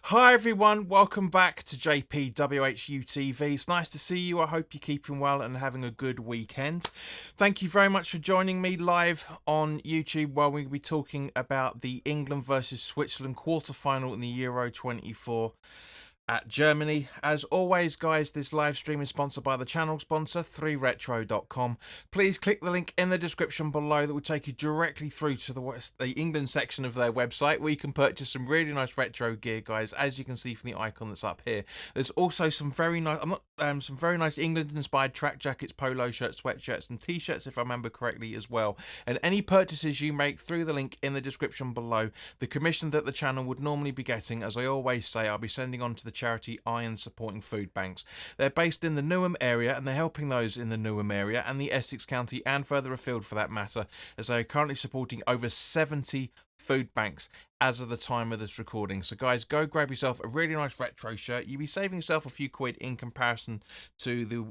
Hi everyone, welcome back to WHU TV. It's nice to see you. I hope you're keeping well and having a good weekend. Thank you very much for joining me live on YouTube while we'll be talking about the England versus Switzerland quarter-final in the Euro 24 at Germany. As always, guys, this live stream is sponsored by the channel sponsor 3retro.com. Please click the link in the description below that will take you directly through to the England section of their website, where you can purchase some really nice retro gear, guys, as you can see from the icon that's up here. There's also some very nice England inspired track jackets, polo shirts, sweatshirts and t-shirts, if I remember correctly, as well. And any purchases you make through the link in the description below, the commission that the channel would normally be getting, as I always say, I'll be sending on to the charity Iron Supporting Food Banks. They're based in the Newham area, and they're helping those in the Newham area and the Essex County and further afield for that matter, as they are currently supporting over 70 food banks as of the time of this recording. So guys, go grab yourself a really nice retro shirt. You'll be saving yourself a few quid in comparison to the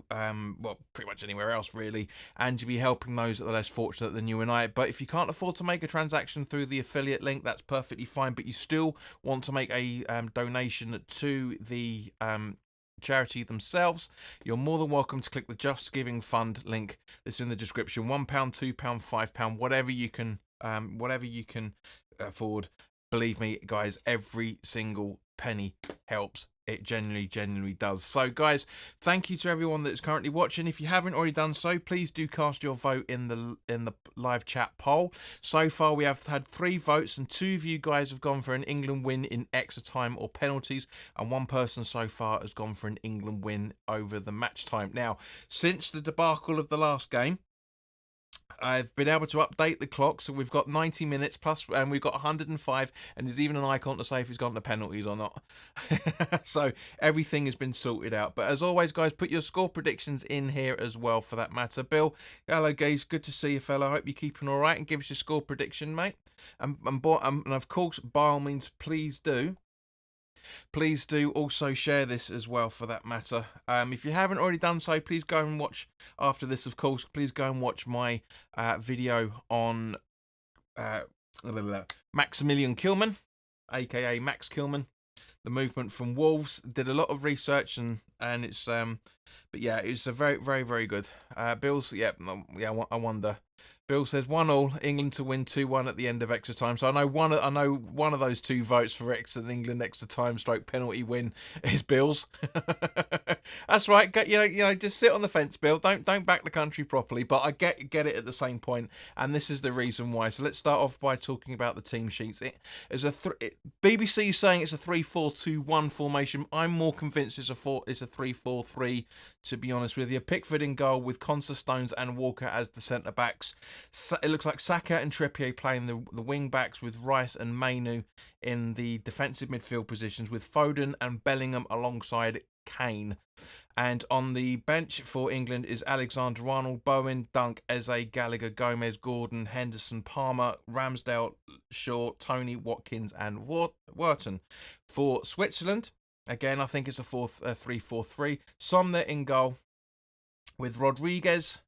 well, pretty much anywhere else really, and you'll be helping those that are less fortunate than you and I. But if you can't afford to make a transaction through the affiliate link, that's perfectly fine, but you still want to make a donation to the charity themselves, you're more than welcome to click the Just Giving Fund link that's in the description. £1, £2, £5, whatever you can afford. Believe me, guys, every single penny helps. It genuinely does. So guys, thank you to everyone that's currently watching. If you haven't already done so, please do cast your vote in the live chat poll. So far we have had 3 votes, and 2 of you guys have gone for an England win in extra time or penalties, and 1 person so far has gone for an England win over the match time. Now, since the debacle of the last game, I've been able to update the clock, so we've got 90 minutes plus, and we've got 105, and there's even an icon to say if he's gone to penalties or not. So everything has been sorted out. But as always, guys, put your score predictions in here as well, for that matter. Bill, hello, guys, good to see you, fella. I hope you're keeping all right, and give us your score prediction, mate. And of course, by all means, please do also share this as well, for that matter. If you haven't already done so, please go and watch after this, of course. Please go and watch my video on Maximilian Kilman, aka Max Kilman, the movement from Wolves. Did a lot of research, and it's but yeah, it's a very good. Bill's, yeah, I wonder. Bill says 1-1, England to win 2-1 at the end of extra time. So I know one of those 2 votes for England extra time stroke penalty win is Bill's. That's right. You know, just sit on the fence, Bill. Don't back the country properly. But I get it at the same point, and this is the reason why. So let's start off by talking about the team sheets. It is BBC is saying it's a 3-4-2-1 formation. I'm more convinced it's a 3-4-3. To be honest with you, Pickford in goal with Conser, Stones and Walker as the centre backs. It looks like Saka and Trippier playing the wing backs, with Rice and Mainu in the defensive midfield positions, with Foden and Bellingham alongside Kane. And on the bench for England is Alexander-Arnold, Bowen, Dunk, Eze, Gallagher, Gomez, Gordon, Henderson, Palmer, Ramsdale, Shaw, Tony, Watkins and Wharton. For Switzerland, again, I think it's a 3-4-3. Somner in goal, with Rodriguez,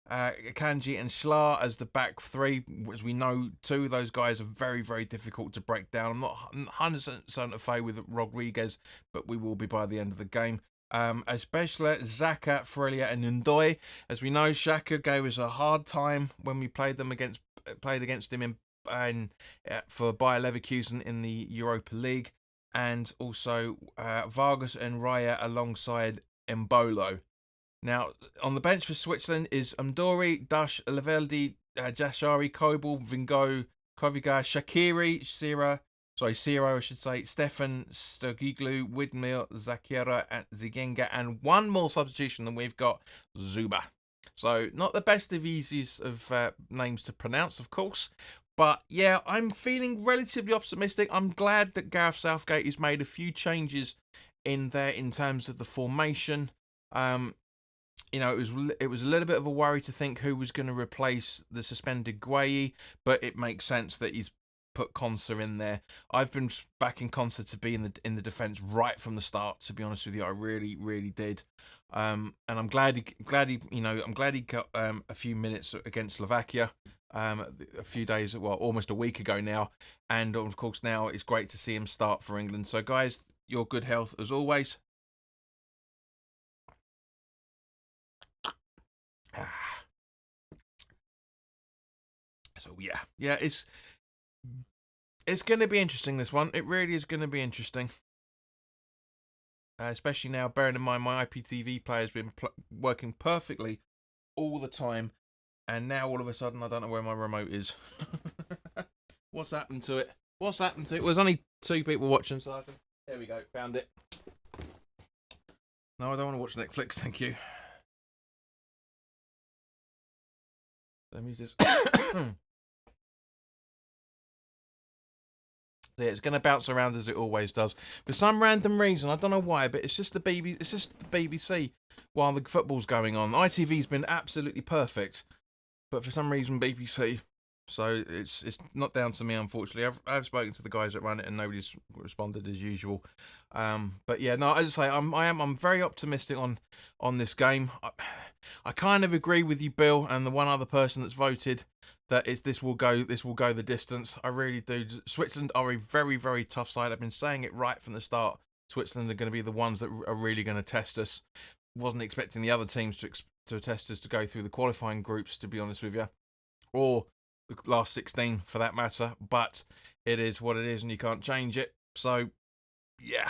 Kanji and Schlar as the back 3. As we know, 2 of those guys are very difficult to break down. I'm not 100% afraid with Rodriguez, but we will be by the end of the game. Especially Xhaka, Frelia and Ndoye. As we know, Xhaka gave us a hard time when we played against him for Bayer Leverkusen in the Europa League, and also Vargas and Raya alongside Embolo. Now, on the bench for Switzerland is Amdori, Dash, Laveldi, Jashari, Kobel, Vingo, Koviga, Shaqiri, Siro, I should say, Stefan, Stogiglu, Widmir, Zakira, and Zigenga, and 1 more substitution than we've got, Zuba. So, not the best of easiest of names to pronounce, of course. But yeah, I'm feeling relatively optimistic. I'm glad that Gareth Southgate has made a few changes in there in terms of the formation. You know, it was a little bit of a worry to think who was going to replace the suspended Gueye, but it makes sense that he's put Conser in there. I've been backing Conser to be in the defence right from the start. To be honest with you, I really did. And I'm glad he got a few minutes against Slovakia. a few days, well, almost a week ago now. And of course, now it's great to see him start for England. So, guys, your good health as always. So yeah, it's going to be interesting, this one. It really is going to be interesting. Especially now, bearing in mind my IPTV player has been working perfectly all the time, and now all of a sudden I don't know where my remote is. What's happened to it? What's happened to it? Well, there's only 2 people watching, so there we go, found it. No, I don't want to watch Netflix, thank you. Let me just... Yeah, it's going to bounce around as it always does. For some random reason, I don't know why, but it's just the BBC while the football's going on. ITV's been absolutely perfect, but for some reason BBC. So it's not down to me, unfortunately. I've spoken to the guys that run it, and nobody's responded as usual. But yeah, no, as I say, I'm very optimistic on this game. I kind of agree with you, Bill, and the one other person that's voted that this will go the distance. I really do. Switzerland are a very, very tough side. I've been saying it right from the start. Switzerland are going to be the ones that are really going to test us. Wasn't expecting the other teams to test us to go through the qualifying groups, to be honest with you, or the last 16 for that matter. But it is what it is, and you can't change it. So yeah.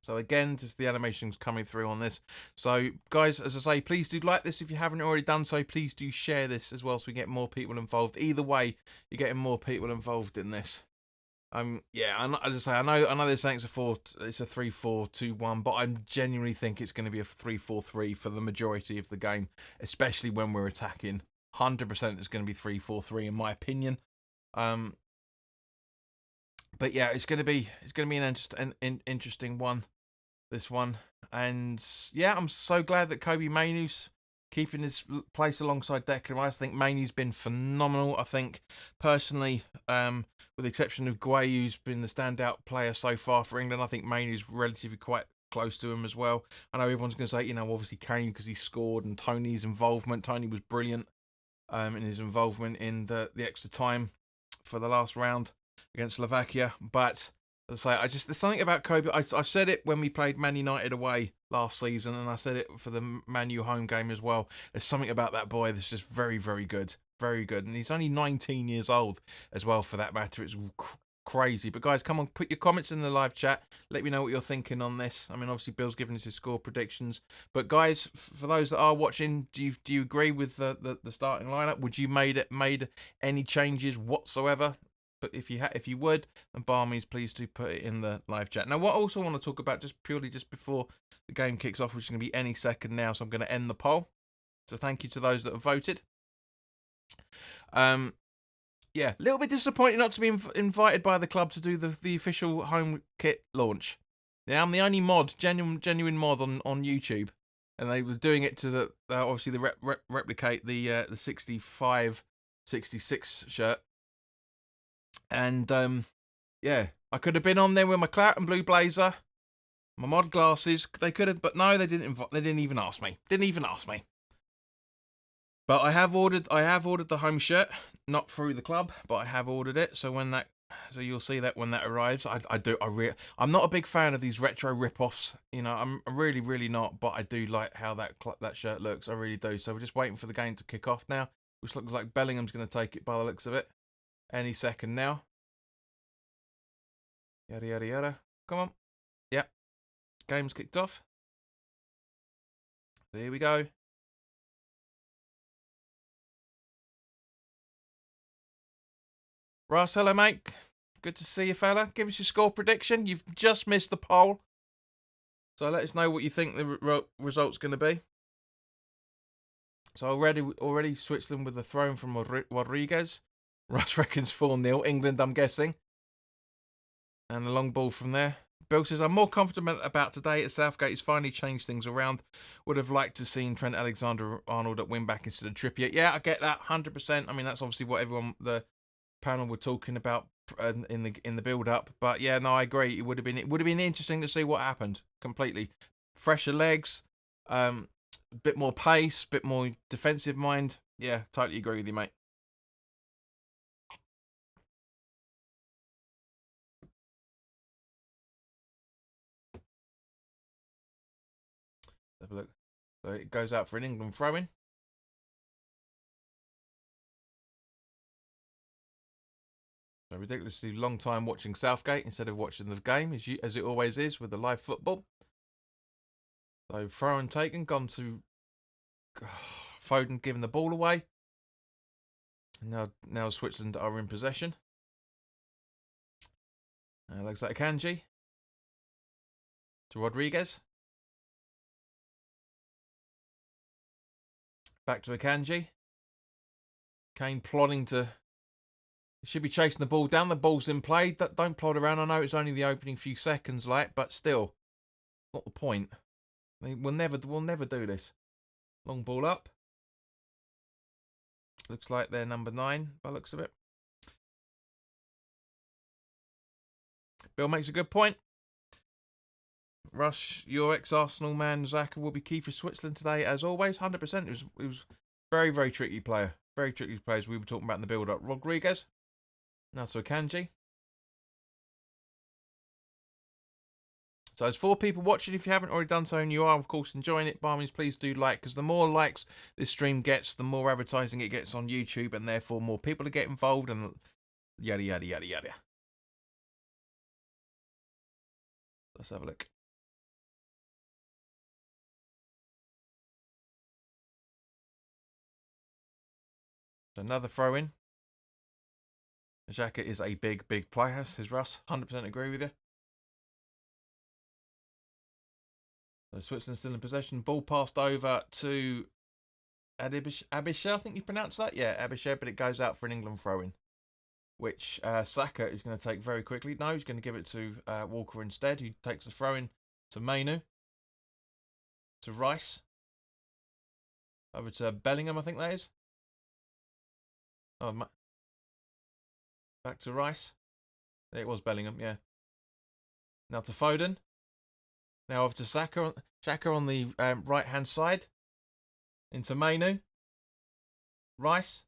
So again, just the animations coming through on this. So guys, as I say, please do like this if you haven't already done so. Please do share this as well, so we get more people involved. Either way, you're getting more people involved in this. Yeah, as I say, I know they're saying it's a 3-4-2-1, but I genuinely think it's going to be a 3-4-3 for the majority of the game, especially when we're attacking. 100% it's going to be 3-4-3 in my opinion. But yeah, it's going to be an interesting one, this one. And yeah, I'm so glad that Kobe Mainoo's keeping his place alongside Declan Rice. I think Mainoo's been phenomenal. I think personally, with the exception of WHU's been the standout player so far for England, I think Mainoo's relatively quite close to him as well. I know everyone's going to say, obviously Kane because he scored, and Tony's involvement. Tony was brilliant in his involvement in the extra time for the last round against Slovakia. But as I say, there's something about Kobe. I said it when we played Man United away last season, and I said it for the Man U home game as well. There's something about that boy that's just very, very good. Very good. And he's only 19 years old as well, for that matter. It's crazy. But guys, come on, put your comments in the live chat. Let me know what you're thinking on this. I mean, obviously Bill's giving us his score predictions. But guys, for those that are watching, do you agree with the starting lineup? Would you made any changes whatsoever? But if you would, then by all means, please do put it in the live chat. Now, what I also want to talk about, just before the game kicks off, which is going to be any second now, so I'm going to end the poll. So thank you to those that have voted. Yeah, a little bit disappointed not to be invited by the club to do the official home kit launch. Yeah, I'm the only genuine mod on YouTube, and they were doing it to the obviously replicate the 65, 66 shirt. And yeah, I could have been on there with my claret and blue blazer, my mod glasses. They could have, but no, they didn't. They didn't even ask me. But I have ordered the home shirt, not through the club, but I have ordered it. So you'll see that when that arrives. I'm not a big fan of these retro rip-offs. I'm really, really not. But I do like how that shirt looks. I really do. So we're just waiting for the game to kick off now, which looks like Bellingham's going to take it by the looks of it. Any second now. Yada, yada, yada. Come on. Yep. Game's kicked off. Here we go. Ross, hello, mate. Good to see you, fella. Give us your score prediction. You've just missed the poll. So let us know what you think the result's going to be. So already Switzerland with the throw from Rodriguez. Ross reckons 4-0. England, I'm guessing. And a long ball from there. Bill says, I'm more confident about today as Southgate has finally changed things around. Would have liked to have seen Trent Alexander-Arnold at wing-back instead of Trippier. Yeah, I get that, 100%. I mean, that's obviously what the panel were talking about in the build-up. But yeah, no, I agree. It would have been interesting to see what happened completely. Fresher legs. A bit more pace, bit more defensive mind. Yeah, totally agree with you, mate. Have a look. So it goes out for an England throw-in. A ridiculously long time watching Southgate instead of watching the game, as it always is with the live football. So throw-in taken, gone to Foden giving the ball away. Now Switzerland are in possession. Looks like Akanji to Rodriguez. Back to Akanji. Kane plodding to... Should be chasing the ball down. The ball's in play. Don't plod around. I know it's only the opening few seconds, but still, not the point. We'll never do this. Long ball up. Looks like they're number 9 by the looks of it. Bill makes a good point. Rush, your ex-Arsenal man Xhaka will be key for Switzerland today, as always. 100%. It was very, very tricky player. Very tricky players we were talking about in the build-up. Rodriguez. Now to Akanji. So there's 4 people watching. If you haven't already done so and you are, of course, enjoying it, by all means, please do like, because the more likes this stream gets, the more advertising it gets on YouTube, and therefore more people to get involved, and yada, yada, yada, yada. Let's have a look. Another throw-in. Xhaka is a big, big player, says Russ. 100% agree with you. So Switzerland still in possession. Ball passed over to Abisha, I think you pronounce that? Yeah, Abisha, but it goes out for an England throw-in, which Saka is going to take very quickly. No, he's going to give it to Walker instead, who takes the throw-in to Mainu. To Rice. Over to Bellingham, I think that is. Oh, back to Rice. It was Bellingham, yeah. Now to Foden. Now over to Saka on the right-hand side. Into Mainu. Rice.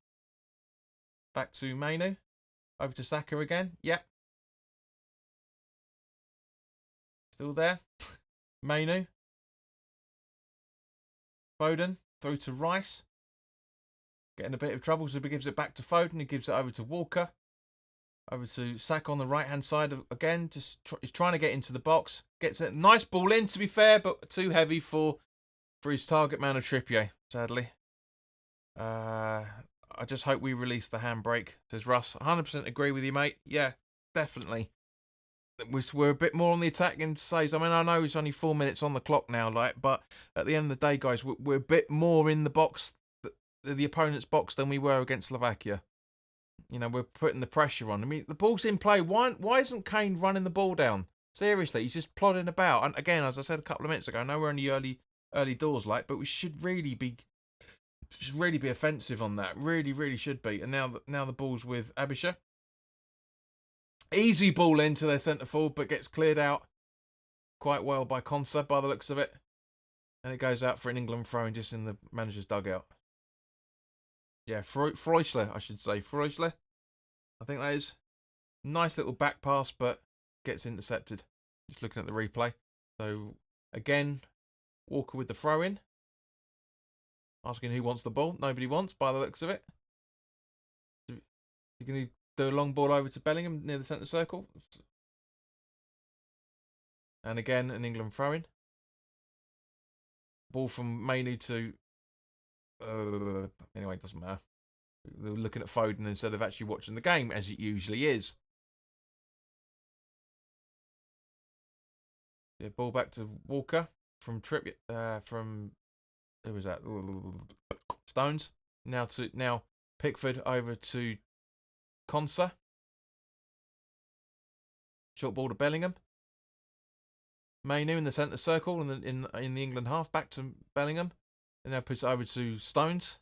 Back to Mainu. Over to Saka again. Yep. Still there. Mainu. Foden. Through to Rice. Getting a bit of trouble, so he gives it back to Foden. He gives it over to Walker. Over to Saka on the right-hand side again. He's trying to get into the box. Gets a nice ball in, to be fair, but too heavy for his target man of Trippier, sadly. I just hope we release the handbrake, says Russ. 100% agree with you, mate. Yeah, definitely. We're a bit more on the attacking phase. I mean, I know it's only 4 minutes on the clock now, but at the end of the day, guys, we're a bit more in the box, the opponent's box, than we were against Slovakia. You know, we're putting the pressure on. I mean, the ball's in play. Why isn't Kane running the ball down? Seriously, he's just plodding about. And again, as I said a couple of minutes ago, I know we're only early doors, but we should really be offensive on that. Really, really should be. And now the ball's with Abisha. Easy ball into their centre forward, but gets cleared out quite well by Konsa by the looks of it. And it goes out for an England throw-in just in the manager's dugout. Yeah, Freuchler, I should say. Freuchler, I think that is. Nice little back pass, but gets intercepted. Just looking at the replay. So, again, Walker with the throw-in. Asking who wants the ball. Nobody wants, by the looks of it. You're going to do a long ball over to Bellingham near the centre circle. And again, an England throw-in. Ball from Mainu to... anyway, it doesn't matter. They're looking at Foden instead of actually watching the game, as it usually is. Yeah, ball back to Walker from who was that? Stones. Now Pickford over to Konsa. Short ball to Bellingham. Mainu in the centre circle in the England half. Back to Bellingham. And now puts it over to Stones.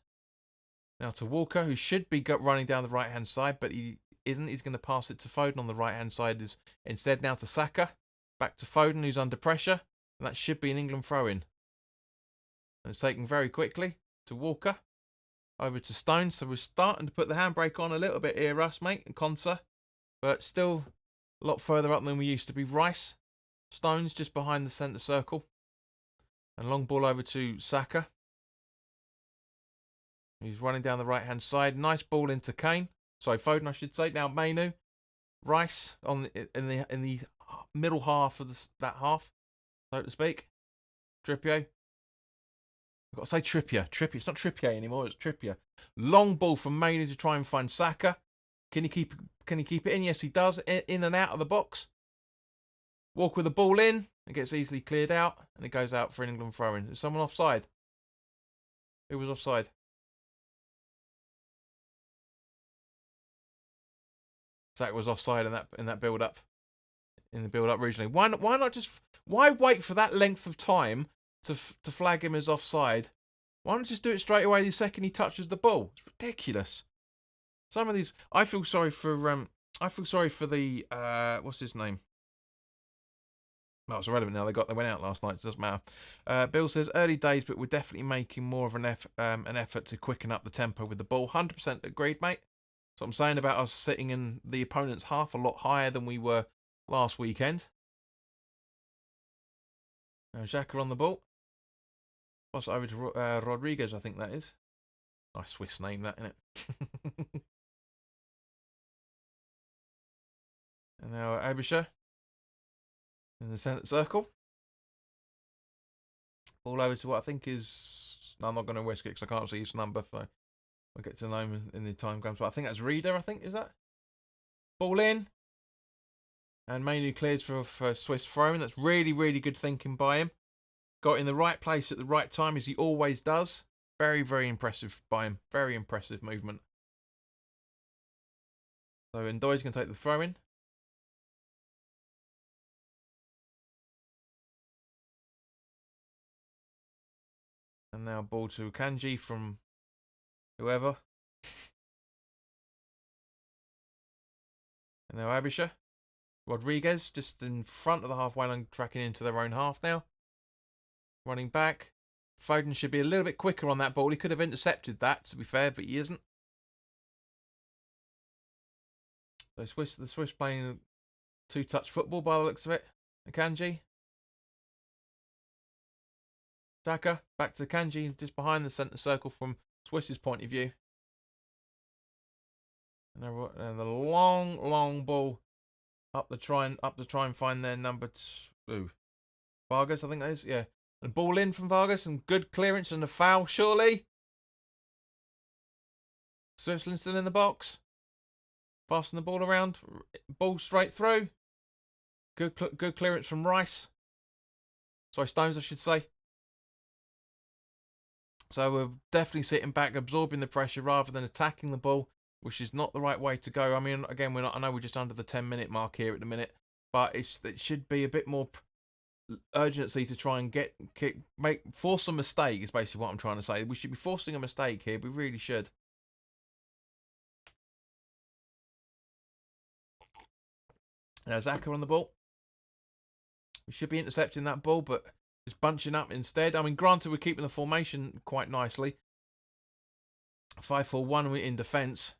Now to Walker, who should be running down the right-hand side, but he isn't. He's going to pass it to Foden on the right-hand side instead. Now to Saka. Back to Foden, who's under pressure. And that should be an England throw-in. And it's taken very quickly to Walker. Over to Stones. So we're starting to put the handbrake on a little bit here, Russ, mate, and Conser. But still a lot further up than we used to be. Rice. Stones just behind the centre circle. And long ball over to Saka. He's running down the right-hand side. Nice ball into Kane. Sorry, Foden, I should say. Now Mainu. Rice in the middle half of that half, so to speak. Trippier. I've got to say Trippier. It's not Trippier anymore. It's Trippier. Long ball from Mainu to try and find Saka. Can he keep it in? Yes, he does. In and out of the box. Walk with the ball in. It gets easily cleared out, and it goes out for an England throw-in. Is someone offside? Who was offside? Zach was offside in that build-up. In the build-up originally. Why wait for that length of time to flag him as offside? Why not just do it straight away the second he touches the ball? It's ridiculous. Some of these, I feel sorry for the what's his name? No, it's irrelevant now. They went out last night. It doesn't matter. Bill says early days, but we're definitely making more of an effort to quicken up the tempo with the ball. 100% agreed, mate. So I'm saying about us sitting in the opponent's half a lot higher than we were last weekend. Now Xhaka on the ball. Pass it over to Rodriguez, I think that is. Nice Swiss name, that, isn't it? And now Abisha in the centre circle. All over to what I think is... No, I'm not going to risk it because I can't see his number, so I'll get to know him in the time comes. But I think that's Reader, I think, is that? Ball in. And Mainu clears for Swiss throw-in. That's really, really good thinking by him. Got in the right place at the right time, as he always does. Very, very impressive by him. Very impressive movement. So Ndoye's going to take the throw-in. And now ball to Kanji from whoever. And now Abisha. Rodriguez just in front of the halfway line, tracking into their own half now. Running back. Foden should be a little bit quicker on that ball. He could have intercepted that, to be fair, but he isn't. So the Swiss playing two-touch football by the looks of it. Akanji. Saka, back to Kanji, just behind the centre circle from Swiss's point of view. And the long ball up to try and find their number two. Vargas, I think that is, yeah. And ball in from Vargas, and good clearance and a foul, surely. Switzerland still in the box. Passing the ball around, ball straight through. Good clearance from Rice. Sorry, Stones, I should say. So we're definitely sitting back, absorbing the pressure rather than attacking the ball, which is not the right way to go. I mean, again, I know we're just under the 10-minute mark here at the minute, but it should be a bit more urgency to try and force a mistake is basically what I'm trying to say. We should be forcing a mistake here. We really should. Now Zaka on the ball. We should be intercepting that ball, but just bunching up instead. I mean, granted, we're keeping the formation quite nicely. 5-4-1 in defence,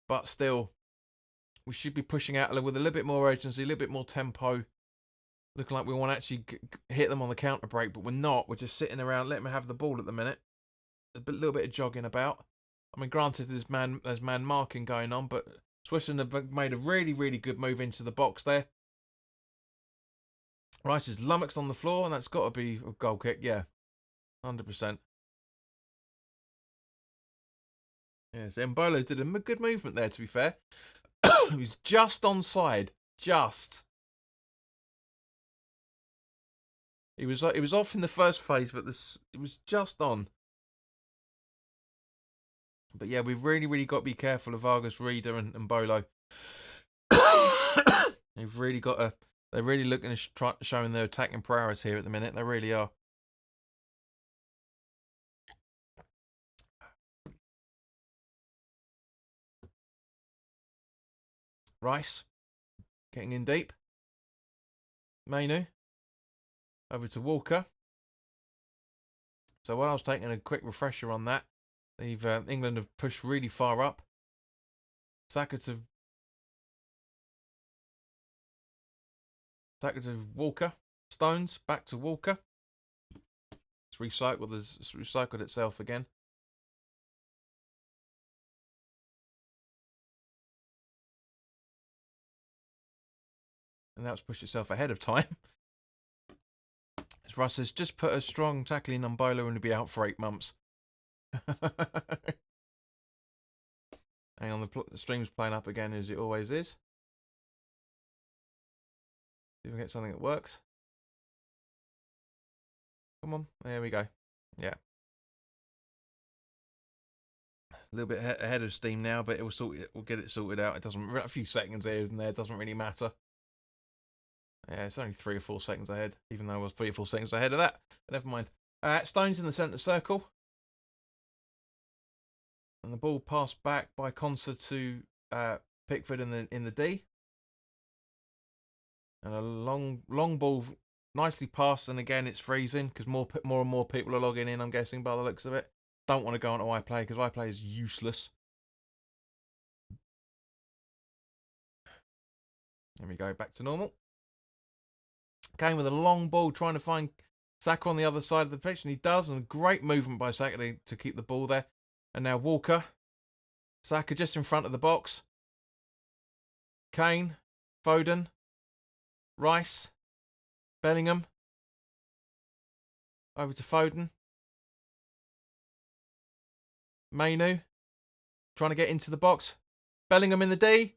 but still, we should be pushing out with a little bit more urgency, a little bit more tempo. Looking like we want to actually hit them on the counter break, but we're not. We're just sitting around, letting them have the ball at the minute. A little bit of jogging about. I mean, granted, there's man marking going on, but Switzerland have made a really, really good move into the box there. Rice is lummoxed on the floor, and that's got to be a goal kick. Yeah, 100%. Yes, Mbolo did a good movement there, to be fair. He was just onside. Just. He was off in the first phase, but it was just on. But yeah, we've really, really got to be careful of Vargas, Reader, and Mbolo. They've really got to... They're really looking at showing their attacking prowess here at the minute. They really are. Rice getting in deep. Mainu over to Walker. So while I was taking a quick refresher on that, England have pushed really far up. Saka to Walker. Stones back to Walker. It's recycled itself again. And that's pushed itself ahead of time. As Russ says, just put a strong tackling on Bolo and he'll be out for 8 months. Hang on, the stream's playing up again as it always is. See if we get something that works. Come on, there we go. Yeah. A little bit ahead of steam now, but we'll get it sorted out. It doesn't, a few seconds here and there doesn't really matter. Yeah, it's only 3 or 4 seconds ahead, even though I was 3 or 4 seconds ahead of that. But never mind. Stones in the centre circle. And the ball passed back by Conser to Pickford in the D. And a long ball, nicely passed. And again, it's freezing because more and more people are logging in, I'm guessing, by the looks of it. Don't want to go onto iPlay because iPlay is useless. There we go, back to normal. Came with a long ball trying to find Saka on the other side of the pitch, and he does. And great movement by Saka to keep the ball there. And now Walker. Saka just in front of the box. Kane. Foden. Rice. Bellingham. Over to Foden. Mainu. Trying to get into the box. Bellingham in the D.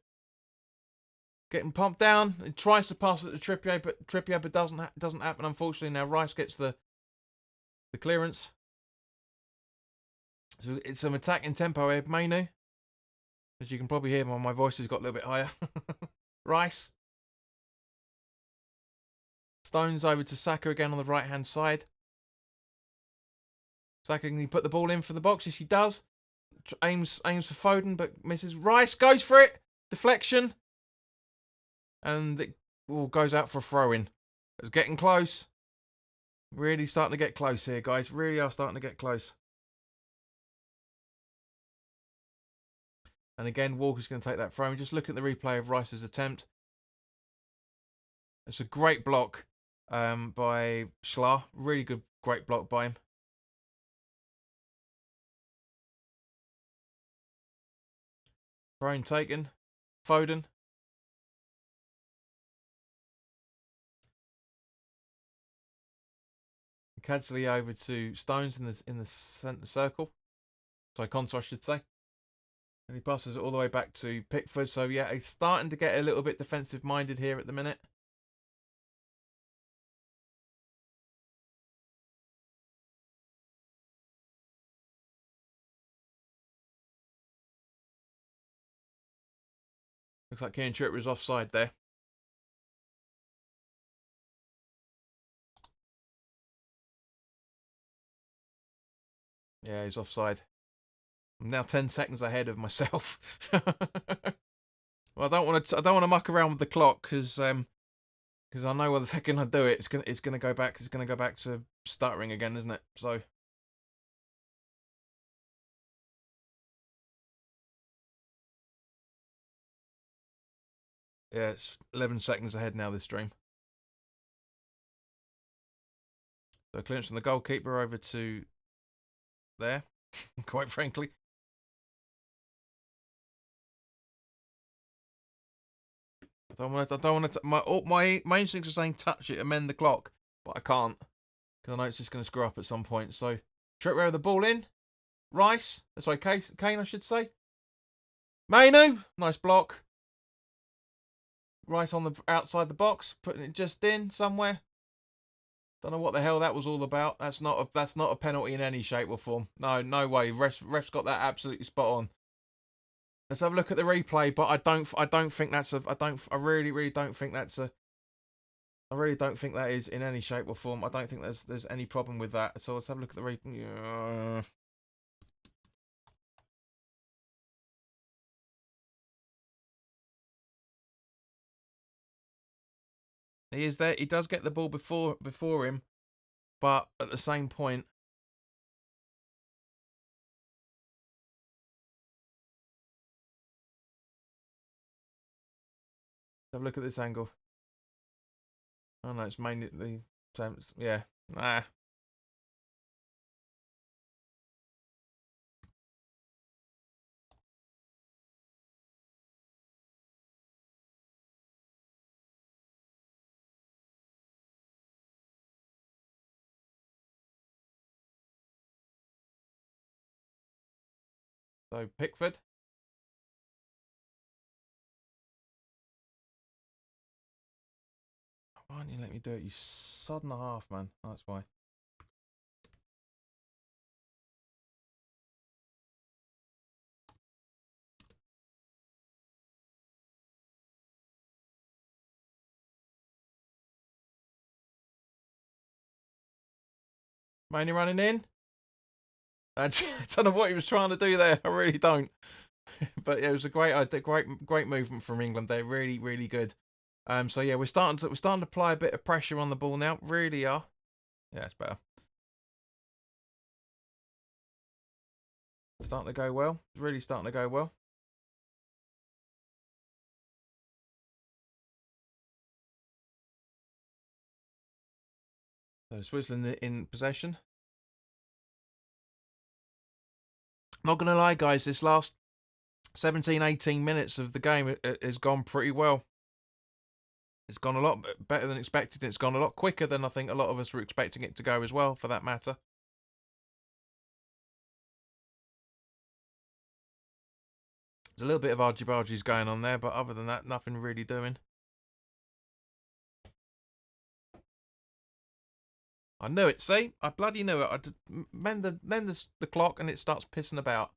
Getting pumped down. He tries to pass it to Trippier, but doesn't happen, unfortunately. Now Rice gets the clearance. So it's some attacking tempo here, Mainu. As you can probably hear, my voice has got a little bit higher. Rice. Stones over to Saka again on the right-hand side. Saka, can he put the ball in for the box? Yes, he does. Aims for Foden, but misses. Rice goes for it. Deflection. And it goes out for a throw-in. It's getting close. Really starting to get close here, guys. Really are starting to get close. And again, Walker's going to take that throw. And just look at the replay of Rice's attempt. It's a great block by Schlar. Really good, great block by him. Throw taken. Foden. Casually over to Stones in the centre circle. So Conser, I should say. And he passes it all the way back to Pickford. So yeah, he's starting to get a little bit defensive minded here at the minute. Looks like Kieran Trippier is offside there. Yeah, he's offside. I'm now 10 seconds ahead of myself. Well, I don't want to muck around with the clock because I know well the second I do it, it's gonna go back. It's gonna go back to stuttering again, isn't it? So. Yeah, it's 11 seconds ahead now, this stream. So clearance from the goalkeeper over to there, quite frankly. I don't want to. My instincts are saying touch it, amend the clock, but I can't because I know it's just going to screw up at some point. So Trippier with the ball in. Rice, sorry, Kane, I should say. Mainu, nice block. Rice on the outside the box, putting it just in somewhere. Don't know what the hell that was all about. That's not a penalty in any shape or form. No way. Ref's got that absolutely spot on. Let's have a look at the replay, but I don't think that's I really don't think that's a I really don't think that is in any shape or form. I don't think there's any problem with that. So let's have a look at the replay. Yeah. He is there. He does get the ball before him, but at the same point, Have a look at this angle. Oh no, it's mainly the same. Yeah. Nah. So Pickford. Why don't you let me do it, you sod and a half, man? Oh, that's why. Mainly running in. I don't know what he was trying to do there. I really don't. But yeah, it was a great movement from England. They're really, really good. So yeah, we're starting to apply a bit of pressure on the ball now. Really are. Yeah, it's better. Starting to go well. It's really starting to go well. So Switzerland in possession. Not gonna lie, guys. This last 17, 18 minutes of the game has gone pretty well. It's gone a lot better than expected. It's gone a lot quicker than I think a lot of us were expecting it to go as well, for that matter. There's a little bit of argy-bargies going on there, but other than that, nothing really doing. I knew it. See? I bloody knew it. I just mend the clock and it starts pissing about.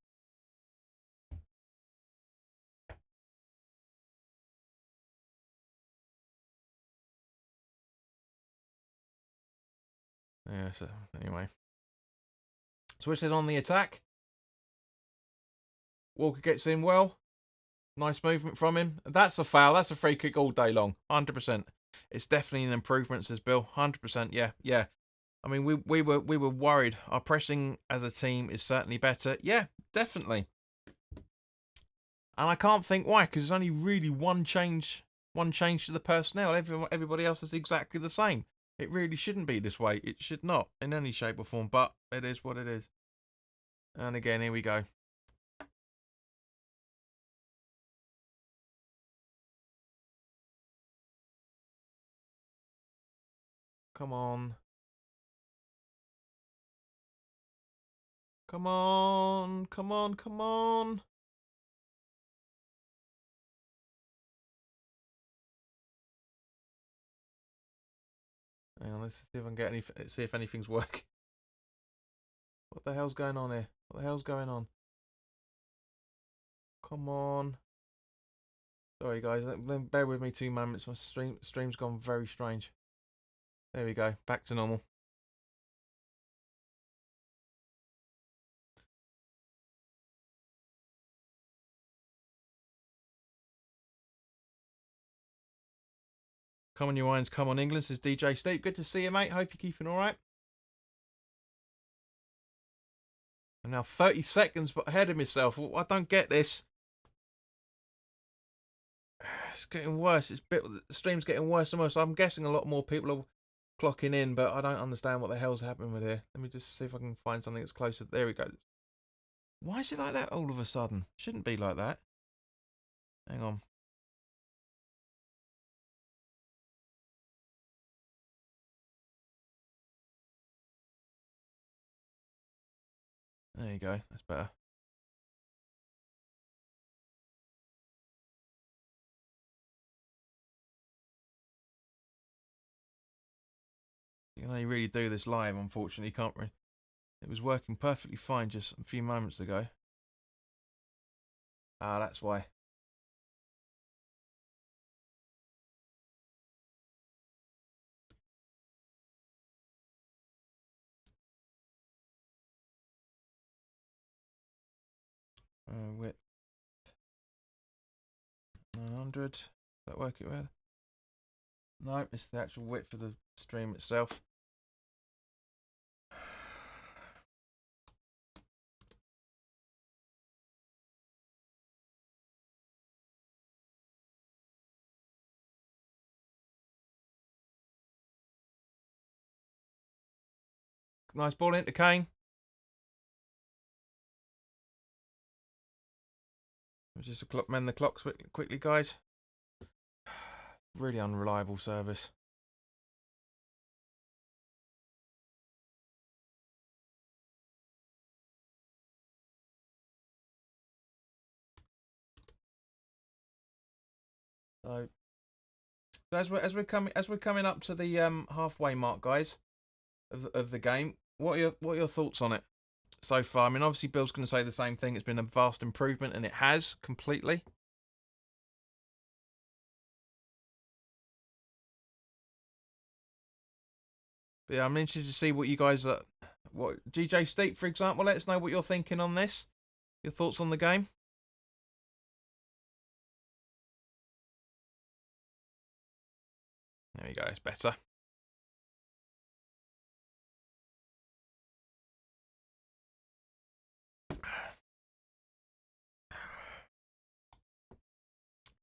Yeah, so anyway. Switches on the attack. Walker gets in well. Nice movement from him. That's a foul. That's a free kick all day long. 100%. It's definitely an improvement, says Bill. 100%. Yeah, yeah. I mean, we were worried. Our pressing as a team is certainly better. Yeah, definitely. And I can't think why, because there's only really one change to the personnel. Everybody else is exactly the same. It really shouldn't be this way. It should not in any shape or form, but it is what it is. And again, here we go. Come on. Come on. Come on. Come on. Hang on, let's see if I can get see if anything's working. What the hell's going on here? What the hell's going on? Come on. Sorry guys, bear with me 2 moments. My stream's gone very strange. There we go, back to normal. Come on, you wines, come on, England, says DJ Steve. Good to see you, mate. Hope you're keeping all right. I'm now 30 seconds ahead of myself. I don't get this. It's getting worse. The stream's getting worse and worse. I'm guessing a lot more people are clocking in, but I don't understand what the hell's happening with here. Let me just see if I can find something that's closer. There we go. Why is it like that all of a sudden? Shouldn't be like that. Hang on. There you go. That's better. You can only really do this live, unfortunately, can't we? It was working perfectly fine just a few moments ago. Ah, that's why. Width 900. Does that work it well? No, it's the actual width of the stream itself. Nice ball into Kane. Just mend the clocks quickly, guys. Really unreliable service. So as we're coming up to the halfway mark, guys, of the game, what are your thoughts on it so far? I mean, obviously Bill's going to say the same thing. It's been a vast improvement, and it has completely. But yeah, I'm interested to see what you guys are. What GJ Steep, for example, let us know what you're thinking on this. Your thoughts on the game. There you go. It's better.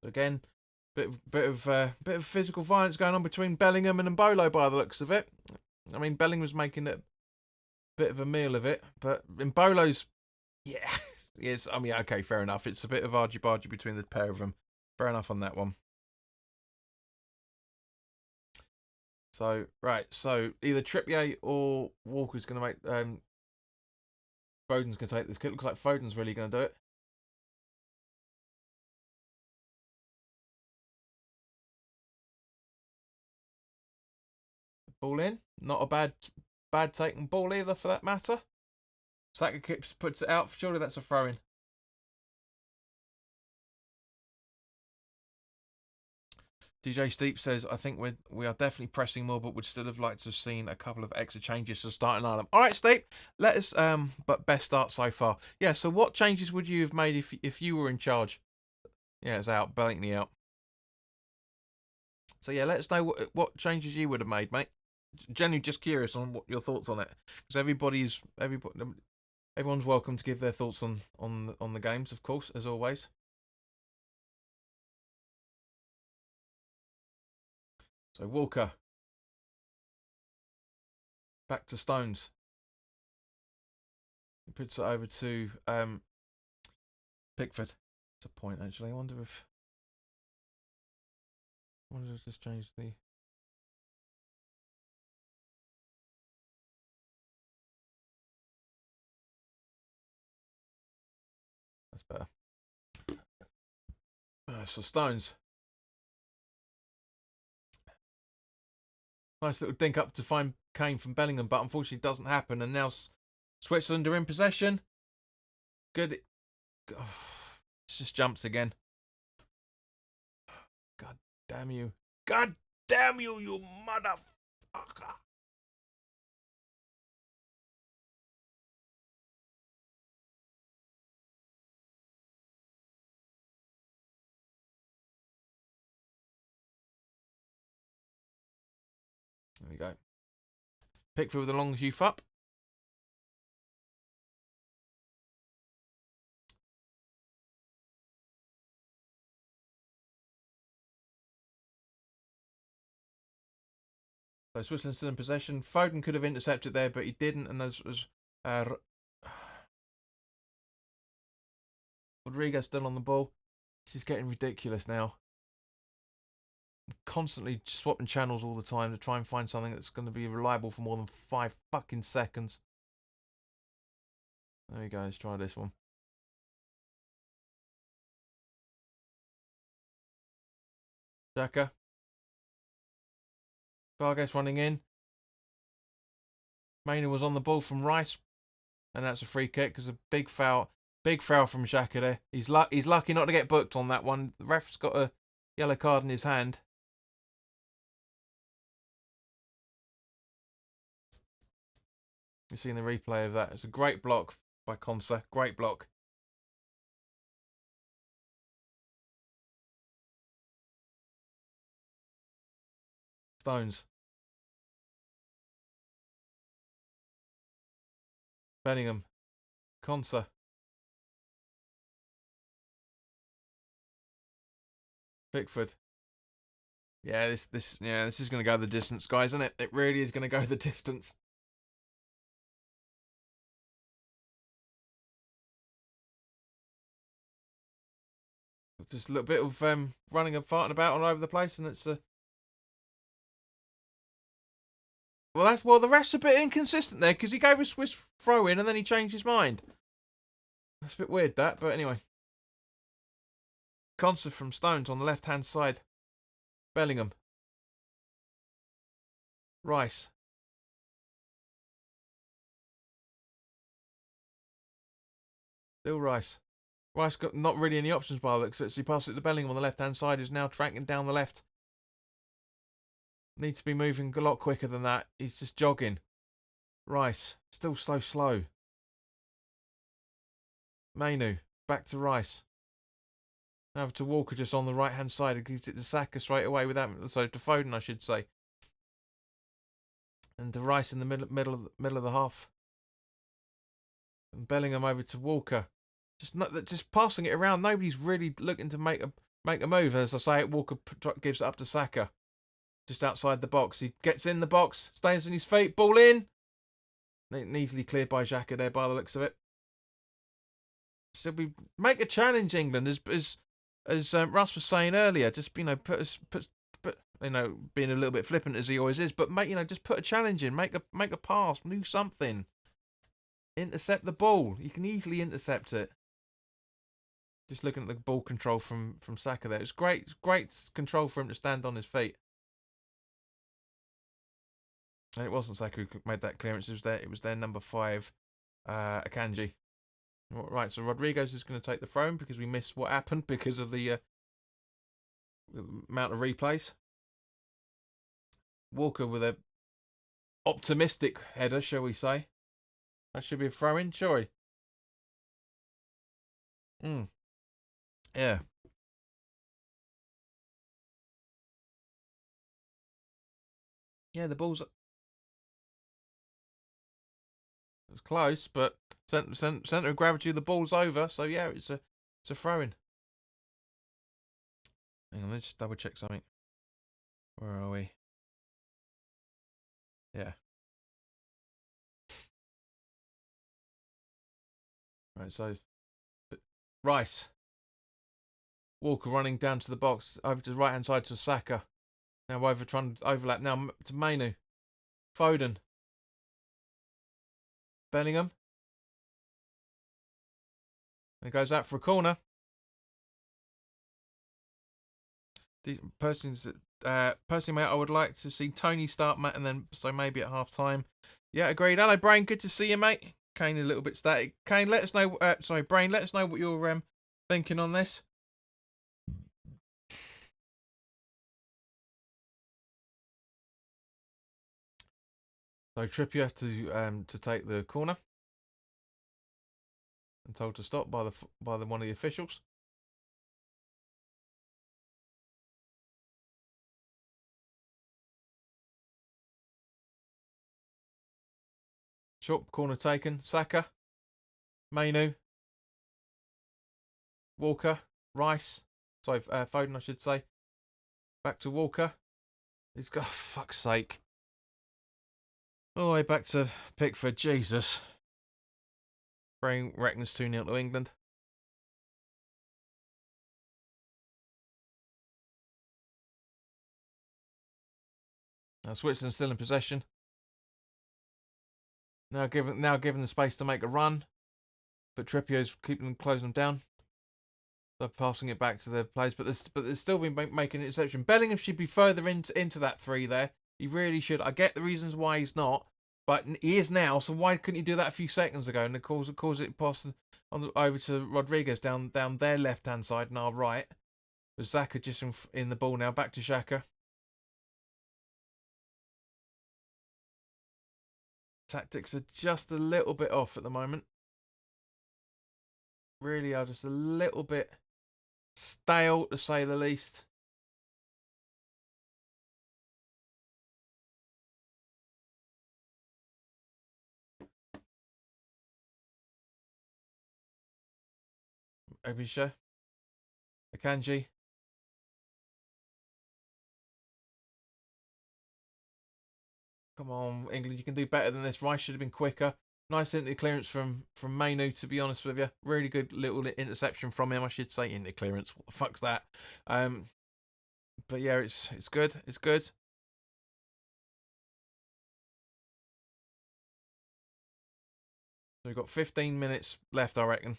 Again, bit of physical violence going on between Bellingham and Mbolo by the looks of it. I mean, Bellingham's making a bit of a meal of it, but Mbolo's, yeah, yes. I mean, okay, fair enough. It's a bit of argy-bargy between the pair of them. Fair enough on that one. So right, so either Trippier or Walker's going to make. Foden's going to take this. It looks like Foden's really going to do it. Ball in. Not a bad taken ball either, for that matter. Saka puts it out. Surely that's a throw in. DJ Steep says, I think we are definitely pressing more, but would still have liked to have seen a couple of extra changes to starting lineup. All right, Steep, let us. But best start so far. Yeah. So what changes would you have made if you were in charge? Yeah, it's out. Blatantly out. So yeah, let us know what changes you would have made, mate. Genuinely just curious on what your thoughts on it, because everyone's welcome to give their thoughts on the games, of course, as always. So Walker back to Stones. He puts it over to Pickford. It's a point actually. I wonder if this changed the. That's better. So Stones. Nice little dink up to find Kane from Bellingham, but unfortunately doesn't happen. And now Switzerland are in possession. Good. Oh, it's just jumps again. God damn you. God damn you, you motherfucker. There we go. Pickford with a long hoof up. So Switzerland still in possession. Foden could have intercepted there, but he didn't. And as Rodriguez still on the ball. This is getting ridiculous now. I'm constantly swapping channels all the time to try and find something that's going to be reliable for more than 5 fucking seconds. There we go. Let's try this one. Xhaka. Vargas running in. Maynard was on the ball from Rice, and that's a free kick because a big foul from Xhaka there. He's lucky not to get booked on that one. The ref's got a yellow card in his hand. You've seen the replay of that. It's a great block by Konsa. Great block. Stones. Bellingham. Konsa. Pickford. Yeah, this is going to go the distance, guys, isn't it? It really is going to go the distance. Just a little bit of running and farting about all over the place, and it's well, the ref's a bit inconsistent there because he gave a Swiss throw in and then he changed his mind. That's a bit weird, that, but anyway. Concert from Stones on the left-hand side. Bellingham. Rice. Still Rice. Rice got not really any options by the looks of it, so he passes it to Bellingham on the left-hand side, who's now tracking down the left. Needs to be moving a lot quicker than that. He's just jogging. Rice. Still so slow. Mainu. Back to Rice. Now to Walker just on the right-hand side. He gives it to Saka straight away without... So to Foden, I should say. And to Rice in the middle of the half. And Bellingham over to Walker. Just passing it around. Nobody's really looking to make a move. As I say, Walker gives it up to Saka. Just outside the box. He gets in the box. Stays on his feet. Ball in. Easily cleared by Xhaka there by the looks of it. So we make a challenge, England, as Russ was saying earlier. Just put being a little bit flippant as he always is, but just put a challenge in. Make a pass. Do something. Intercept the ball. You can easily intercept it. Just looking at the ball control from Saka there. It's great control for him to stand on his feet. And it wasn't Saka who made that clearance. It was their number 5, Akanji. Right, so Rodriguez is going to take the throw because we missed what happened because of the amount of replays. Walker with a optimistic header, shall we say. That should be a throw-in, surely. Yeah. Yeah, the ball's... It's close, but centre of gravity of the ball's over, so yeah, it's a throw-in. Hang on, let's just double check something. Where are we? Yeah. Right, so Rice. Walker running down to the box, over to the right-hand side to Saka. Now trying to overlap now to Mainu. Foden. Bellingham. And it goes out for a corner. Personally, mate, I would like to see Tony start, Matt, and then so maybe at half time. Yeah, agreed. Hello, Brain. Good to see you, mate. Kane a little bit static. Kane, let us know. Brain, let us know what you're thinking on this. So Trippier to take the corner, and told to stop by one of the officials. Short corner taken. Saka, Mainu, Walker, Rice. Sorry, Foden, I should say. Back to Walker. He's got, oh, fuck's sake. All the way back to Pickford. Jesus. Brain reckons 2-0 to England. Now Switzerland still in possession. Now given the space to make a run, but Trippier's closing them down. They're passing it back to their players, but there's still been making an exception. Bellingham should be further into that 3 there. He really should. I get the reasons why he's not, but he is now. So why couldn't he do that a few seconds ago? And of course it passed over to Rodriguez down their left hand side and our right. With Xhaka just in the ball now. Back to Xhaka. Tactics are just a little bit off at the moment. Really are just a little bit stale, to say the least. Obisha. Akanji. Come on, England, you can do better than this. Rice should have been quicker. Nice interclearance from Mainu, to be honest with you. Really good little interception from him, I should say. Interclearance, what the fuck's that? But yeah, it's good. It's good. So we've got 15 minutes left, I reckon.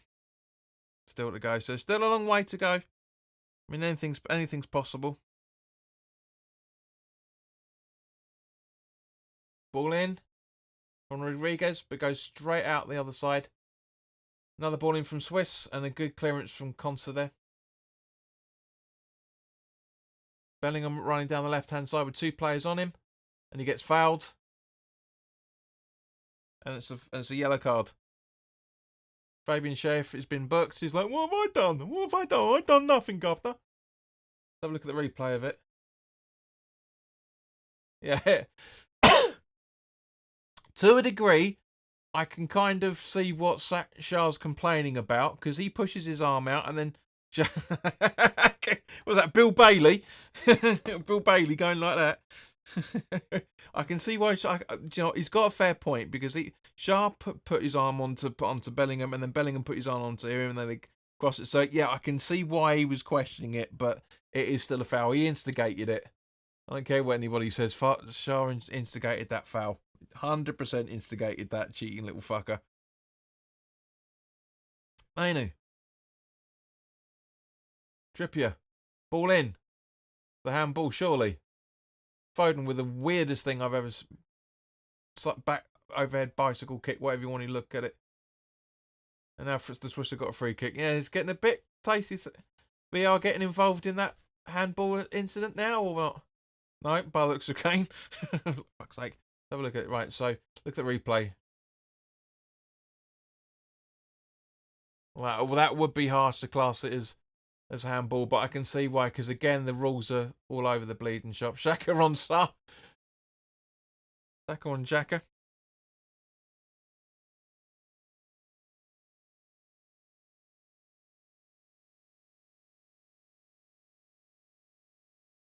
Still to go. So still a long way to go. I mean, anything's possible. Ball in from Rodriguez, but goes straight out the other side. Another ball in from Swiss, and a good clearance from Consa there. Bellingham running down the left-hand side with 2 players on him, and he gets fouled. And it's a yellow card. Fabian Schäfer has been booked. He's like, what have I done? What have I done? I've done nothing, governor. Let's have a look at the replay of it. Yeah. To a degree, I can kind of see what Shah's complaining about, because he pushes his arm out and then... was that Bill Bailey? Bill Bailey going like that. I can see why. He's got a fair point, because Shah put his arm onto Bellingham, and then Bellingham put his arm onto him, and then they cross it. So yeah, I can see why he was questioning it, but it is still a foul. He instigated it. I don't care what anybody says. Shah instigated that foul. 100% instigated that cheating little fucker. Mainu. Trippier. Ball in. The handball, surely. Foden with the weirdest thing I've ever... back overhead bicycle kick, whatever you want to look at it. And now the Swiss have got a free kick. Yeah, it's getting a bit tasty. We are getting involved in that handball incident now, or not? No, by the looks of Kane. Fuck's sake. Have a look at it. Right, so look at the replay. Well, that would be harsh to class it as handball, but I can see why, because again, the rules are all over the bleeding shop. Xhaka on Sar. Xhaka on Xhaka.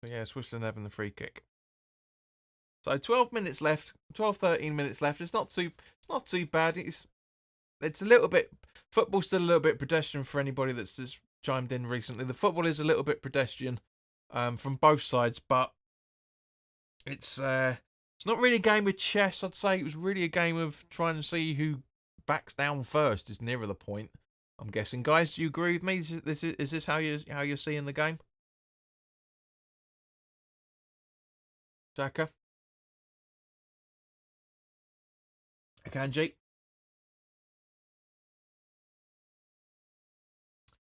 But yeah, Switzerland having the free kick. So 12 minutes left, 13 minutes left. It's not too bad. It's a little bit, football's still a little bit pedestrian for anybody that's just chimed in recently. The football is a little bit pedestrian from both sides, but it's not really a game of chess, I'd say. It was really a game of trying to see who backs down first is nearer the point, I'm guessing. Guys, do you agree with me? Is this how you're seeing the game? Xhaka. Akanji.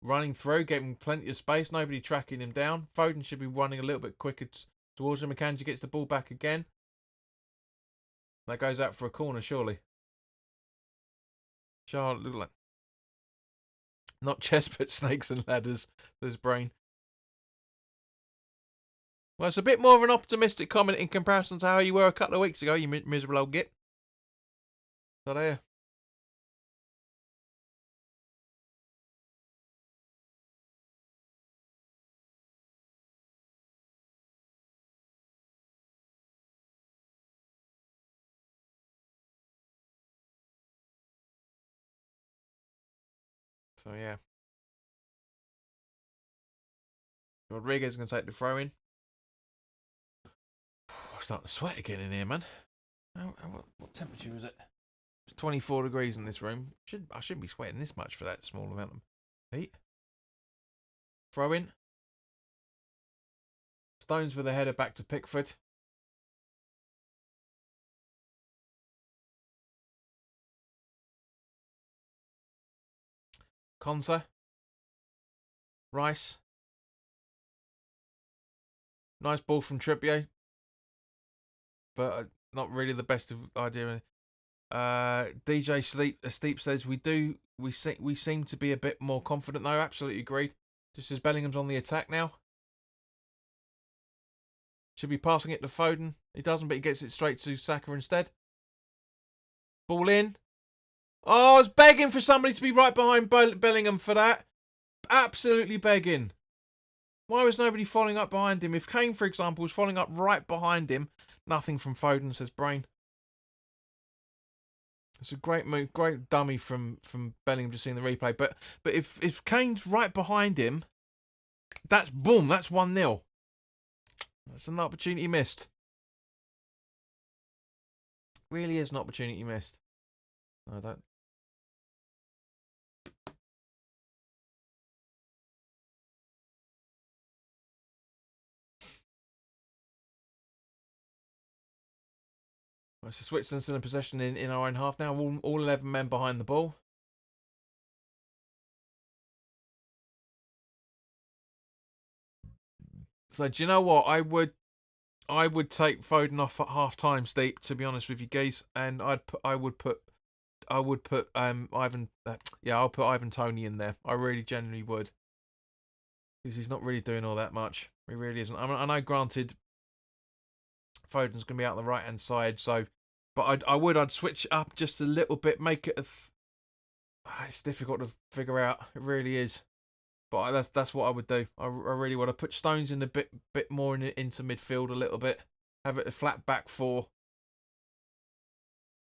Running through, getting plenty of space, nobody tracking him down. Foden should be running a little bit quicker towards him. Akanji gets the ball back again. That goes out for a corner, surely. Charlotte look like not chess, but snakes and ladders. There's brain. Well, it's a bit more of an optimistic comment in comparison to how you were a couple of weeks ago, you miserable old git. So there. So yeah. Rodriguez is going to take the throw in. I'm starting to sweat again in here, man. What temperature is it? It's 24 degrees in this room. I shouldn't be sweating this much for that small amount of heat. Throw in. Stones with a header back to Pickford. Konsa. Rice. Nice ball from Trippier. But not really the best of idea. DJ Steep says we seem to be a bit more confident though. Absolutely agreed. Just as Bellingham's on the attack now. Should be passing it to Foden. He doesn't, but he gets it straight to Saka instead. Ball in. Oh, I was begging for somebody to be right behind Bellingham for that. Absolutely begging. Why was nobody following up behind him? If Kane, for example, was following up right behind him, nothing from Foden, says Brain. It's a great move, great dummy from Bellingham, just seeing the replay. But if Kane's right behind him, that's boom, that's 1-0. That's an opportunity missed. Really is an opportunity missed. I don't. So Switzerland's in a possession in our own half now. All 11 men behind the ball. So do you know what? I would take Foden off at half time, Steve, to be honest with you, geese, and I would put Ivan. I'll put Ivan Toney in there. I really genuinely would, because he's not really doing all that much. He really isn't. I know, granted, Foden's going to be out the right hand side, so, but I'd switch up just a little bit, make it it's difficult to figure out. It really is. But that's what I would do. I really would. I put Stones in a bit more into midfield a little bit. Have it a flat back four,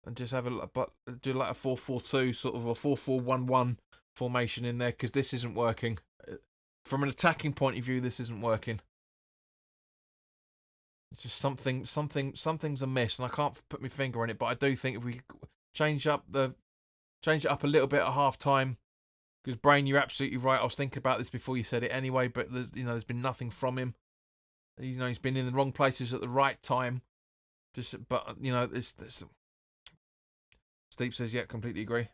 and just have do like a 4-4-2 sort of a 4-4-1-1 formation in there, because this isn't working. From an attacking point of view, this isn't working. It's just something's amiss, and I can't put my finger on it. But I do think if we change it up a little bit at half time. Because Brain, you're absolutely right. I was thinking about this before you said it anyway, but there's been nothing from him. He's been in the wrong places at the right time. But this. Steve says, yeah, completely agree.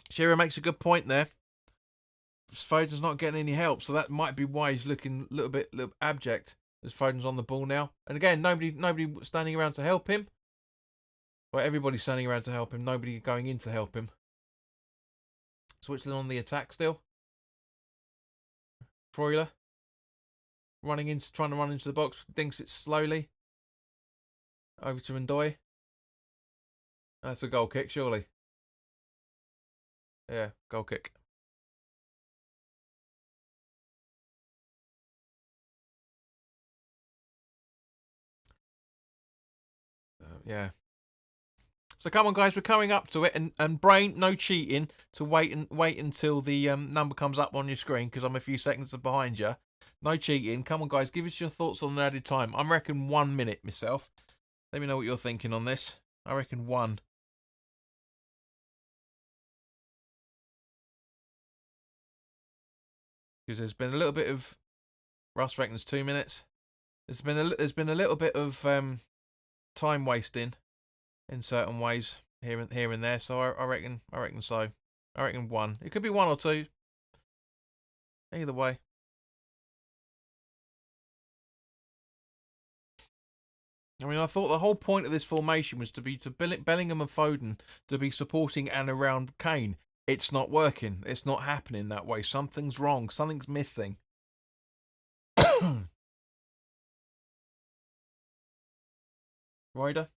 Shearer makes a good point there. Foden's not getting any help, so that might be why he's looking a little bit abject as Foden's on the ball now. And again, nobody standing around to help him. Well, everybody's standing around to help him. Nobody going in to help him. Switzerland on the attack still. Freuler trying to run into the box, thinks it slowly. Over to Ndoye. That's a goal kick, surely. Yeah, goal kick. Yeah. So come on, guys, we're coming up to it, and Brain, no cheating. To wait until the number comes up on your screen, because I'm a few seconds behind you. No cheating. Come on, guys, give us your thoughts on the added time. I reckon 1 minute myself. Let me know what you're thinking on this. I reckon 1. Because there's been a little bit of Russ reckons 2 minutes. There's been a little bit of time wasting in certain ways here and there. So I reckon so. I reckon 1. It could be 1 or 2. Either way. I mean, I thought the whole point of this formation was to Bellingham and Foden to be supporting and around Kane. It's not working. It's not happening that way. Something's wrong. Something's missing. Ryder?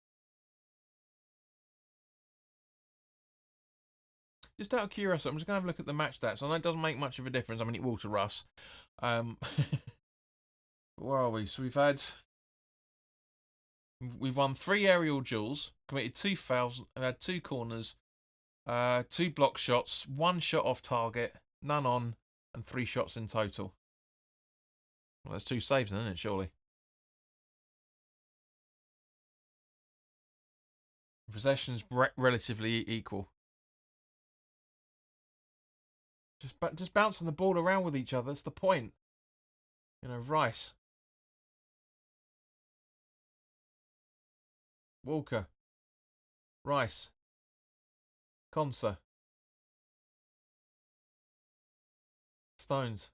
Just out of curiosity, I'm just going to have a look at the match stats. I know it doesn't make much of a difference. I mean, it will to Russ. Where are we? So we've won 3 aerial duels, committed 2 fouls, had 2 corners, 2 block shots, 1 shot off target, none on, and 3 shots in total. Well, that's 2 saves, then, isn't it? Surely. Possessions relatively equal. Just bouncing the ball around with each other. That's the point. Rice, Walker, Rice, Konsa, Stones,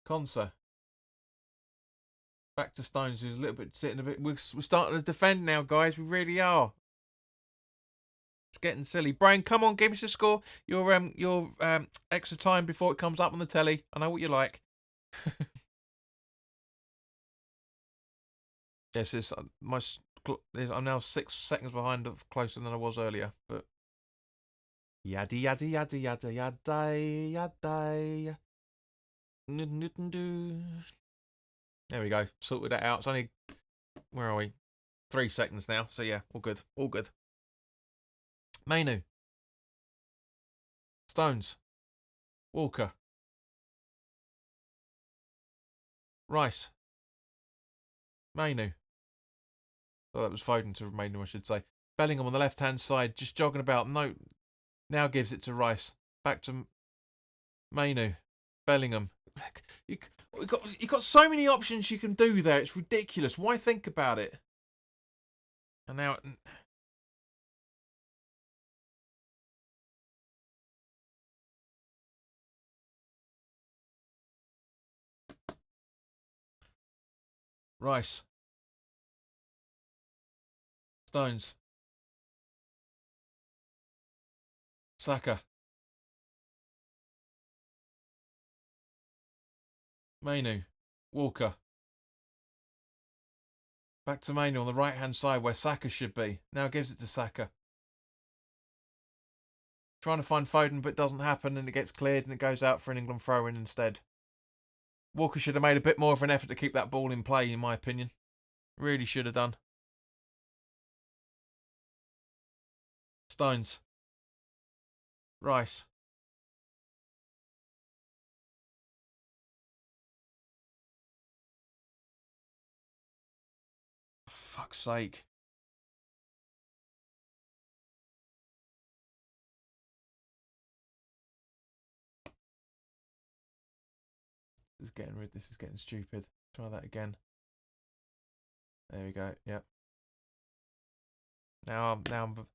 Konsa. Back to Stones, who's a little bit sitting a bit. We're starting to defend now, guys. We really are. It's getting silly. Brian, come on, give us your score. Your extra time before it comes up on the telly. I know what you like. Yes, it's I'm now 6 seconds behind of closer than I was earlier, but Yada yada yada yada yada yada. There we go. Sorted that out. It's only, where are we? 3 seconds now. So yeah, all good. All good. Menu. Stones. Walker. Rice. Menu. Oh, that was Foden to Menu, I should say. Bellingham on the left-hand side, just jogging about. No, now gives it to Rice. Back to Menu. Bellingham. You got so many options you can do there. It's ridiculous. Why think about it? And now, Rice. Stones. Saka. Menu. Walker. Back to Manu on the right-hand side where Saka should be. Now gives it to Saka. Trying to find Foden, but it doesn't happen, and it gets cleared, and it goes out for an England throw-in instead. Walker should have made a bit more of an effort to keep that ball in play, in my opinion. Really should have done. Stones. Rice. For fuck's sake. This is getting stupid. Try that again. There we go. Yep. Now I'm.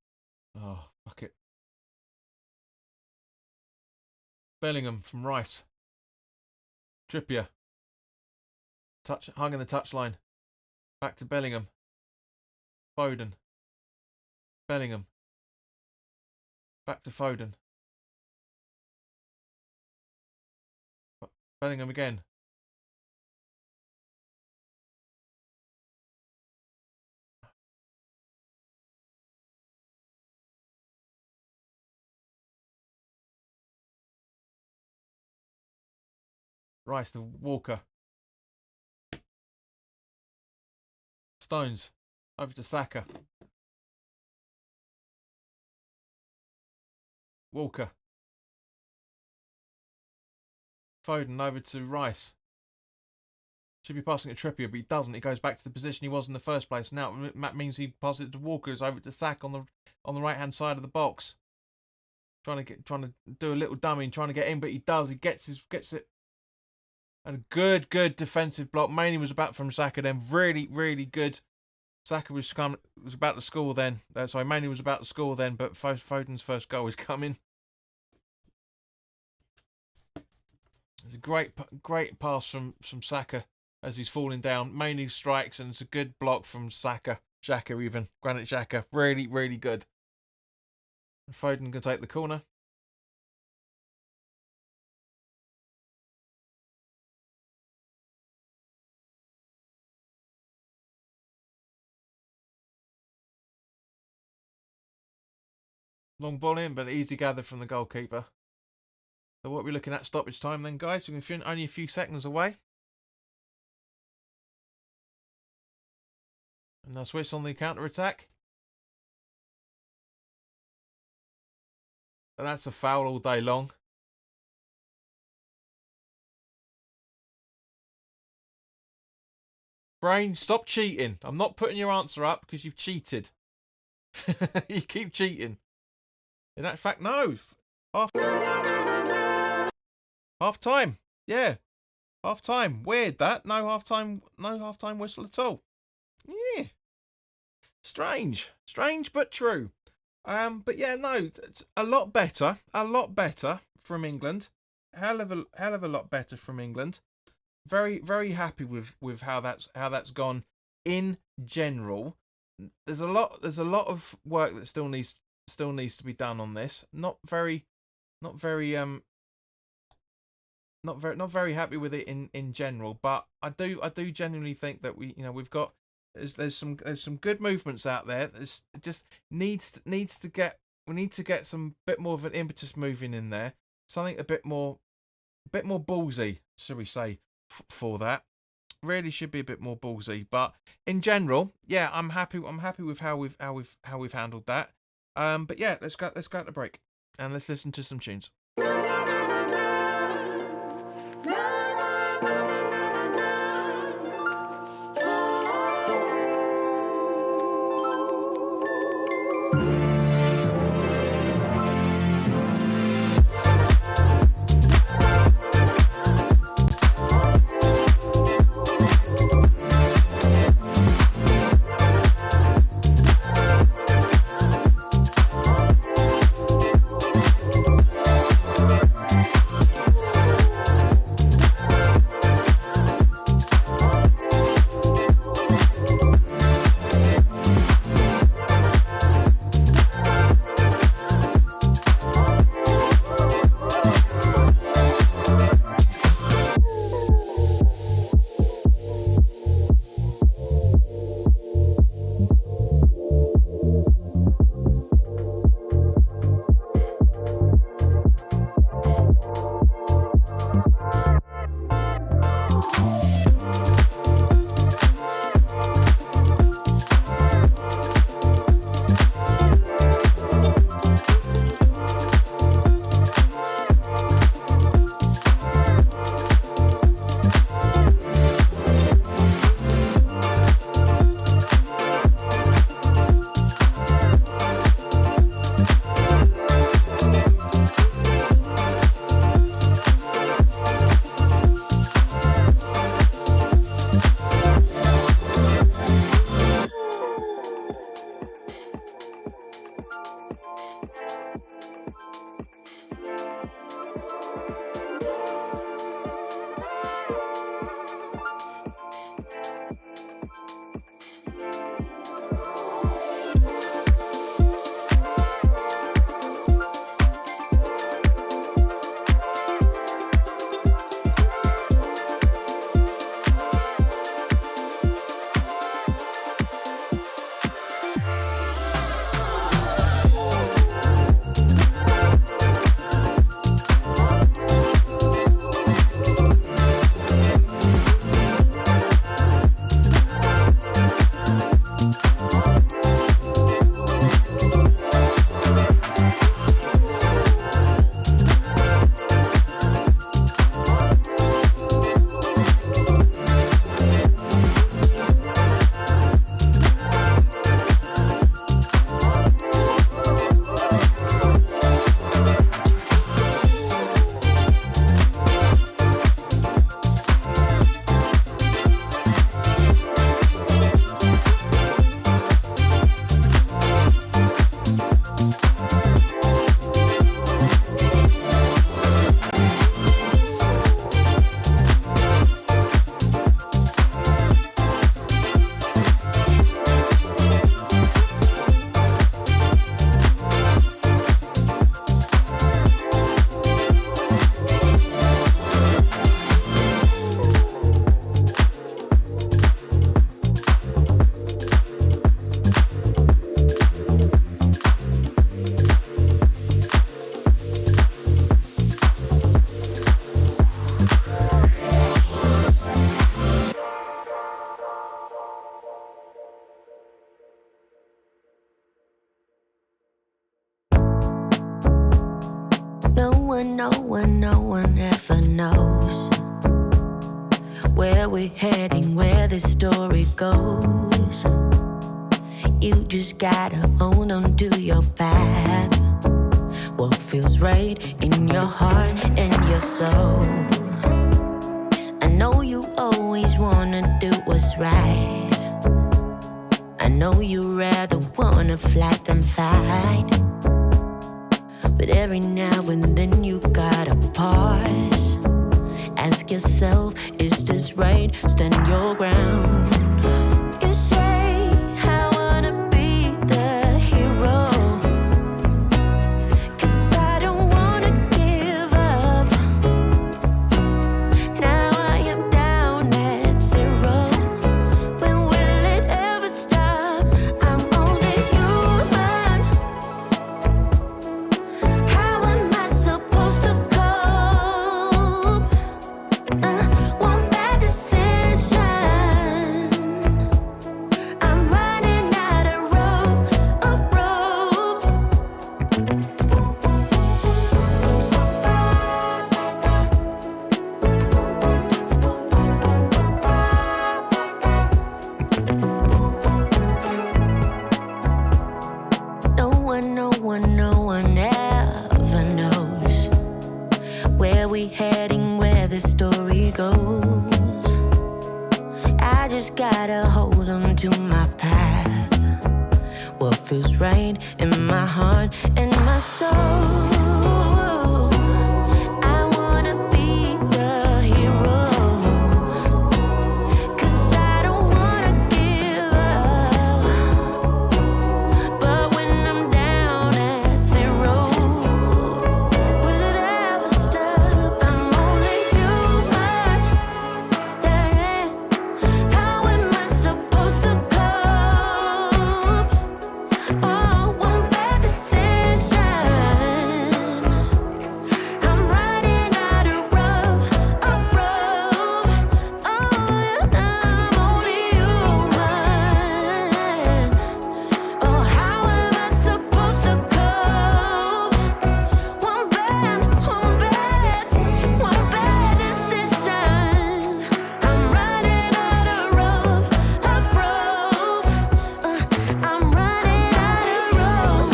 Oh, fuck it. Bellingham from Rice. Trippier. Hung in the touchline. Back to Bellingham. Foden. Bellingham. Back to Foden. Bellingham again. Rice to Walker. Stones. Over to Saka. Walker. Foden over to Rice. Should be passing it to Trippier, but he doesn't. He goes back to the position he was in the first place. Now that means he passes it to Walker, who's over to Saka on the right hand side of the box. Trying to do a little dummy and trying to get in, but he does. He gets it. And a good defensive block. Mainly was about from Saka then. Really, really good. Saka was about to score then. Mainly was about to score then, but Foden's first goal is coming. It's a great pass from Saka as he's falling down. Mainly strikes, and it's a good block from Saka. Xhaka even. Granit Xhaka. Really, really good. Foden can take the corner. Long ball in, but easy gather from the goalkeeper. So what are we looking at stoppage time then, guys? We're only a few seconds away. And now switch on the counter-attack. And that's a foul all day long. Brain, stop cheating. I'm not putting your answer up because you've cheated. You keep cheating. In that fact, no. Half time. Yeah. Half time. Weird that. No half time whistle at all. Yeah. Strange. Strange but true. But yeah, no, it's a lot better from England. Hell of a lot better from England. Very, very happy with how that's gone in general. There's a lot of work that still needs to be done on this. Not very happy with it in general, but I do genuinely think that we've got there's some good movements out there. It just needs to get we need to get some bit more of an impetus moving in there. Something a bit more ballsy, shall we say, for that. Really should be a bit more ballsy. But in general, yeah, I'm happy with how we've handled that. But yeah, let's go at the break and let's listen to some tunes. no one ever knows where we're heading, where the story goes. You just gotta hold on to your path, what feels right in your heart and your soul. I know you always wanna do what's right. I know you rather wanna flat than fight. But every now and then you gotta pause. Ask yourself, is this right? Stand your ground. You say, I wanna be the hero, 'cause I don't wanna give up. Now I am down at zero. When will it ever stop? I'm only human. feels right in my heart and my soul. I wanna be the hero, 'cause I don't wanna give up. But when I'm down at zero, will it ever stop? I'm only human. Yeah. How am I supposed to cope? Oh, one bad decision. I'm running out of rope. Oh, I'm only human. Oh, how am I supposed to cope? One bad decision. I'm running out of rope. I'm running out of rope.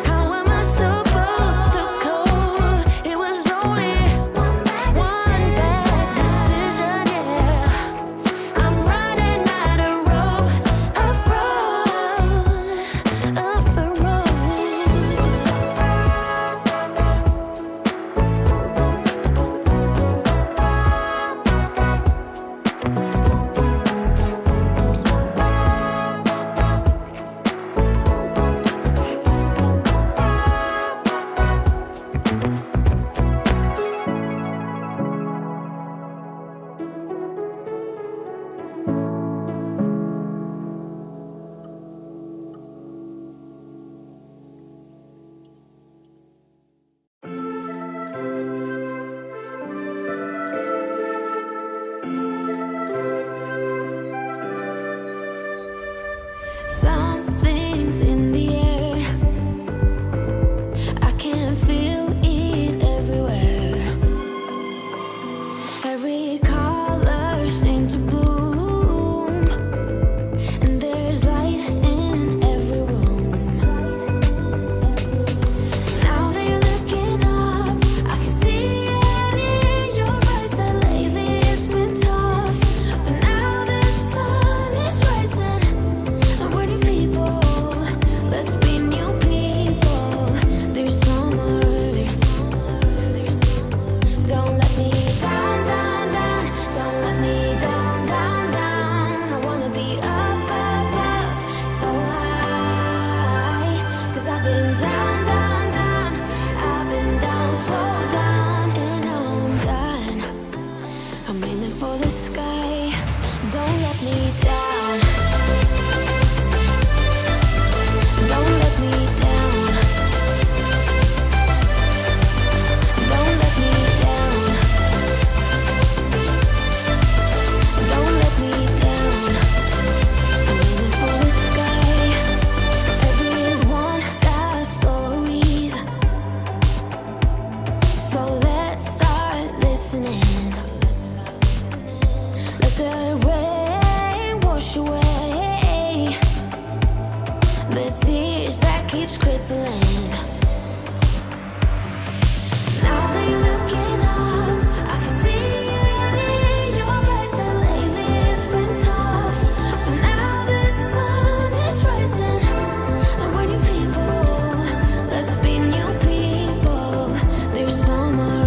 How am I supposed to cope? It was only one bad decision. Yeah, I'm running out of rope. Something's in the air. I can feel it everywhere. Every color seems to bloom, and there's light in every room. Now that you're looking up, I can see it in your eyes that lately it's been tough. But now the sun is rising. I'm waiting, people. Let's be new people. There's summer. Don't let me down, down, down. Don't let me down, down, down. I wanna be up, up, up, so high. 'Cause I've been down, down, down. I've been down, so down, and now I'm done. I'm aiming for the sky. Don't let me down. Don't let me down. Don't let me down. Don't let me down. I'm aiming for the sky. Everyone got stories, so let's start listening. Let the rain wash away the tears that keeps crippling. Now that you're looking up, I can see it in your eyes that lately it's been tough. But now the sun is rising. I'm waiting, people. Let's be new people. There's summer.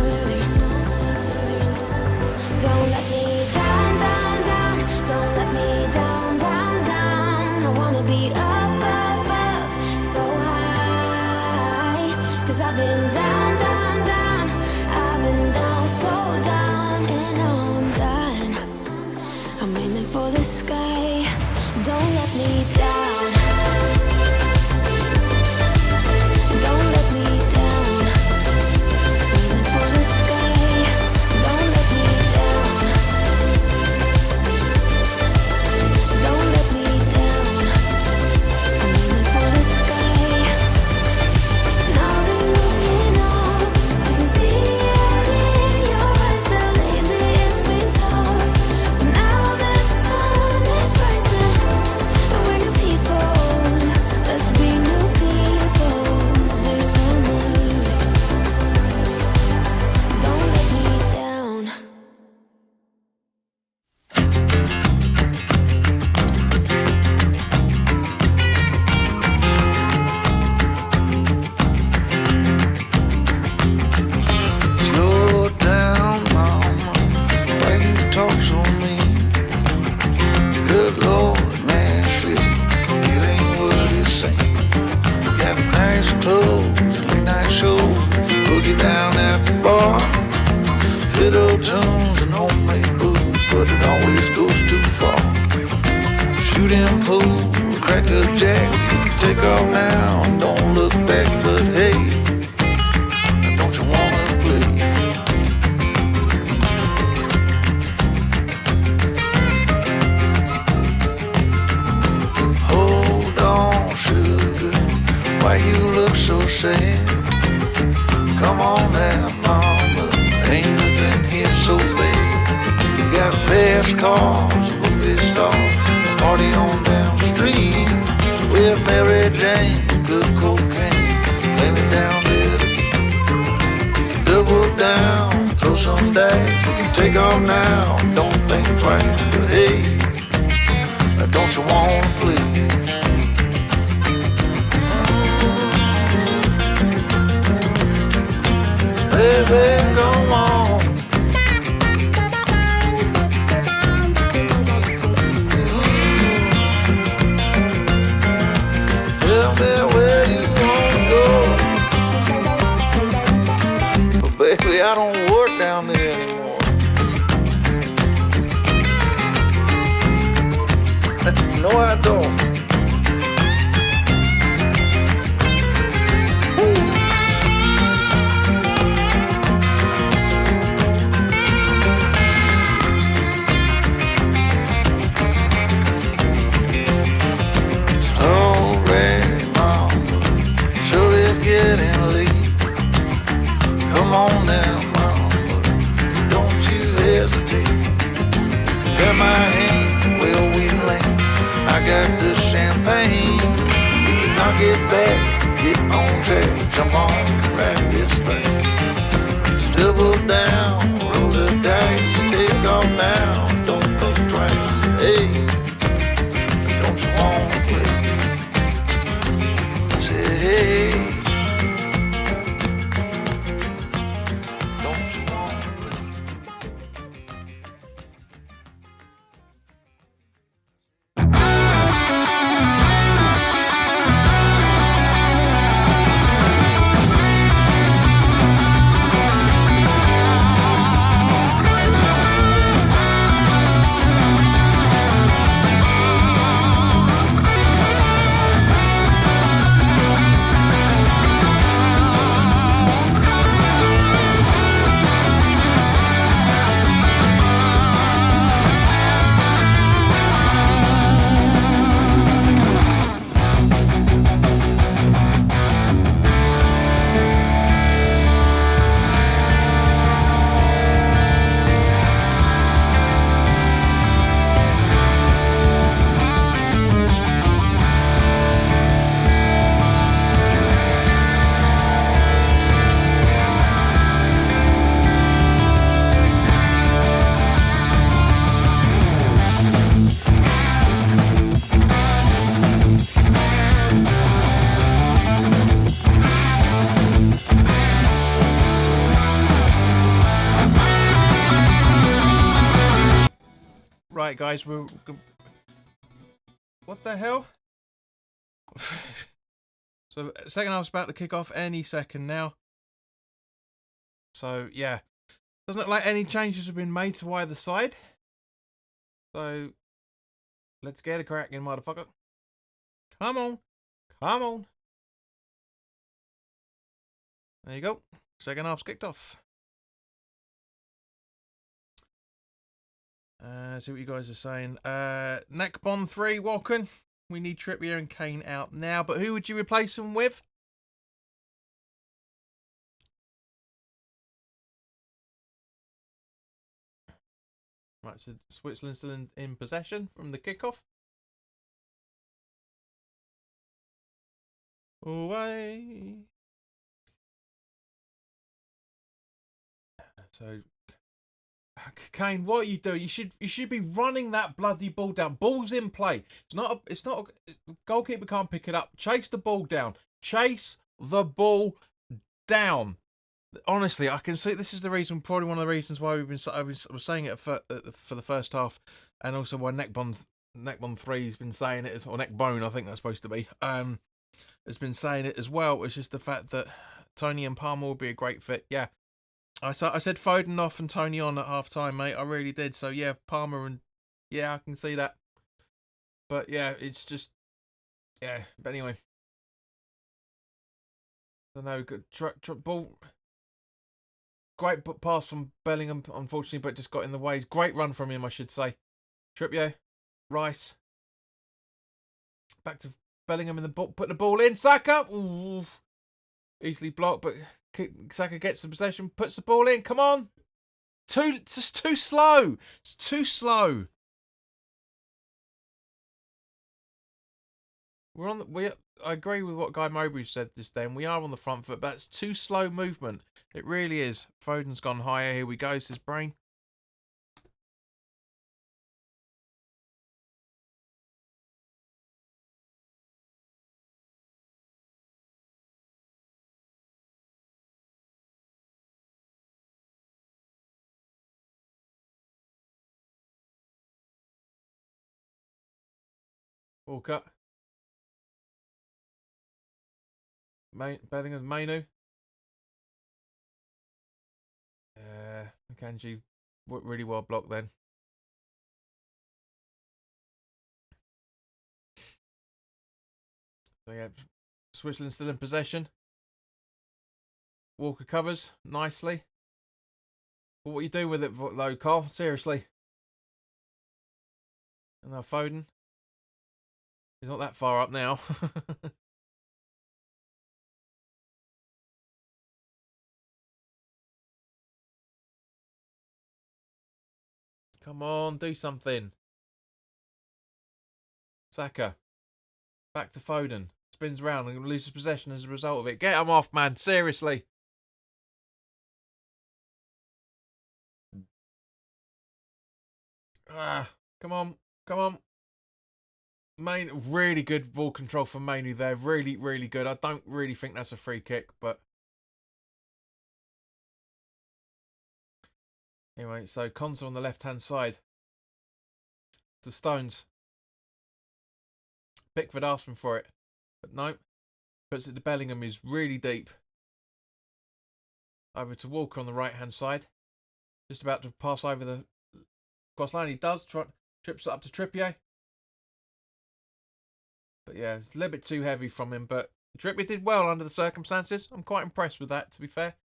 Don't let me down, down, down. Don't let me down, down, down. I wanna be up, up, up, so high. 'Cause I've been down, down, down. I've been down, so down, and now I'm done. I'm aiming for the sky. Don't let me down. Don't let me down. Aiming for the sky. Don't let me down. Don't let me down. I'm aiming for the sky. Now that you're looking up, I can see it in your eyes that lately it's been tough. But now the sun is rising. And we're new people. shooting pool, crack a jack, take off now, don't look back, but hey, don't you wanna play? Hold on, sugar, why you look so sad? Come on now, mama, ain't nothing here so bad. You got fast cars, movie stars, party on down the street with Mary Jane, good cocaine, plenty down there to eat. You can double down, throw some dice, you can take off now, don't think twice, but hey, don't you wanna play? Baby, go on. Tell me where you wanna go. But baby, I don't work down there anymore. No, I don't. Come on now, mama, don't you hesitate. Grab my hand, where we land. I got the champagne. We can knock it back, get on track, jump on, ride this thing. Double down, roll the dice, take off now, don't think twice. Hey, don't you wanna play? Say hey. Right, guys, we're... What the hell? So, second half's about to kick off any second now. So, yeah. Doesn't look like any changes have been made to either side. So, let's get a cracking, motherfucker. Come on. Come on. There you go. Second half's kicked off. See what you guys are saying. Neckbond 3, Walken. We need Trippier and Kane out now. But who would you replace them with? Right, so Switzerland's still in possession from the kickoff. Away. So... Kane, what are you doing? You should be running that bloody ball down. Ball's in play. Goalkeeper can't pick it up. Chase the ball down. Chase the ball down. Honestly, I can see this is the reason. Probably one of the reasons why I was saying it for the first half, and also why Neckbond 3 has been saying it, or Neckbone, I think that's supposed to be. Has been saying it as well. It's just the fact that Tony and Palmer will be a great fit. Yeah. I said Foden off and Tony on at half time, mate. I really did. So, yeah, Palmer and... Yeah, I can see that. But yeah, it's just yeah. But anyway, I don't know. Good ball. Great pass from Bellingham, unfortunately, but just got in the way. Great run from him, I should say. Trippier, Rice, back to Bellingham in the ball, putting the ball in. Saka, ooh, easily blocked, but Saka gets the possession, puts the ball in. Come on, it's just too slow. It's too slow. We're on. I agree with what Guy Mowbray said just then. We are on the front foot, but it's too slow movement. It really is. Foden's gone higher. Here we go. Says Brain. Walker. Bellingham. Mainu. Akanji. Really well blocked then. So yeah, Switzerland still in possession. Walker covers nicely. But what are you doing with it, though, Carl? Seriously. And now Foden. He's not that far up now. Come on, do something. Saka. Back to Foden. Spins round and loses possession as a result of it. Get him off, man. Seriously. Come on. Come on. Really good ball control from Mainu there. Really, really good. I don't really think that's a free kick, but anyway, so Konsa on the left-hand side. To Stones. Pickford asking for it, but no. Puts it to Bellingham, is really deep. Over to Walker on the right-hand side. Just about to pass over the cross line. He does. Trips it up to Trippier. But yeah, it's a little bit too heavy from him. But Trippier did well under the circumstances. I'm quite impressed with that, to be fair.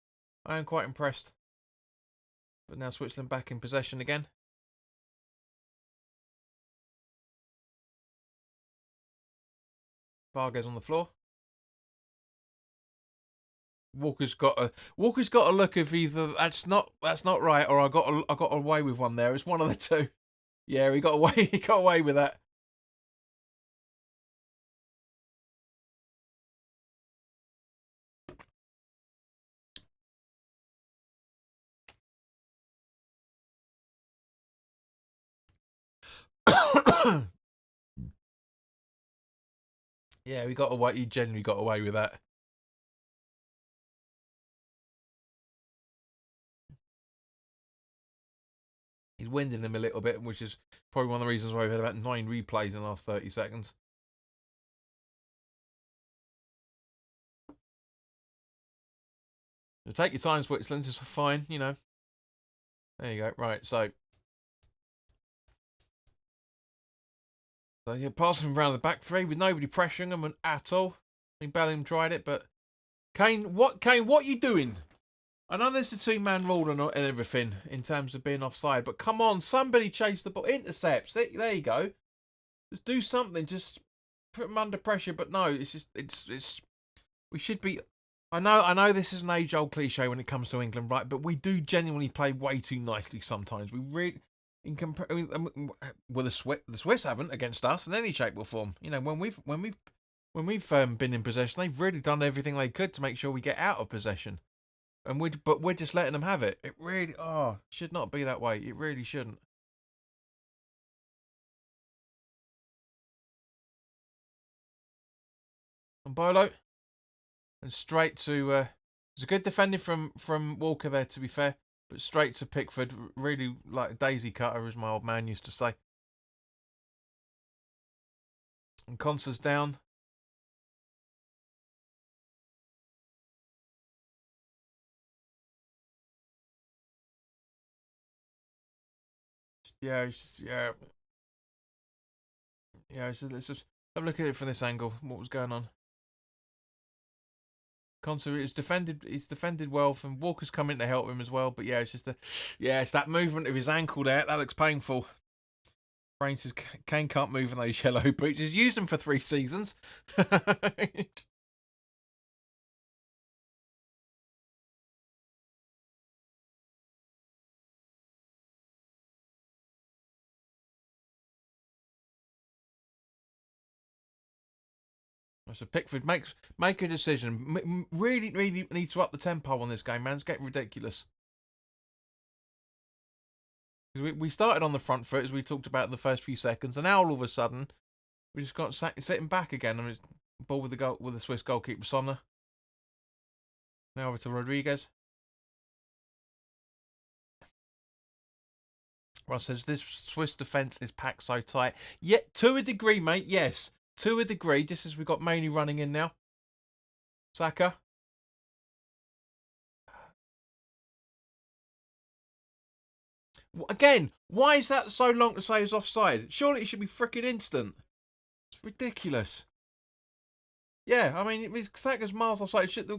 I am quite impressed. But now Switzerland back in possession again. Vargas on the floor. Walker's got a look of either that's not right, or I got away with one there. It's one of the two. Yeah, he got away with that. Yeah, he genuinely got away with that. He's winding him a little bit, which is probably one of the reasons why we've had about 9 replays in the last 30 seconds. So take your time, Switzerland. It's fine, you know. There you go. Right, so yeah, passing around the back three with nobody pressuring them at all. I mean, Bellingham tried it, but Kane, what are you doing? I know there's a 2-man rule and everything in terms of being offside, but come on, somebody chase the ball. Intercepts. There you go. Just do something. Just put them under pressure. But no, it's. We should be. I know this is an age-old cliche when it comes to England, right? But we do genuinely play way too nicely sometimes. We really, well, the Swiss haven't against us in any shape or form. You know, when we've been in possession, they've really done everything they could to make sure we get out of possession. But we're just letting them have it. It really, should not be that way. It really shouldn't. And Bolo, and straight to. It's a good defending from Walker there, to be fair, but straight to Pickford. Really like a daisy cutter, as my old man used to say. And Konsa's down. Yeah, Yeah, let's just have a look at it from this angle. What was going on? Conser is defended. He's defended well, and Walker's come in to help him as well. But yeah, it's just it's that movement of his ankle there that looks painful. Brain says Kane can't move in those yellow boots. He's used them for 3 seasons. So Pickford make a decision. Really need to up the tempo on this game, man. It's getting ridiculous. We started on the front foot, as we talked about in the first few seconds, and now all of a sudden we just got sitting back again. And it's ball with the Swiss goalkeeper Sommer. Now over to Rodriguez. Ross says this Swiss defence is packed so tight. Yet to a degree, mate. Yes, to a degree. Just as we've got Maney running in now. Saka. Again, why is that so long to say it's offside? Surely it should be freaking instant. It's ridiculous. Yeah, I mean, Saka's miles offside. The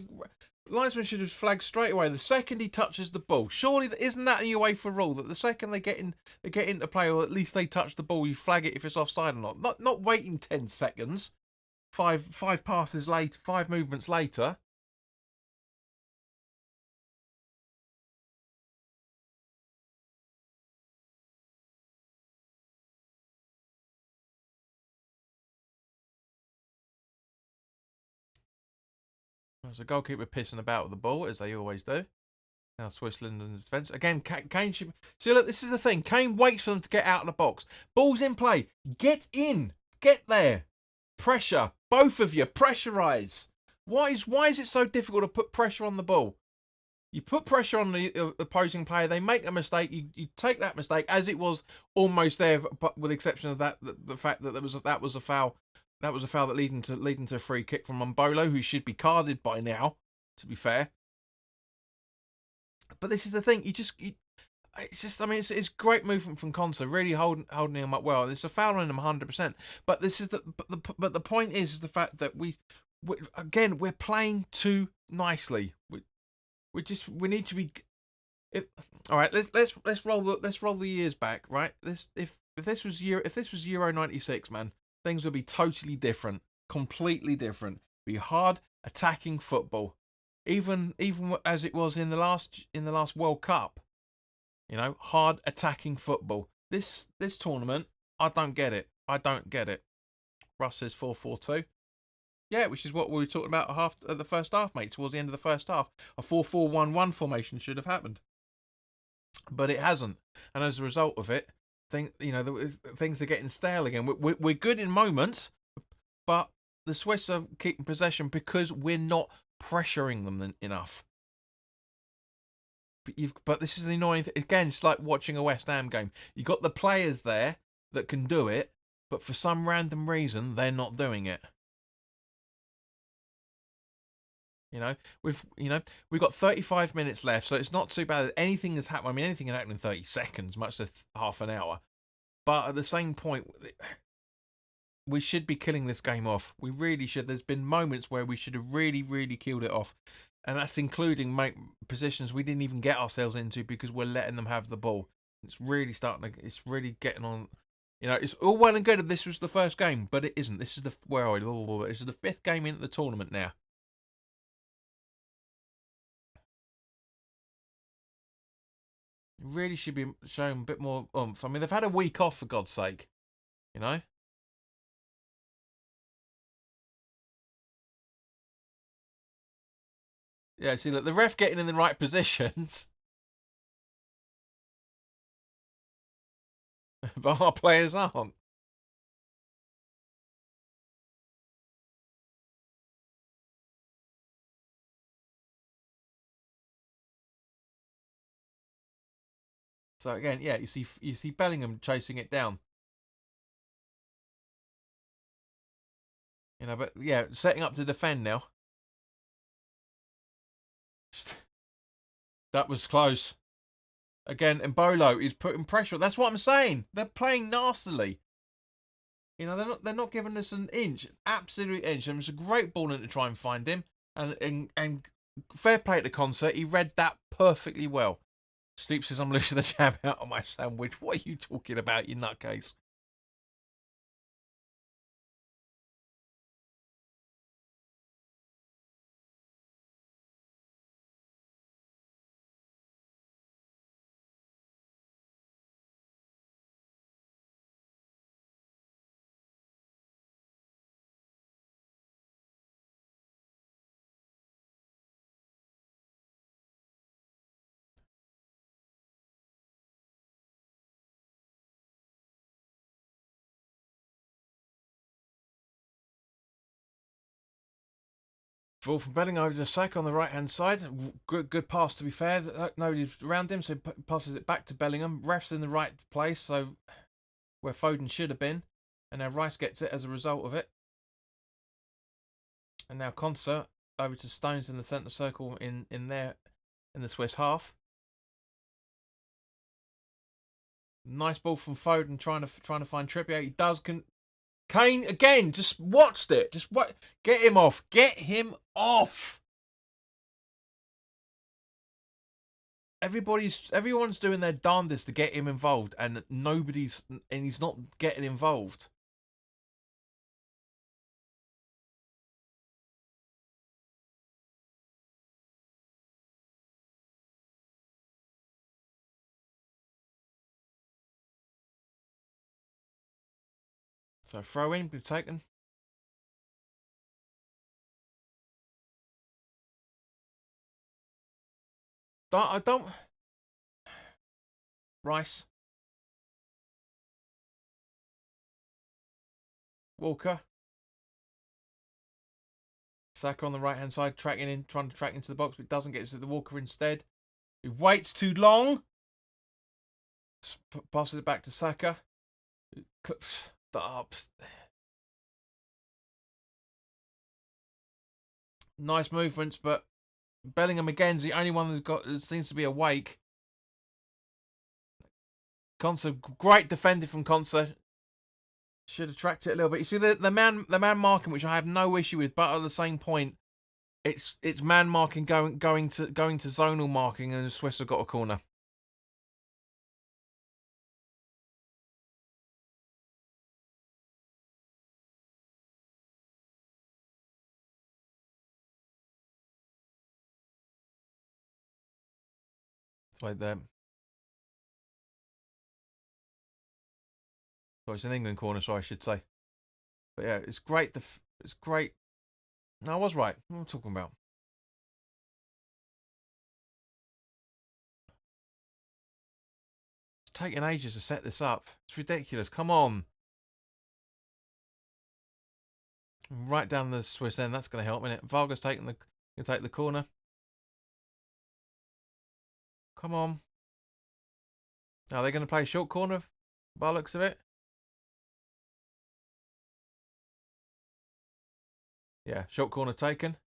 linesman should have flagged straight away the second he touches the ball. Surely, isn't that a UEFA rule that the second they get into play, or at least they touch the ball, you flag it if it's offside or not? Not waiting 10 seconds. Five passes later, 5 movements later. There's a goalkeeper pissing about with the ball, as they always do. Now Switzerland in defence. Again, Kane should... See, look, this is the thing. Kane waits for them to get out of the box. Ball's in play. Get in. Get there. Pressure. Both of you. Pressurise. Why is it so difficult to put pressure on the ball? You put pressure on the opposing player. They make a mistake. You take that mistake, as it was almost there, but with the exception of the fact that that was a foul. That was a foul that leading to a free kick from Mbolo, who should be carded by now, to be fair. But this is the thing. It's just, I mean, it's great movement from Konsa, really holding him up well. It's a foul on him 100%. But this is but the point is the fact that we're playing too nicely. We need to be. All right, let's roll the years back. Right, if this was Euro '96, man, things would be totally different, completely different. Be hard attacking football, even as it was in the last World Cup. You know, hard attacking football. This tournament, I don't get it. Russ says 4-4-2. Yeah, which is what we were talking about at the first half, mate. Towards the end of the first half, a 4-4-1-1 formation should have happened, but it hasn't. And as a result of it, things are getting stale again. We're good in moments, but the Swiss are keeping possession because we're not pressuring them enough. But this is the annoying thing. Again, it's like watching a West Ham game. You got the players there that can do it, but for some random reason, they're not doing it. We've got 35 minutes left, so it's not too bad. Anything has happened. I mean, anything can happen in 30 seconds, much less half an hour. But at the same point, we should be killing this game off. We really should. There's been moments where we should have really, really killed it off, and that's including positions we didn't even get ourselves into because we're letting them have the ball. It's really it's really getting on. It's all well and good if this was the first game, but it isn't. This is the 5th game into the tournament now. Really should be showing a bit more oomph. I mean, they've had a week off, for God's sake. Yeah, see, look, the ref getting in the right positions. But our players aren't. So again, yeah, you see Bellingham chasing it down. But yeah, setting up to defend now. That was close. Again, Mbolo is putting pressure. That's what I'm saying. They're playing nastily. You know, they're not giving us an inch, absolute inch. And it was a great ball in to try and find him. And fair play to Concert, he read that perfectly well. Sleep says, I'm losing the jam out of my sandwich. What are you talking about, you nutcase? Ball from Bellingham over to Saka on the right hand side. Good pass, to be fair. Nobody's around him, so he passes it back to Bellingham. Ref's in the right place, so where Foden should have been. And now Rice gets it as a result of it. And now Concert over to Stones in the centre circle in the Swiss half. Nice ball from Foden trying to find Trippier. He does. Kane again, just watched it. Just what? Get him off. Get him off. Everyone's doing their darndest to get him involved, and he's not getting involved. So throw in, be taken. I don't. Rice. Walker. Saka on the right hand side, trying to track into the box, but doesn't get to the Walker instead. He waits too long. Passes it back to Saka. Nice movements, but Bellingham again's the only one that seems to be awake. Concert, great defending from Concert. Should have tracked it a little bit. You see the man marking, which I have no issue with, but at the same point, it's man marking going to zonal marking, and the Swiss have got a corner. It's right there. So it's an England corner, so I should say. But yeah, it's great. It's great. No, I was right. What am I talking about? It's taking ages to set this up. It's ridiculous. Come on. Right down the Swiss end. That's going to help, isn't it? Vargas going to take the corner. Come on. Are they going to play short corner by the looks of it? Yeah, short corner taken.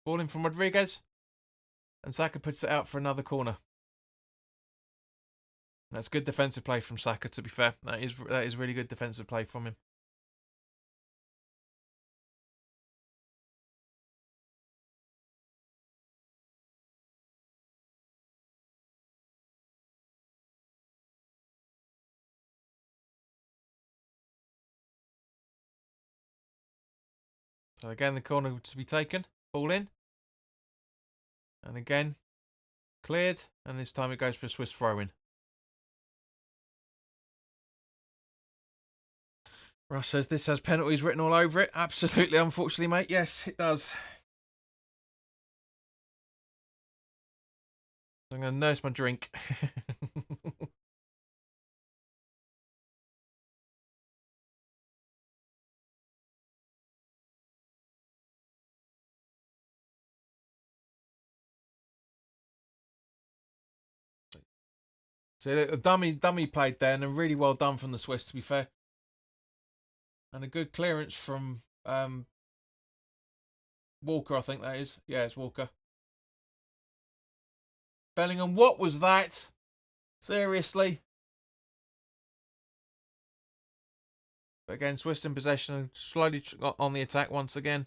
Ball in from Rodriguez. And Saka puts it out for another corner. That's good defensive play from Saka, to be fair. That is really good defensive play from him. So again, the corner to be taken. Ball in. And again, cleared. And this time it goes for a Swiss throw-in. Russ says this has penalties written all over it. Absolutely, unfortunately, mate. Yes, it does. I'm going to nurse my drink. So a dummy played there, and a really well done from the Swiss, to be fair. And a good clearance from Walker, I think that is. Yeah, it's Walker. Bellingham, what was that? Seriously. But again, Swiss in possession and slowly on the attack once again.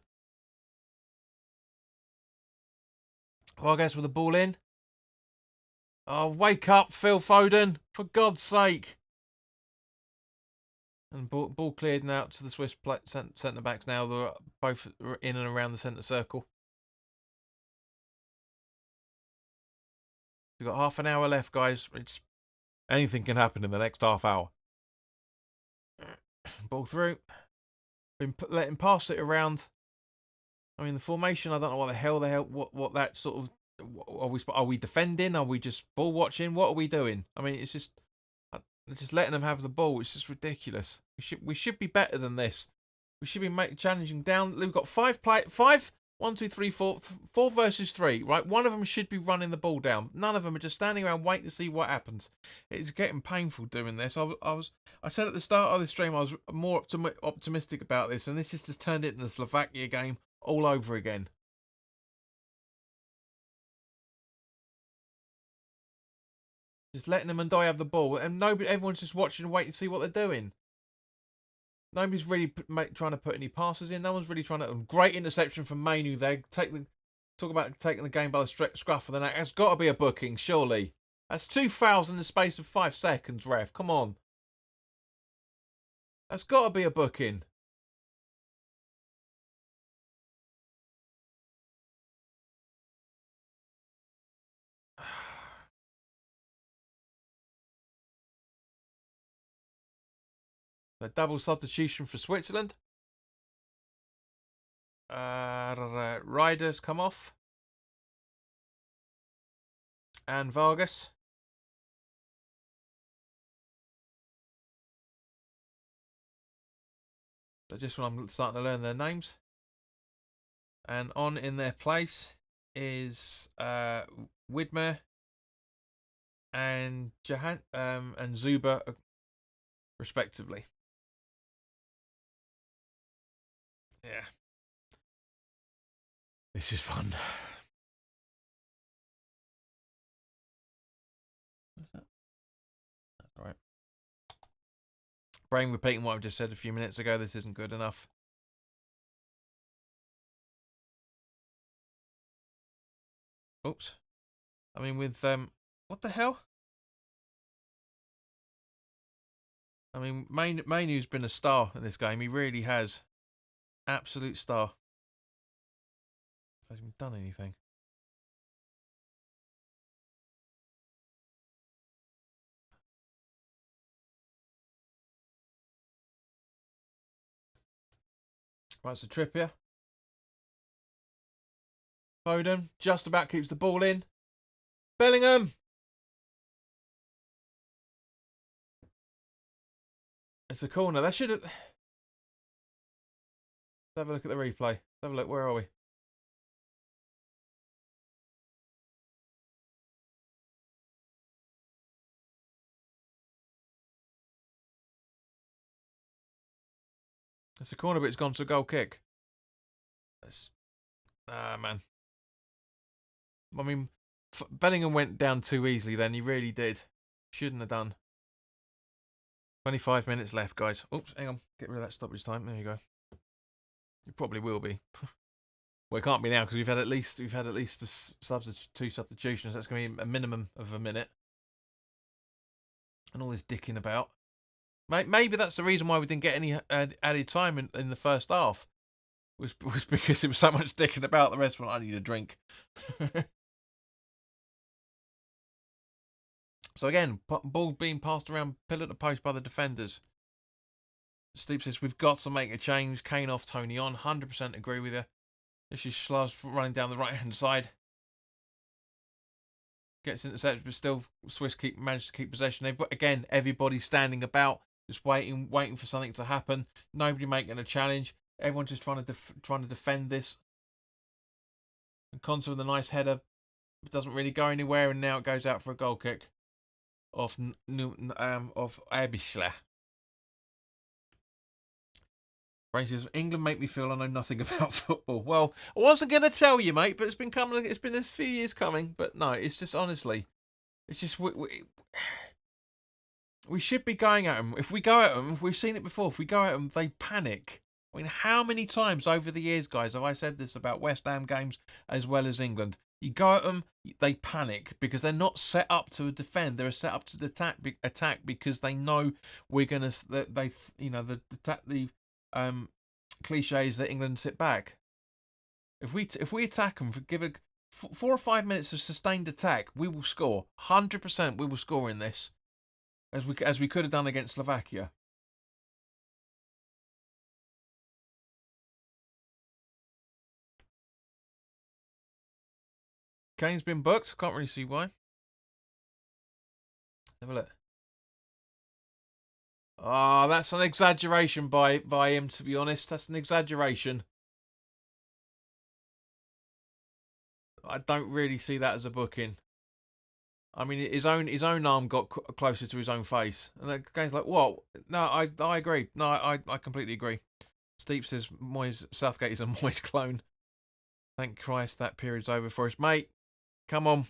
Vargas with the ball in. Oh, wake up, Phil Foden. For God's sake. And ball cleared now to the Swiss centre-backs now. They're both in and around the centre circle. We've got half an hour left, guys. Anything can happen in the next half hour. Ball through. Been letting pass it around. I mean, the formation, I don't know what the hell, what that sort of, are we defending? Are we just ball watching? What are we doing? I mean, it's just letting them have the ball. It's just ridiculous. We should be better than this. We should be challenging down. We've got five, 1, 2, 3, 4 versus 3, right? One of them should be running the ball down. None of them are just standing around waiting to see what happens. It's getting painful doing this. I said at the start of the stream I was more optimistic about this, and this just turned it into the Slovakia game all over again. Just letting them and die have the ball, and everyone's just watching and waiting to see what they're doing. Nobody's really trying to put any passes in. No one's really trying to. Great interception from Mainu there. Talk about taking the game by the scruff of the neck. That's got to be a booking, surely. That's 2 fouls in the space of 5 seconds, ref. Come on. That's got to be a booking. The double substitution for Switzerland. Riders come off. And Vargas. So just when I'm starting to learn their names. And on in their place is Widmer and Jahan and Zuba, respectively. Yeah. This is fun. What's that? That's all right. Brain repeating what I've just said a few minutes ago. This isn't good enough. Oops. I mean, with what the hell? I mean, Mainu's been a star in this game. He really has. Absolute star. Hasn't even done anything. Right, so Trippier. Foden just about keeps the ball in. Bellingham. It's a corner. That should have. Let's have a look at the replay. Let's have a look. Where are we? It's a corner, but it's gone to a goal kick. Man. I mean, Bellingham went down too easily then. He really did. Shouldn't have done. 25 minutes left, guys. Oops, hang on. Get rid of that stoppage time. There you go. It probably will be. Well, it can't be now because we've had at least 2 substitutions. That's going to be a minimum of a minute. And all this dicking about. Maybe that's the reason why we didn't get any added time in the first half. Was because it was so much dicking about. The rest went, I need a drink. So again, ball being passed around pillar to post by the defenders. Steve says, we've got to make a change. Kane off, Tony on. 100% agree with you. This is Schloss running down the right-hand side. Gets intercepted, but still Swiss managed to keep possession. But again, everybody's standing about, just waiting for something to happen. Nobody making a challenge. Everyone's just trying to defend this. And Konsa with a nice header. It doesn't really go anywhere, and now it goes out for a goal kick of Abischler. Ray says, England make me feel I know nothing about football. Well, I wasn't going to tell you, mate, but it's been coming. It's been a few years coming. But no, it's just honestly, it's just We should be going at them. If we go at them, we've seen it before. If we go at them, they panic. I mean, how many times over the years, guys, have I said this about West Ham games as well as England? You go at them, they panic because they're not set up to defend. They're set up to attack because they know we're gonna. They you know the cliches that England sit back. If we attack them, give a 4 or 5 minutes of sustained attack, we will score. 100% we will score in this. As we could have done against Slovakia. Kane's been booked. Can't really see why. Have a look. Oh, that's an exaggeration by him, to be honest. That's an exaggeration. I don't really see that as a booking. I mean, his own arm got closer to his own face, and the game's like, "What? No, I agree. No, I completely agree." Steep says Southgate is a Moyes clone. Thank Christ that period's over for us, mate. Come on,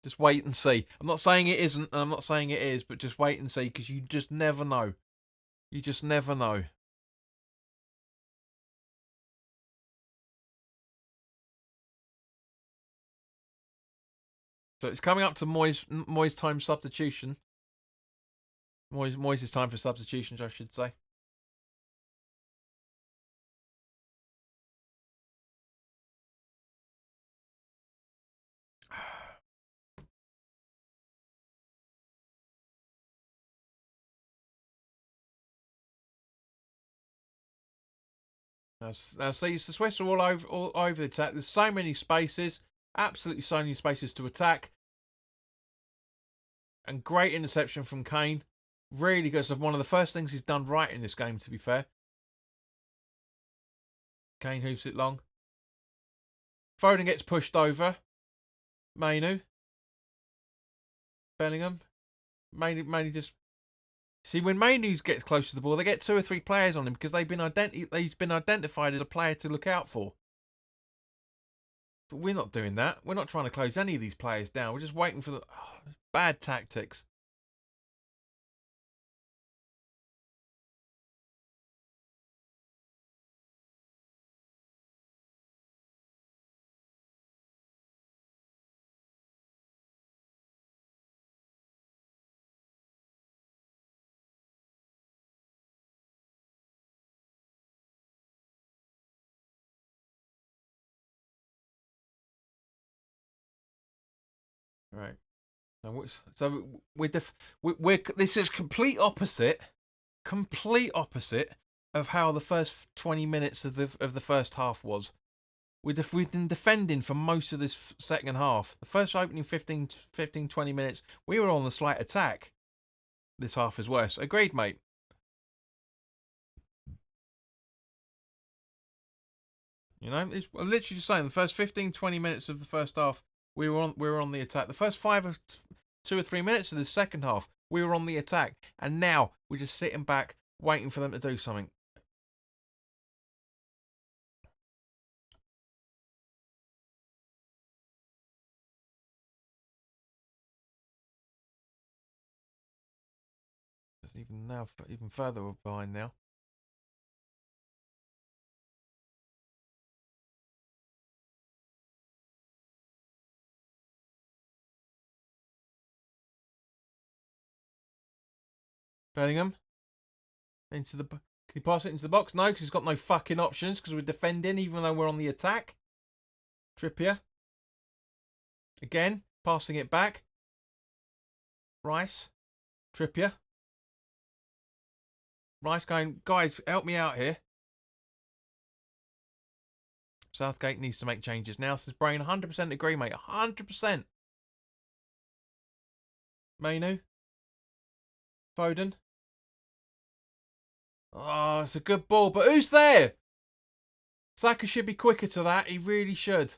just wait and see. I'm not saying it isn't, and I'm not saying it is, but just wait and see because you just never know. You just never know. So it's coming up to Moyes time substitution. Moyes' time for substitutions, I should say. Now see, the Swiss are all over the attack. There's so many spaces, absolutely so many spaces to attack. And great interception from Kane. Really good. So one of the first things he's done right in this game, to be fair. Kane hooves it long. Foden gets pushed over. Mainu. Bellingham. Mainu just... See, when Mainu gets close to the ball, they get 2 or 3 players on him because he's been identified as a player to look out for. But we're not doing that. We're not trying to close any of these players down. We're just waiting for the... Oh, bad tactics. Right. So we're this is complete opposite of how the first 20 minutes of the first half was. We've been defending for most of this second half. The first opening 15, 20 minutes, we were on the slight attack. This half is worse. Agreed, mate. You know, I'm literally just saying the first 15, 20 minutes of the first half, we were on the attack. The first 2 or 3 minutes of the second half, we were on the attack, and now we're just sitting back, waiting for them to do something. Even further behind now. Bellingham into the. Can he pass it into the box? No, because he's got no fucking options. Because we're defending, even though we're on the attack. Trippier again, passing it back. Rice, Trippier. Rice going, guys, help me out here. Southgate needs to make changes now. Says Brain, 100% agree, mate. 100%. Mainu. Foden. Oh, it's a good ball, but who's there? Saka should be quicker to that. He really should.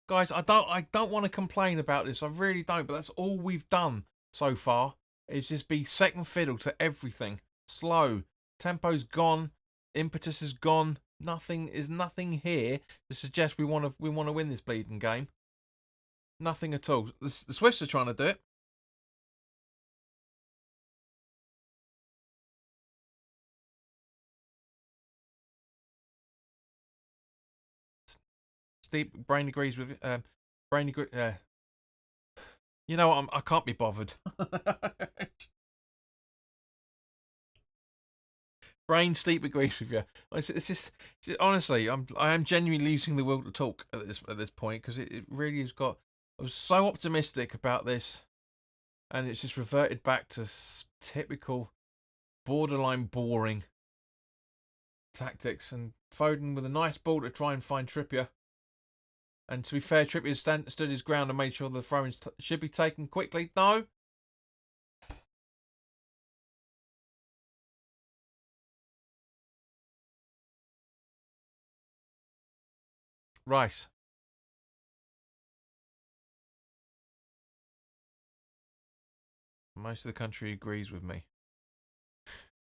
Guys, I don't want to complain about this. I really don't, but that's all we've done so far. Is just be second fiddle to everything. Slow. Tempo's gone. Impetus is gone. Nothing here to suggest we want to win this bleeding game. Nothing at all. The Swiss are trying to do it. Steep, Brain agrees with Brain. You know what? I can't be bothered. Brain Steep agrees with you. It's just honestly, I am genuinely losing the will to talk at this point because it really has got. I was so optimistic about this, and it's just reverted back to typical, borderline boring tactics. And Foden with a nice ball to try and find Trippier. And to be fair, Trippier stood his ground and made sure the throw-ins should be taken quickly. No. Rice. Most of the country agrees with me.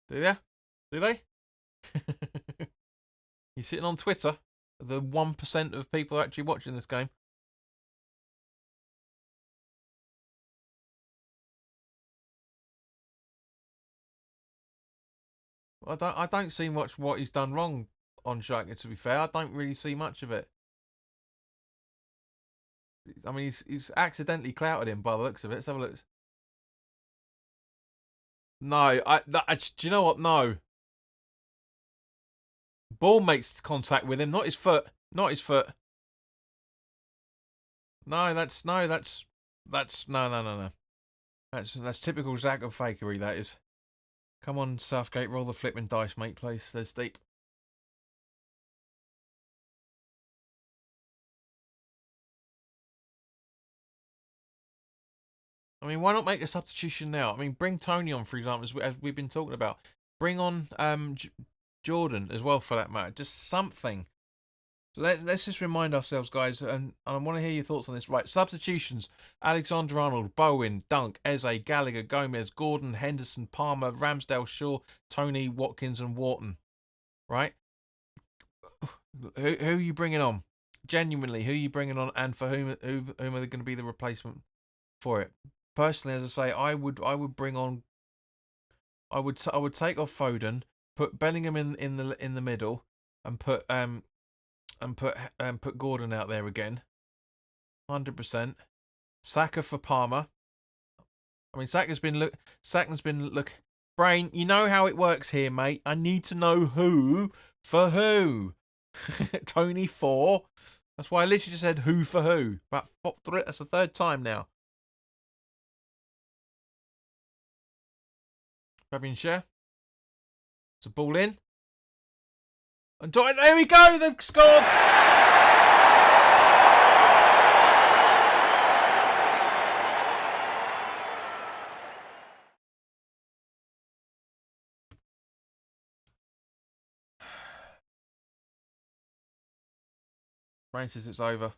Do they? Do they? You're sitting on Twitter. The 1% of people actually watching this game. I don't see much what he's done wrong on Schalke, to be fair. I don't really see much of it. I mean, he's accidentally clouted him by the looks of it. Let's have a look. No, do you know what? No. Ball makes contact with him, not his foot. Not his foot. No, that's no. That's typical Zach of fakery. That is. Come on, Southgate, roll the flipping dice, mate. Please, they're steep. I mean, why not make a substitution now? I mean, bring Tony on, for example, as we've been talking about. Bring on Jordan as well, for that matter. Just something. So let's just remind ourselves, guys, and I want to hear your thoughts on this. Right, substitutions. Alexander-Arnold, Bowen, Dunk, Eze, Gallagher, Gomez, Gordon, Henderson, Palmer, Ramsdale, Shaw, Tony, Watkins and Wharton. Right? Who are you bringing on? Genuinely, who are you bringing on, and for whom are they going to be the replacement for it? Personally, as I say, I would bring on. I would take off Foden, put Bellingham in the middle, and put Gordon out there again. 100%. Saka for Palmer. I mean, Saka's been look. Brain, you know how it works here, mate. I need to know who for who. Tony 4. That's why I literally just said who for who. That's the third time now. Fabian Schär. It's a ball in. And there we go. They've scored. Brain says it's over.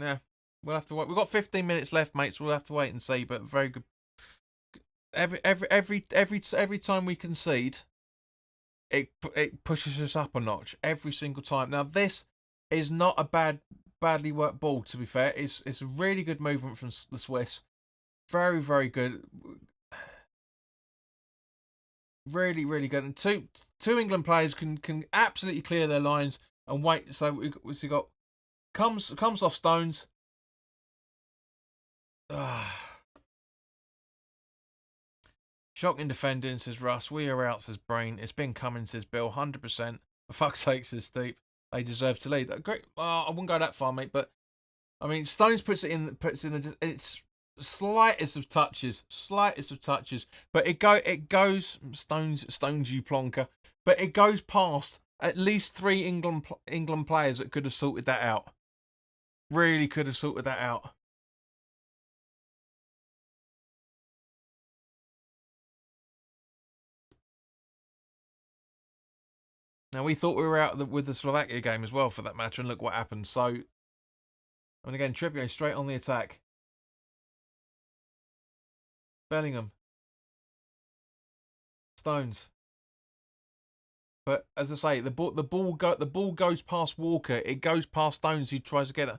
Yeah, we'll have to wait. We've got 15 minutes left, mates. We'll have to wait and see. But very good. Every time we concede, it pushes us up a notch every single time. Now this is not a badly worked ball. To be fair, it's a really good movement from the Swiss. Very, very good. Really, really good. And two England players can absolutely clear their lines and wait. So we got comes off Stones. Shocking defending, says Russ. We are out, says Brain. It's been coming, says Bill. 100%. For fuck's sake, says Steep. They deserve to lead. Great. I wouldn't go that far, mate. But I mean, Stones puts it in the. It's slightest of touches. But it goes Stones, you plonker. But it goes past at least 3 England players that could have sorted that out. Really could have sorted that out. Now, we thought we were out with the Slovakia game as well for that match, and look what happened. So, and again, Trippier straight on the attack. Bellingham. Stones. But as I say, the ball goes past Walker. It goes past Stones, who tries to get it.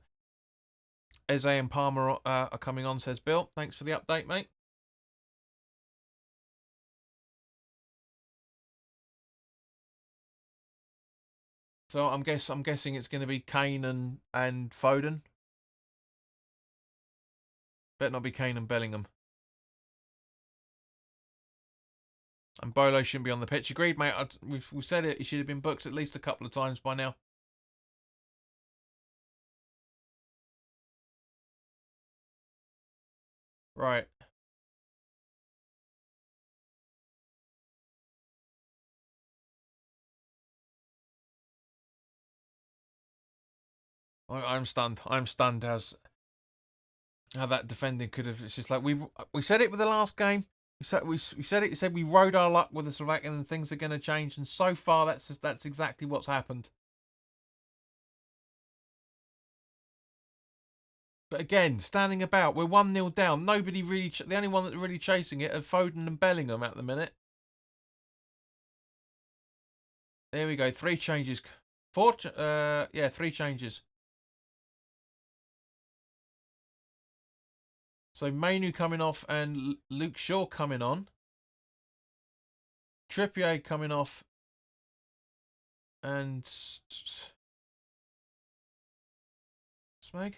Eze and Palmer are coming on, says Bill. Thanks for the update, mate. So I'm guessing it's going to be Kane and Foden. Better not be Kane and Bellingham. And Bolo shouldn't be on the pitch. Agreed, mate. We've said it. He should have been booked at least a couple of times by now. Right. I'm stunned. I'm stunned as how that defending could have. It's just like we said it with the last game. We said it. We said we rode our luck with the Slovakian and things are going to change. And so far, that's exactly what's happened. But again, standing about, we're 1-0 down. Nobody really. The only one that's really chasing it are Foden and Bellingham at the minute. There we go. 3 changes. 3 changes. So Mainu coming off and Luke Shaw coming on. Trippier coming off. And Smeg.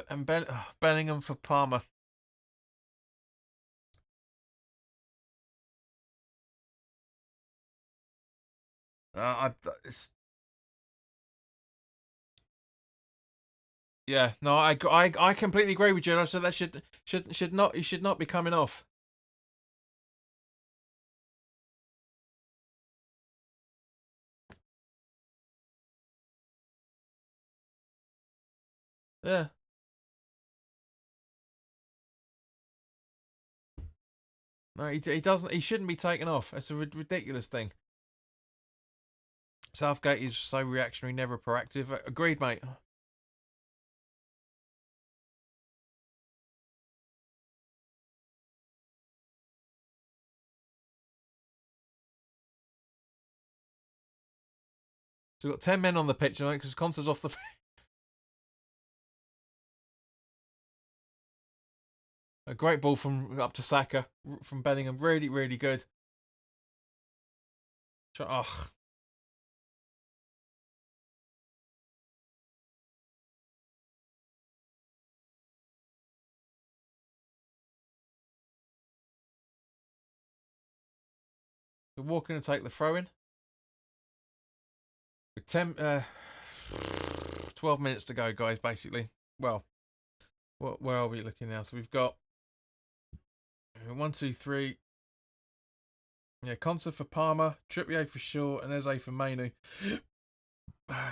And Bellingham for Palmer. Yeah, no, I completely agree with you. I said that should not be coming off. Yeah. No, he doesn't. He shouldn't be taken off. It's a ridiculous thing. Southgate is so reactionary, never proactive. Agreed, mate. So we've got 10 men on the pitch tonight because Conte's off the. A great ball from up to Saka from Bellingham. Really, really good. Oh. So Walker going to take the throw in. With 12 minutes to go, guys, basically. Well, where are we looking now? So we've got 1, 2, 3. Yeah, Conte for Palmer, Trippier for Shaw, and Eze for Mainu.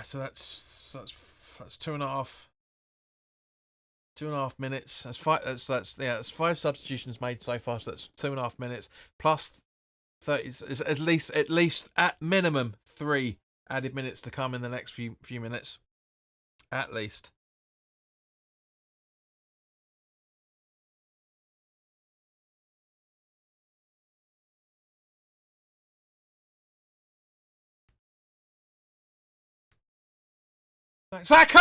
So that's 2.5 minutes. That's 5. That's 5 substitutions made so far. So that's 2.5 minutes plus 30. Is at least at minimum 3 added minutes to come in the next few minutes, at least. Saka! 1-0!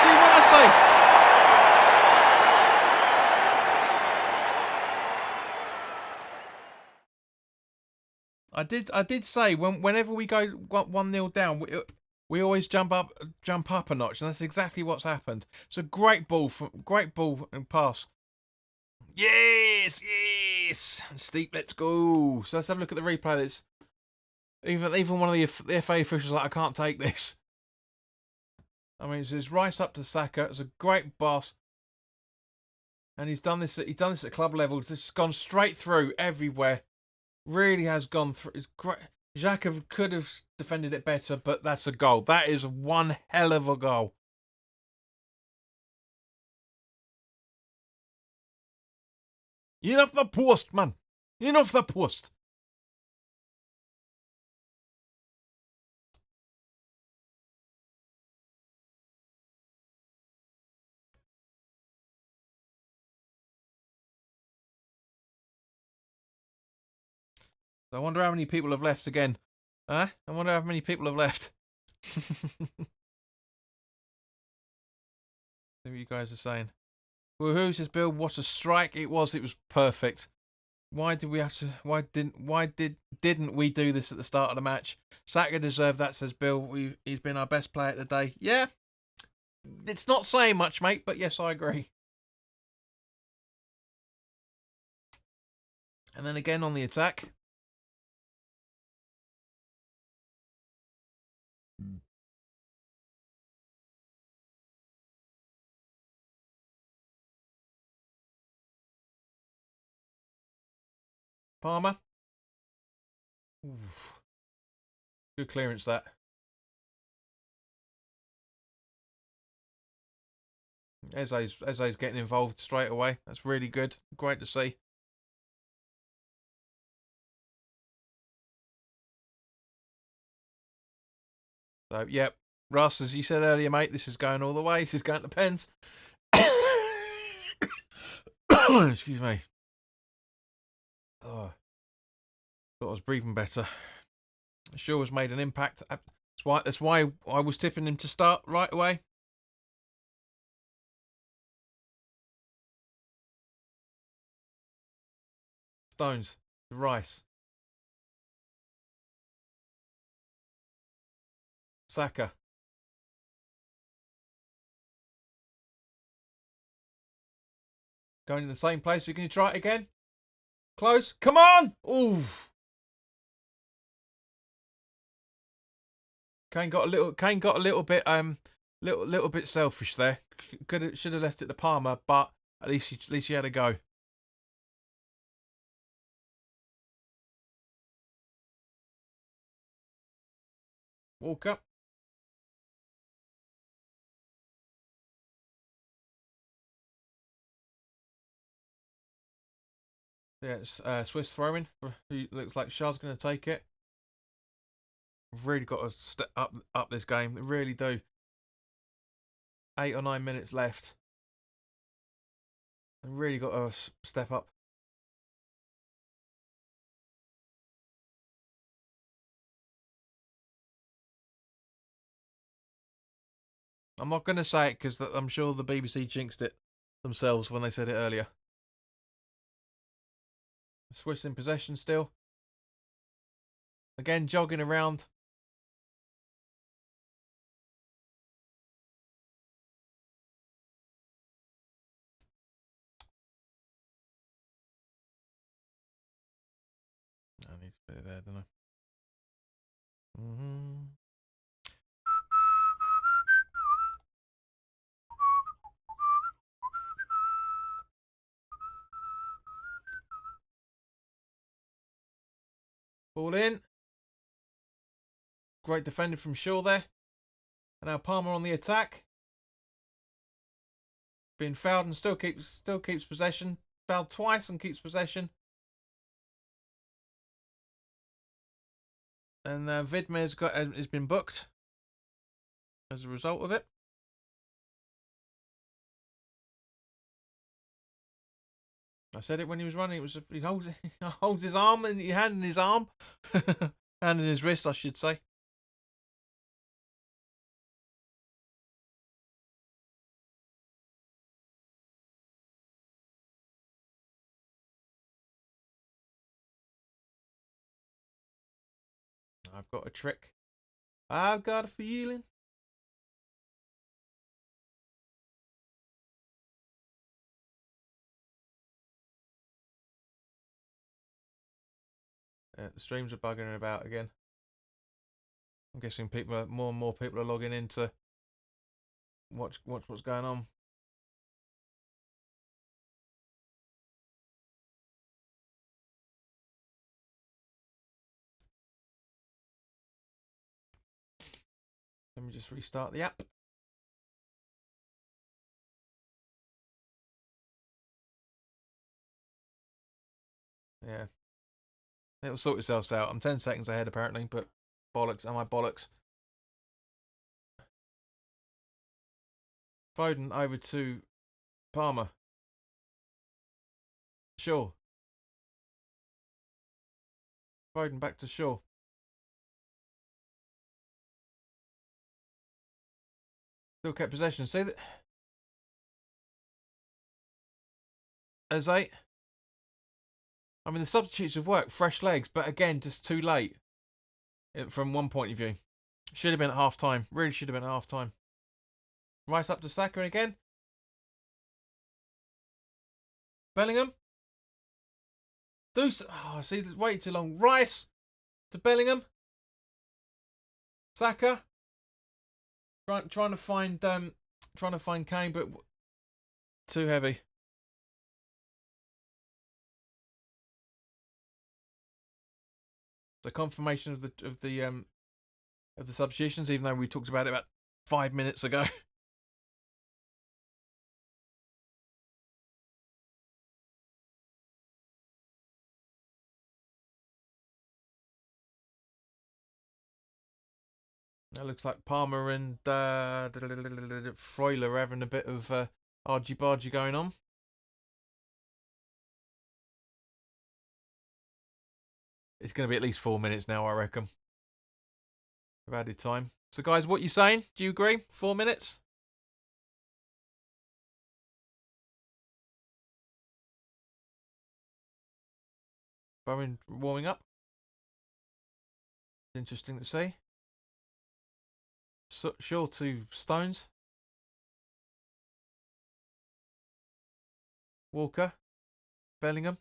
See what I say? I did say whenever we go 1-0 down, we always jump up a notch, and that's exactly what's happened. So great ball and pass. Yes. Steep, let's go. So let's have a look at the replay. That's even one of the FA officials like, I can't take this. I mean, it's Rice up to Saka. It's a great pass, and he's done this at club level. This has gone straight through everywhere. Really has gone through. It's great. Xhaka could have defended it better, but that's a goal. That is one hell of a goal. In off the post, man. In off the post. I wonder how many people have left again. Huh? I wonder how many people have left. See what you guys are saying. WHU says, Bill, what a strike it was. It was perfect. Why did we have to? Didn't we do this at the start of the match? Saka deserved that, says Bill. He's been our best player today. Yeah, it's not saying much, mate, but yes, I agree. And then again on the attack. Palmer. Oof. Good clearance, that. Eze's getting involved straight away. That's really good. Great to see. So, yep. Russ, as you said earlier, mate, this is going all the way. This is going to pens. Excuse me. Oh, thought I was breathing better. Sure has made an impact. That's why I was tipping him to start right away. Stones. Rice. Saka. Going in the same place. Can you try it again? Close. Come on! Ooh. Kane got a little bit little bit selfish there. Should have left it to Palmer, but at least he had a go. Walker. Yeah, it's Swiss throwing. Who looks like Shah's going to take it. We've really got to step up this game. We really do. 8 or 9 minutes left. We've really got to step up. I'm not going to say it because I'm sure the BBC jinxed it themselves when they said it earlier. Swiss in possession still. Again, jogging around. I need to put it there, don't I? Ball in. Great defending from Shaw there. And now Palmer on the attack. Being fouled and still keeps possession. Fouled twice and keeps possession. And Vidmer's has been booked as a result of it. I said it when he was running. He holds his arm and his hand in his arm, hand in his wrist, I should say. I've got a trick. I've got a feeling. The streams are bugging about again. I'm guessing more and more people are logging in to watch what's going on. Let me just restart the app. Yeah. It'll sort itself out. I'm 10 seconds ahead apparently, but bollocks, am I bollocks? Foden over to Palmer. Shaw. Foden back to Shaw. Still kept possession. See that? Eze. I mean, the substitutes have worked. Fresh legs, but again, just too late. From one point of view. Should have been at half time. Really should have been at half time. Rice up to Saka again. Bellingham. Oh, see, there's way too long. Rice to Bellingham. Saka. Trying to find Kane, but too heavy. The confirmation of the substitutions, even though we talked about it about 5 minutes ago. That looks like Palmer and Freuler are having a bit of argy-bargy going on. It's going to be at least 4 minutes now, I reckon. We've added time. So, guys, what are you saying? Do you agree? 4 minutes? Bowen warming up. Interesting to see. Shaw to Stones. Walker. Bellingham.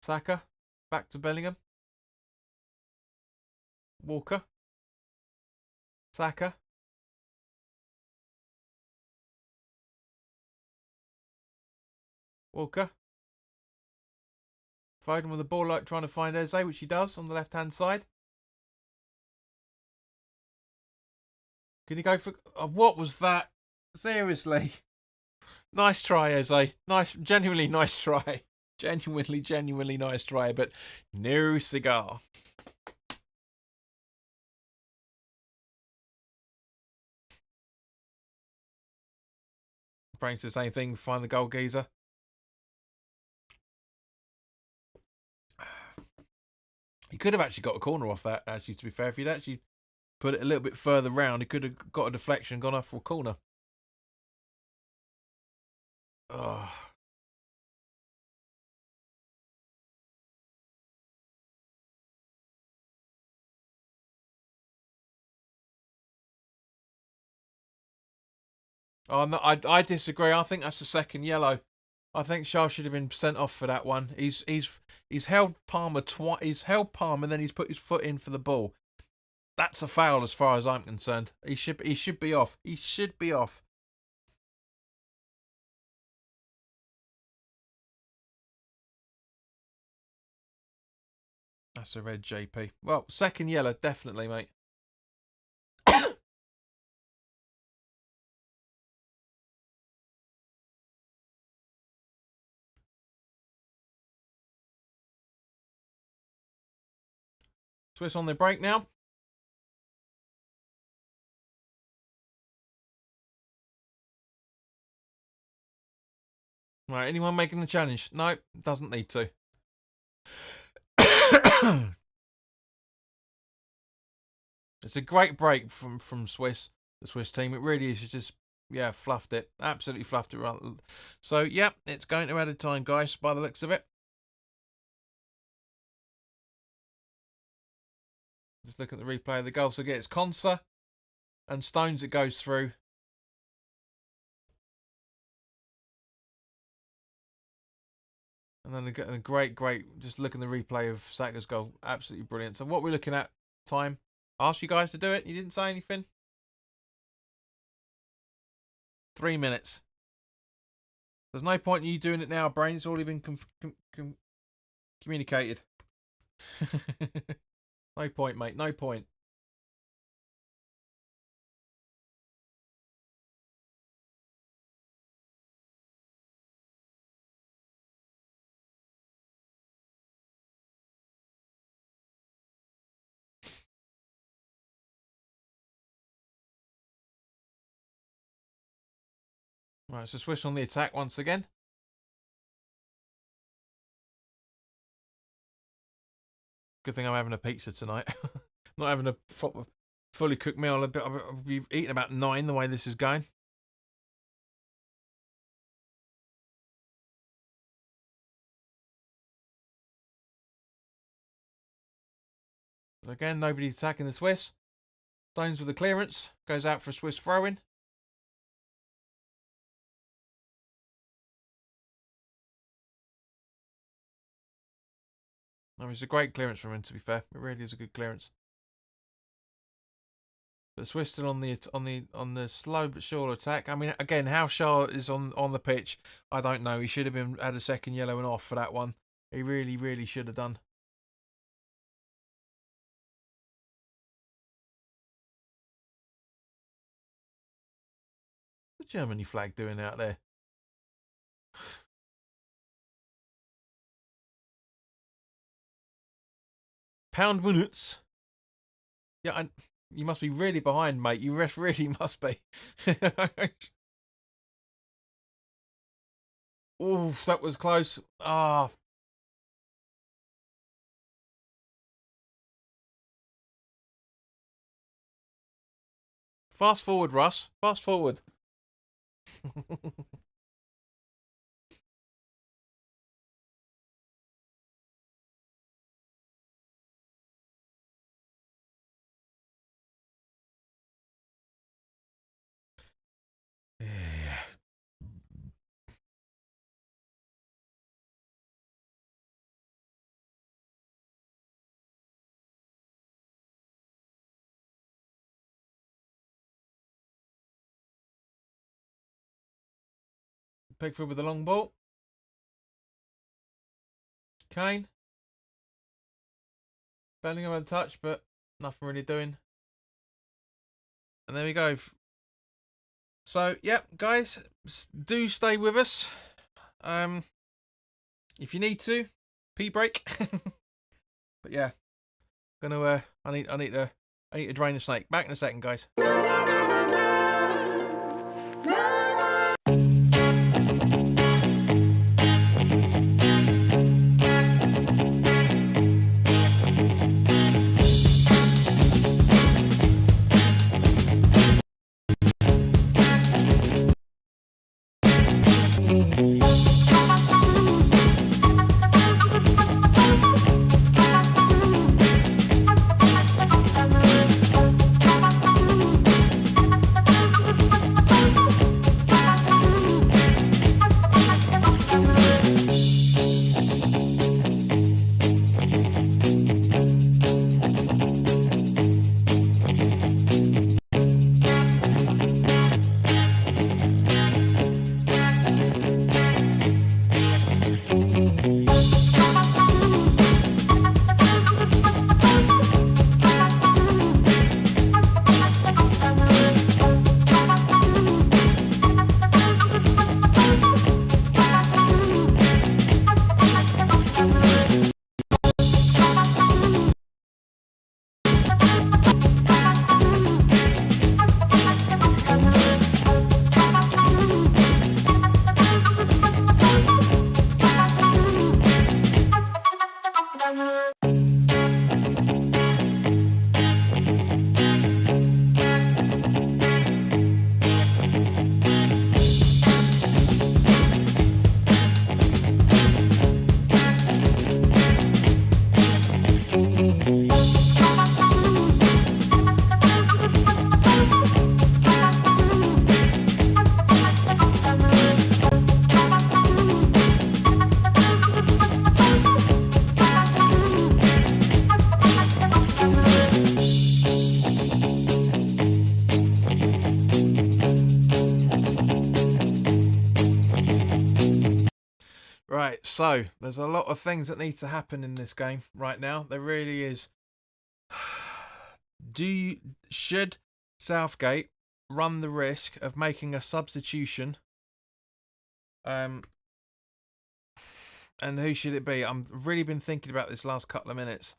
Saka. Back to Bellingham. Walker. Saka. Walker. Foden with the ball, like trying to find Eze, which he does on the left-hand side. Can you go for... Oh, what was that? Seriously. Nice try, Eze. Nice, genuinely nice try. Genuinely nice try, but no cigar. Frank's the same thing. Find the goal geezer. He could have actually got a corner off that, actually, to be fair. If he'd actually put it a little bit further round, he could have got a deflection, gone off for a corner. Oh. I disagree. I think that's the second yellow. I think Shaw should have been sent off for that one. He's held Palmer twice. He's held Palmer and then he's put his foot in for the ball. That's a foul as far as I'm concerned. He should be off. He should be off. That's a red, JP. Well, second yellow, definitely, mate. Swiss on the break now. Right, anyone making the challenge? No, doesn't need to. It's a great break from Swiss, the Swiss team. It really is. It's just, yeah, fluffed it. Absolutely fluffed it. So, yeah, it's going to added time, guys, by the looks of it. Just look at the replay of the goal. So, again, it's Konsa and Stones it goes through. And then a great, just look at the replay of Saka's goal. Absolutely brilliant. So, what we're looking at, time. I asked you guys to do it. You didn't say anything. 3 minutes. There's no point in you doing it now, brain. It's already been communicated. No point, mate. No point. Right, so Swiss on the attack once again. Good thing I'm having a pizza tonight. Not having a proper, fully cooked meal. I've eaten about 9 the way this is going. Again, nobody attacking the Swiss. Stones with the clearance. Goes out for a Swiss throw-in. I mean, it's a great clearance from him, to be fair. It really is a good clearance. But Swiss still on the slow but sure attack. I mean, again, how Shaw is on the pitch, I don't know. He should have had a second yellow and off for that one. He really, really should have done. What's the Germany flag doing out there? Pound minutes. Yeah, you must be really behind, mate. You really must be. Oh, that was close. Ah. Fast forward, Russ. Fast forward. Yeah. Pickford with the long ball. Kane. Bellingham had a touch, but nothing really doing. And there we go. So, yep, guys, do stay with us. If you need to, pee break. But yeah, gonna I need to drain the snake. Back in a second, guys. Right, so there's a lot of things that need to happen in this game right now. There really is. Should Southgate run the risk of making a substitution? And who should it be? I've really been thinking about this last couple of minutes.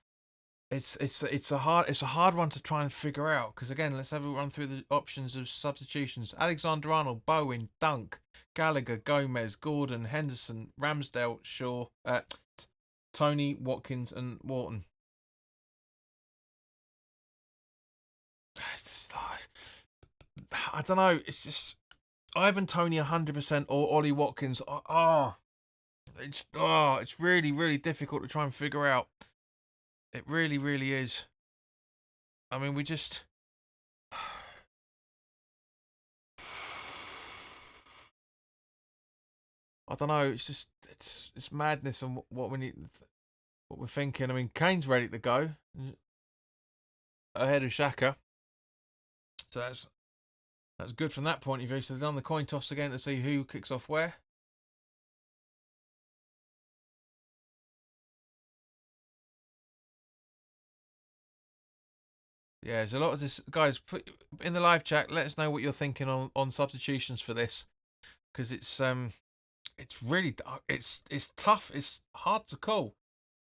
It's a hard one to try and figure out, because again, let's have a run through the options of substitutions. Alexander-Arnold, Bowen, Dunk, Gallagher, Gomez, Gordon, Henderson, Ramsdale, Shaw, Tony, Watkins and Wharton. I don't know, it's just Ivan Tony 100% or Ollie Watkins. It's really, really difficult to try and figure out. It really, really is. I mean, we just. I don't know. It's just it's madness on what we need, what we're thinking. I mean, Kane's ready to go ahead of Shaka, so that's good from that point of view. So they've done the coin toss again to see who kicks off where. Yeah, there's a lot of this, guys. Put in the live chat. Let us know what you're thinking on substitutions for this, because it's really it's tough. It's hard to call.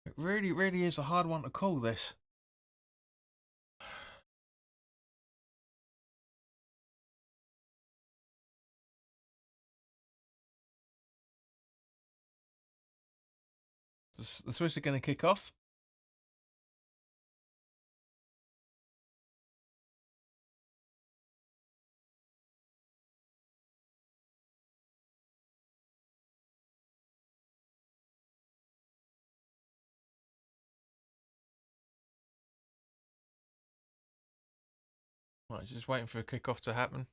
It really is a hard one to call this. The Swiss are going to kick off. Right, just waiting for a kick off to happen.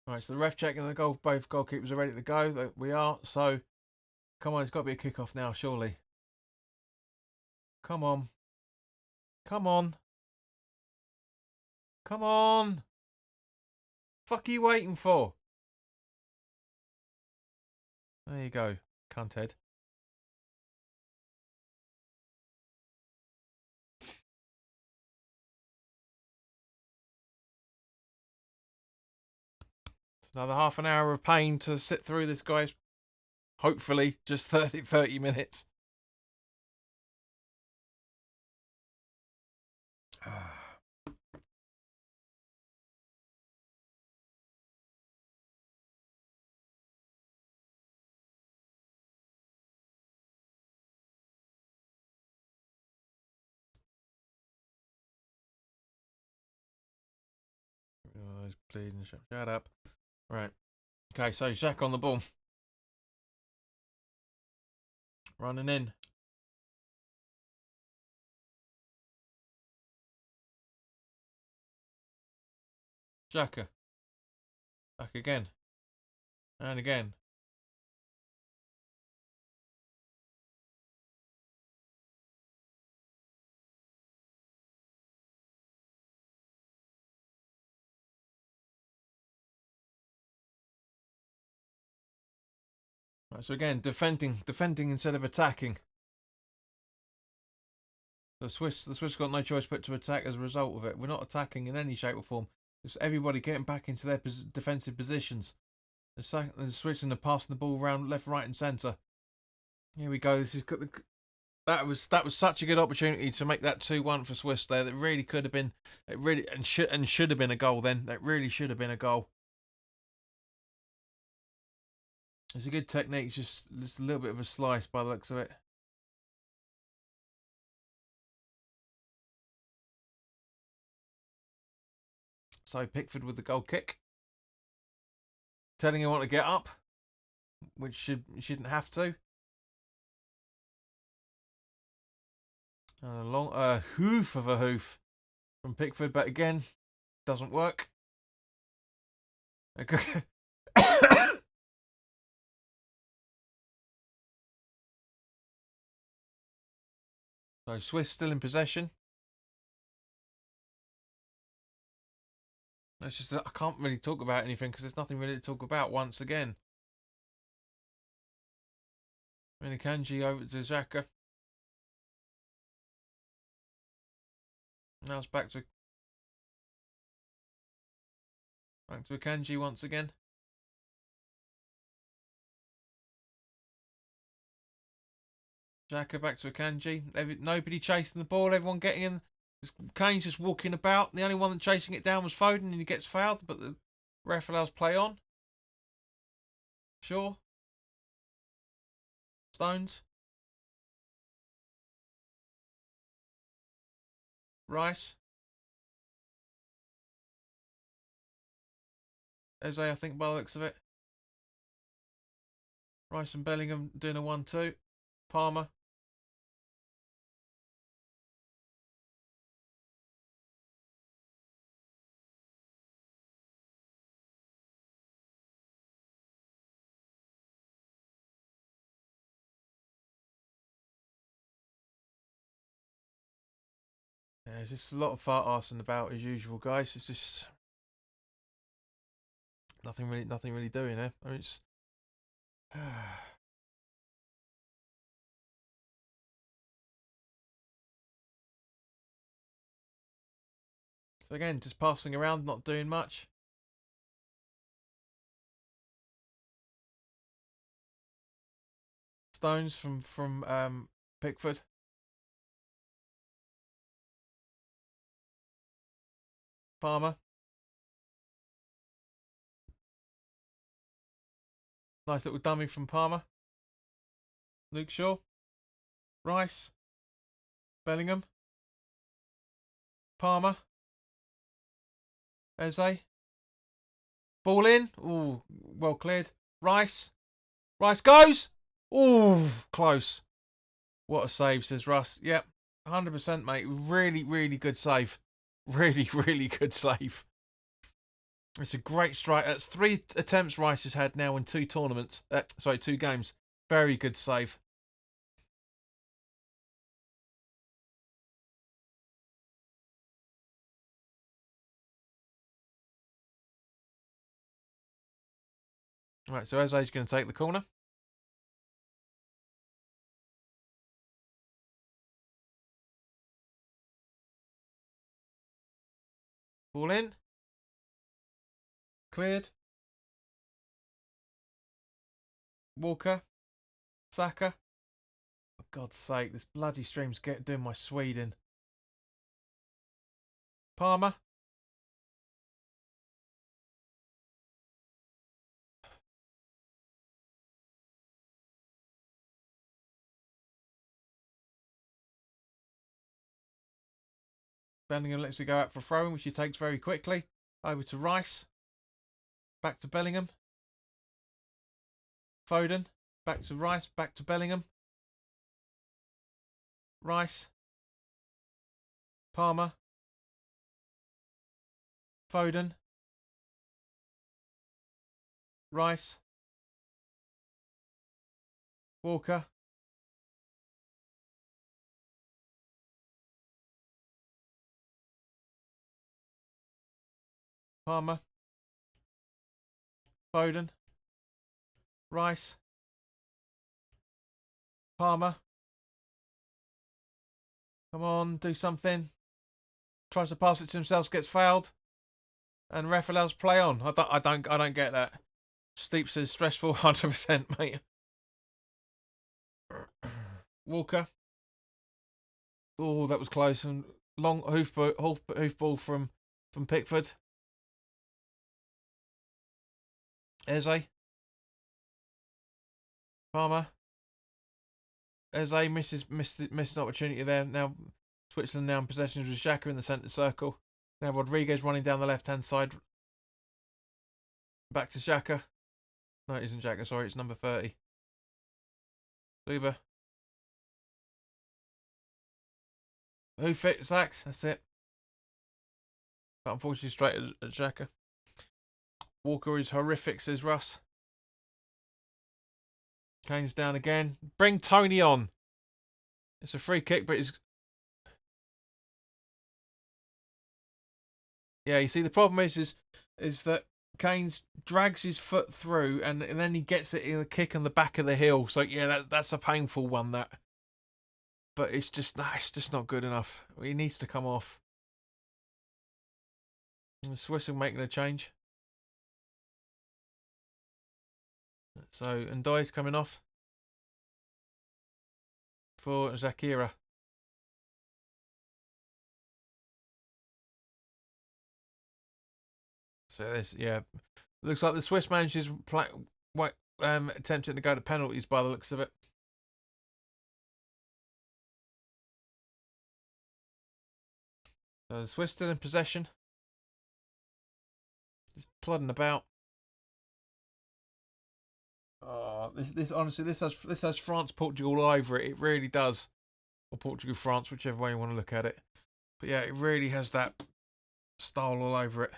Right, so the ref checking the goal. Both goalkeepers are ready to go. We are. So, come on, it's got to be a kick-off now, surely. Come on. Come on. Come on. Fuck are you waiting for? There you go, cunthead. Another half an hour of pain to sit through this, guys. Hopefully, just 30 minutes. Oh, he's bleeding. Shut up. Right. Okay, so Jack on the ball. Running in. Xhaka. Back again. And again. Right, so again, defending instead of attacking. The Swiss got no choice but to attack as a result of it. We're not attacking in any shape or form. It's everybody getting back into their defensive positions. They're switching and passing the ball around left, right, and centre. Here we go. This is that was such a good opportunity to make that 2-1 for Swiss there. That really could have been, it really and should have been a goal. Then that really should have been a goal. It's a good technique, just a little bit of a slice by the looks of it. So Pickford with the goal kick, telling him to get up, which shouldn't have to. A long hoof of a hoof from Pickford, but again, doesn't work. So Swiss still in possession. It's just that I can't really talk about anything because there's nothing really to talk about once again. Kanji over to Xhaka. Now it's back to Akanji once again. Xhaka back to Akanji. Nobody chasing the ball. Everyone getting in. Kane's just walking about. The only one that chasing it down was Foden, and he gets fouled. But the ref allows play on. Sure. Stones. Rice. Eze, I think, by the looks of it. Rice and Bellingham doing a 1-2. Palmer. Yeah, there's just a lot of fart arsing about as usual, guys. It's just nothing really doing here. I mean, it's so again, just passing around, not doing much. Stones from Pickford. Palmer. Nice little dummy from Palmer. Luke Shaw. Rice. Bellingham. Palmer. Eze. Ball in. Ooh, well cleared. Rice. Rice goes. Ooh, close. What a save, says Russ. Yep, 100%, mate. Really good save. Really good save. It's a great strike. That's 3 attempts Rice has had now in 2 tournaments. 2 games. Very good save. Right, so Eze's going to take the corner. Ball in. Cleared. Walker. Saka. For God's sake, this bloody stream's doing my Swede in. Palmer. Bellingham lets it go out for throwing, which he takes very quickly. Over to Rice. Back to Bellingham. Foden. Back to Rice. Back to Bellingham. Rice. Palmer. Foden. Rice. Walker. Palmer. Foden. Rice. Palmer. Come on, do something. Tries to pass it to himself, gets fouled, and ref allows play on. I don't get that. Steep says stressful, 100%, mate. Walker. Oh, that was close. And long hoof ball from Pickford. Eze. Palmer. Eze missed an opportunity there. Now Switzerland now in possession with Xhaka in the centre circle. Now Rodriguez running down the left-hand side. Back to Xhaka. No, it isn't Xhaka, sorry, it's number 30. Zuber. Who fit Sachs? That's it. But unfortunately straight at Xhaka. Walker is horrific, says Russ. Kane's down again. Bring Tony on. It's a free kick, but it's... Yeah, you see, the problem is that Kane's drags his foot through and then he gets it in a kick on the back of the heel. So, yeah, that's a painful one, that. But it's just not good enough. He needs to come off. And the Swiss are making a change. So, Ndai's coming off for Zakira. So this, yeah, looks like the Swiss manager's attempting to go to penalties by the looks of it. So the Swiss still in possession, just plodding about. Oh, this honestly, this has France Portugal all over it. It really does, or Portugal France, whichever way you want to look at it. But yeah, it really has that style all over it.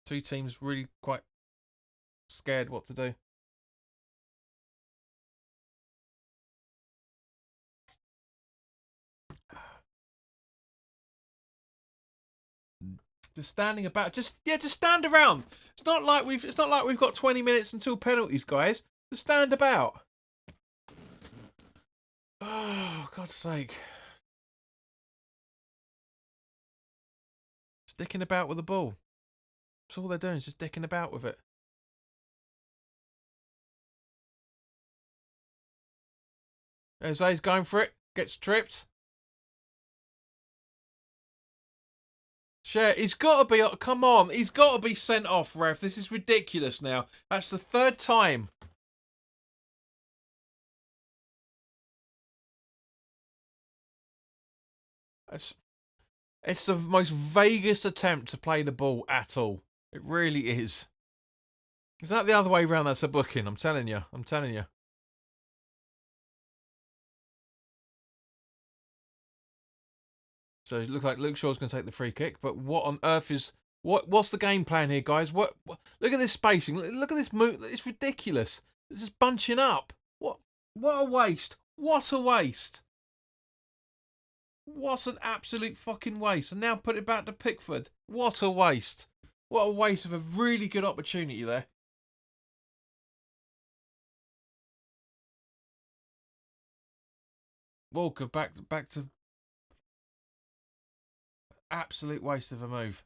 Two teams really quite scared what to do. Just standing about, just stand around. It's not like we've got 20 minutes until penalties, guys. Just stand about. Oh, God's sake. Sticking about with the ball. That's all they're doing, is just dicking about with it. Jose's going for it. Gets tripped. Share, he's got to be. Come on, he's got to be sent off, ref. This is ridiculous now. That's the third time. It's the most vaguest attempt to play the ball at all. It really is. Is that the other way around? That's a booking. I'm telling you. I'm telling you. So it looks like Luke Shaw's going to take the free kick. But what on earth is... What's the game plan here, guys? What look at this spacing. Look at this move. It's ridiculous. It's just bunching up. What a waste. What a waste. What an absolute fucking waste. And now put it back to Pickford. What a waste. What a waste of a really good opportunity there. Walker back to... Absolute waste of a move.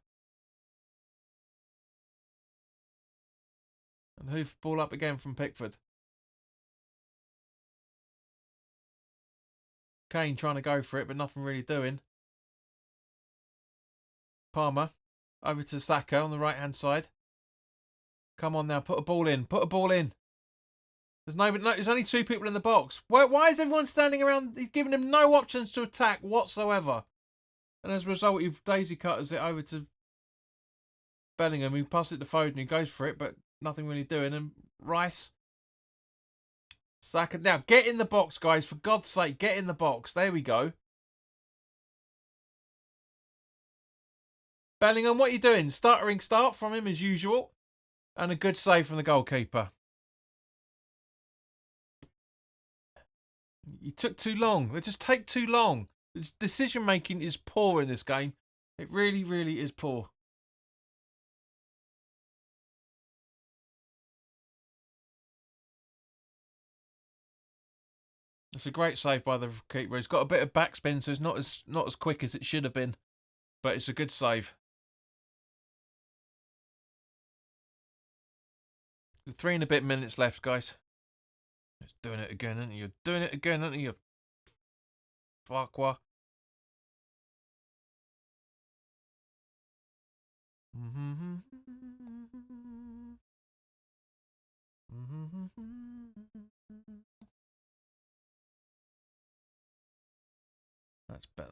And hoof ball up again from Pickford. Kane trying to go for it, but nothing really doing. Palmer over to Saka on the right hand side. Come on now, put a ball in. Put a ball in. There's only two people in the box. Why is everyone standing around? He's giving him no options to attack whatsoever. And as a result, he daisy cutters it over to Bellingham, who passes it to Foden, who goes for it, but nothing really doing. And Rice. Saka. Now, get in the box, guys. For God's sake, get in the box. There we go. Bellingham, what are you doing? Stuttering start from him as usual. And a good save from the goalkeeper. You took too long. They just take too long. The decision making is poor in this game. It really, really is poor. It's a great save by the keeper. He's got a bit of backspin, so it's not as quick as it should have been. But it's a good save. 3 and a bit minutes left, guys. It's doing it again, aren't you? You're doing it again, aren't you? Farquhar. That's better.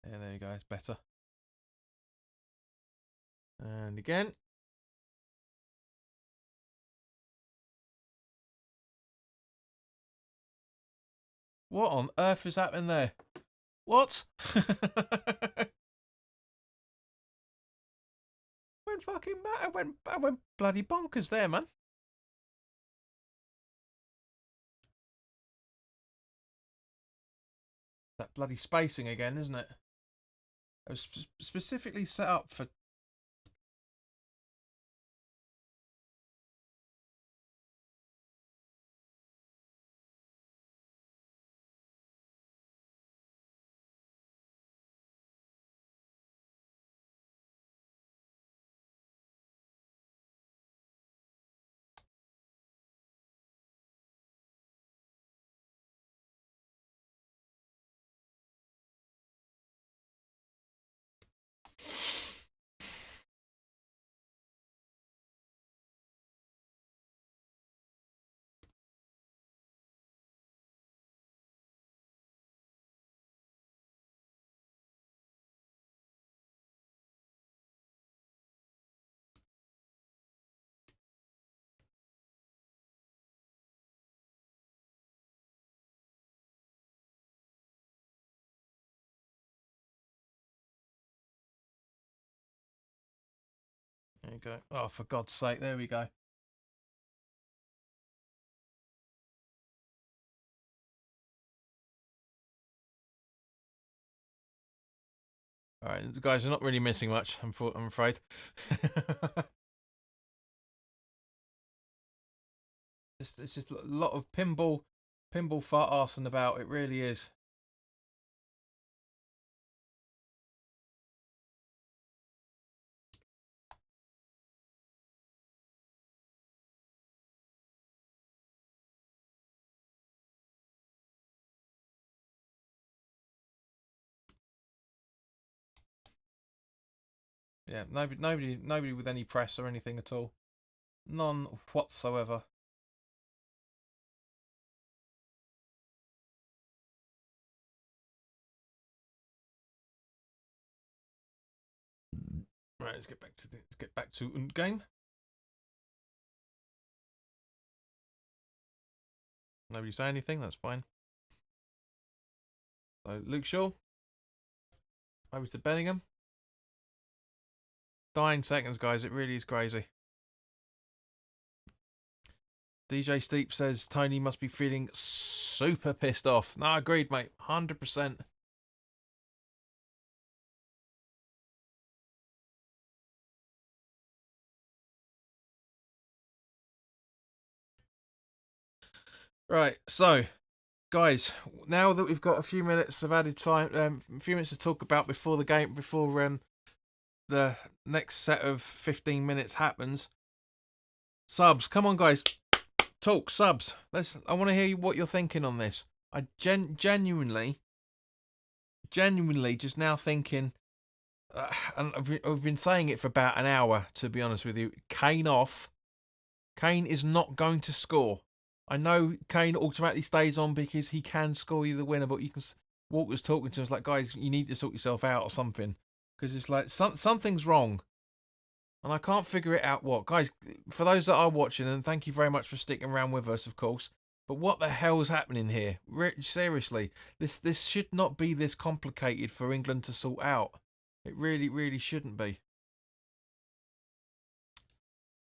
Yeah, there you go. It's better. And again. What on earth is happening there? What? I went bloody bonkers there, man. That bloody spacing again, isn't it? It was specifically set up for... you go. Oh, for God's sake, there we go. All right, the guys are not really missing much, I'm afraid. It's just a lot of pinball fart arsing about. It really is. Yeah, nobody with any press or anything at all. None whatsoever. Right, let's get back to game. Nobody say anything. That's fine. So Luke Shaw over to Bellingham. 9 seconds, guys. It really is crazy. DJ Steep says Tony must be feeling super pissed off. No, agreed, mate. 100%. Right, so guys, now that we've got a few minutes of added time, a few minutes to talk about before the game, before the next set of 15 minutes happens. Subs, come on, guys, talk subs. I want to hear what you're thinking on this. I genuinely just now thinking, and I've been saying it for about an hour, to be honest with you. Kane off. Kane is not going to score. I know Kane automatically stays on because he can score you the winner, but you can. Walker's talking to us like, guys, you need to sort yourself out or something, because it's like something's wrong, and I can't figure it out. What, guys? For those that are watching, and thank you very much for sticking around with us, of course. But what the hell is happening here? Seriously, this should not be this complicated for England to sort out. It really shouldn't be.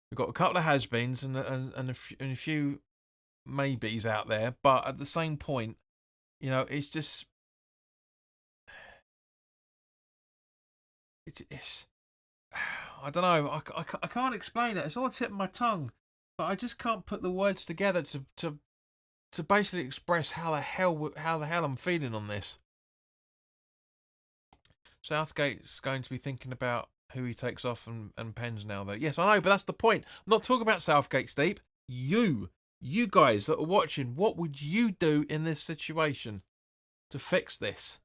We've got a couple of has-beens and a few maybes out there, but at the same point, you know, it's just it's I don't know. I can't explain it. It's on the tip of my tongue, but I just can't put the words together to basically express how the hell I'm feeling on this. Southgate's going to be thinking about who he takes off and pens now, though. Yes, I know, but that's the point. I'm not talking about Southgate, Steve. You guys that are watching, what would you do in this situation to fix this?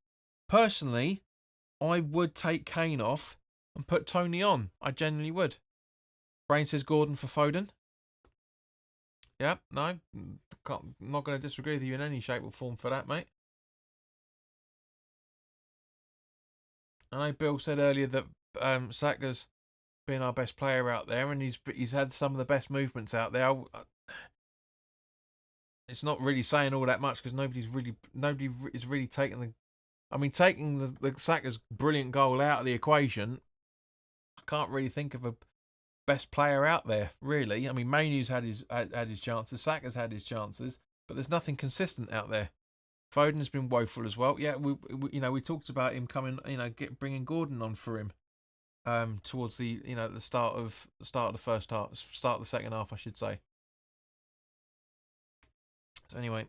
Personally, I would take Kane off and put Tony on. I genuinely would. Brain says Gordon for Foden. Yeah, no, I'm not going to disagree with you in any shape or form for that, mate. I know Bill said earlier that Saka's been our best player out there, and he's had some of the best movements out there. It's not really saying all that much because nobody is really taking the. I mean, taking the Saka's brilliant goal out of the equation, I can't really think of a best player out there, really. I mean, Mainu's had his chances, Saka's had his chances, but there's nothing consistent out there. Foden's been woeful as well. Yeah, we talked about him coming, bringing Gordon on for him, towards the the start of the first half, start of the second half, I should say. So anyway,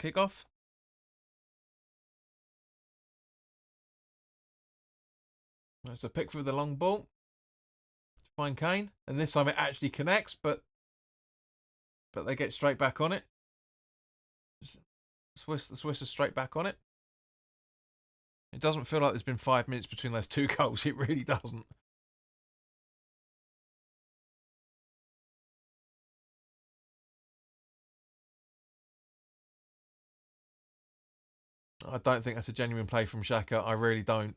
kick off. It's a pick for the long ball. Find Kane, and this time it actually connects, but they get straight back on it. The Swiss are straight back on it. It doesn't feel like there's been 5 minutes between those two goals. It really doesn't. I don't think that's a genuine play from Xhaka. I really don't.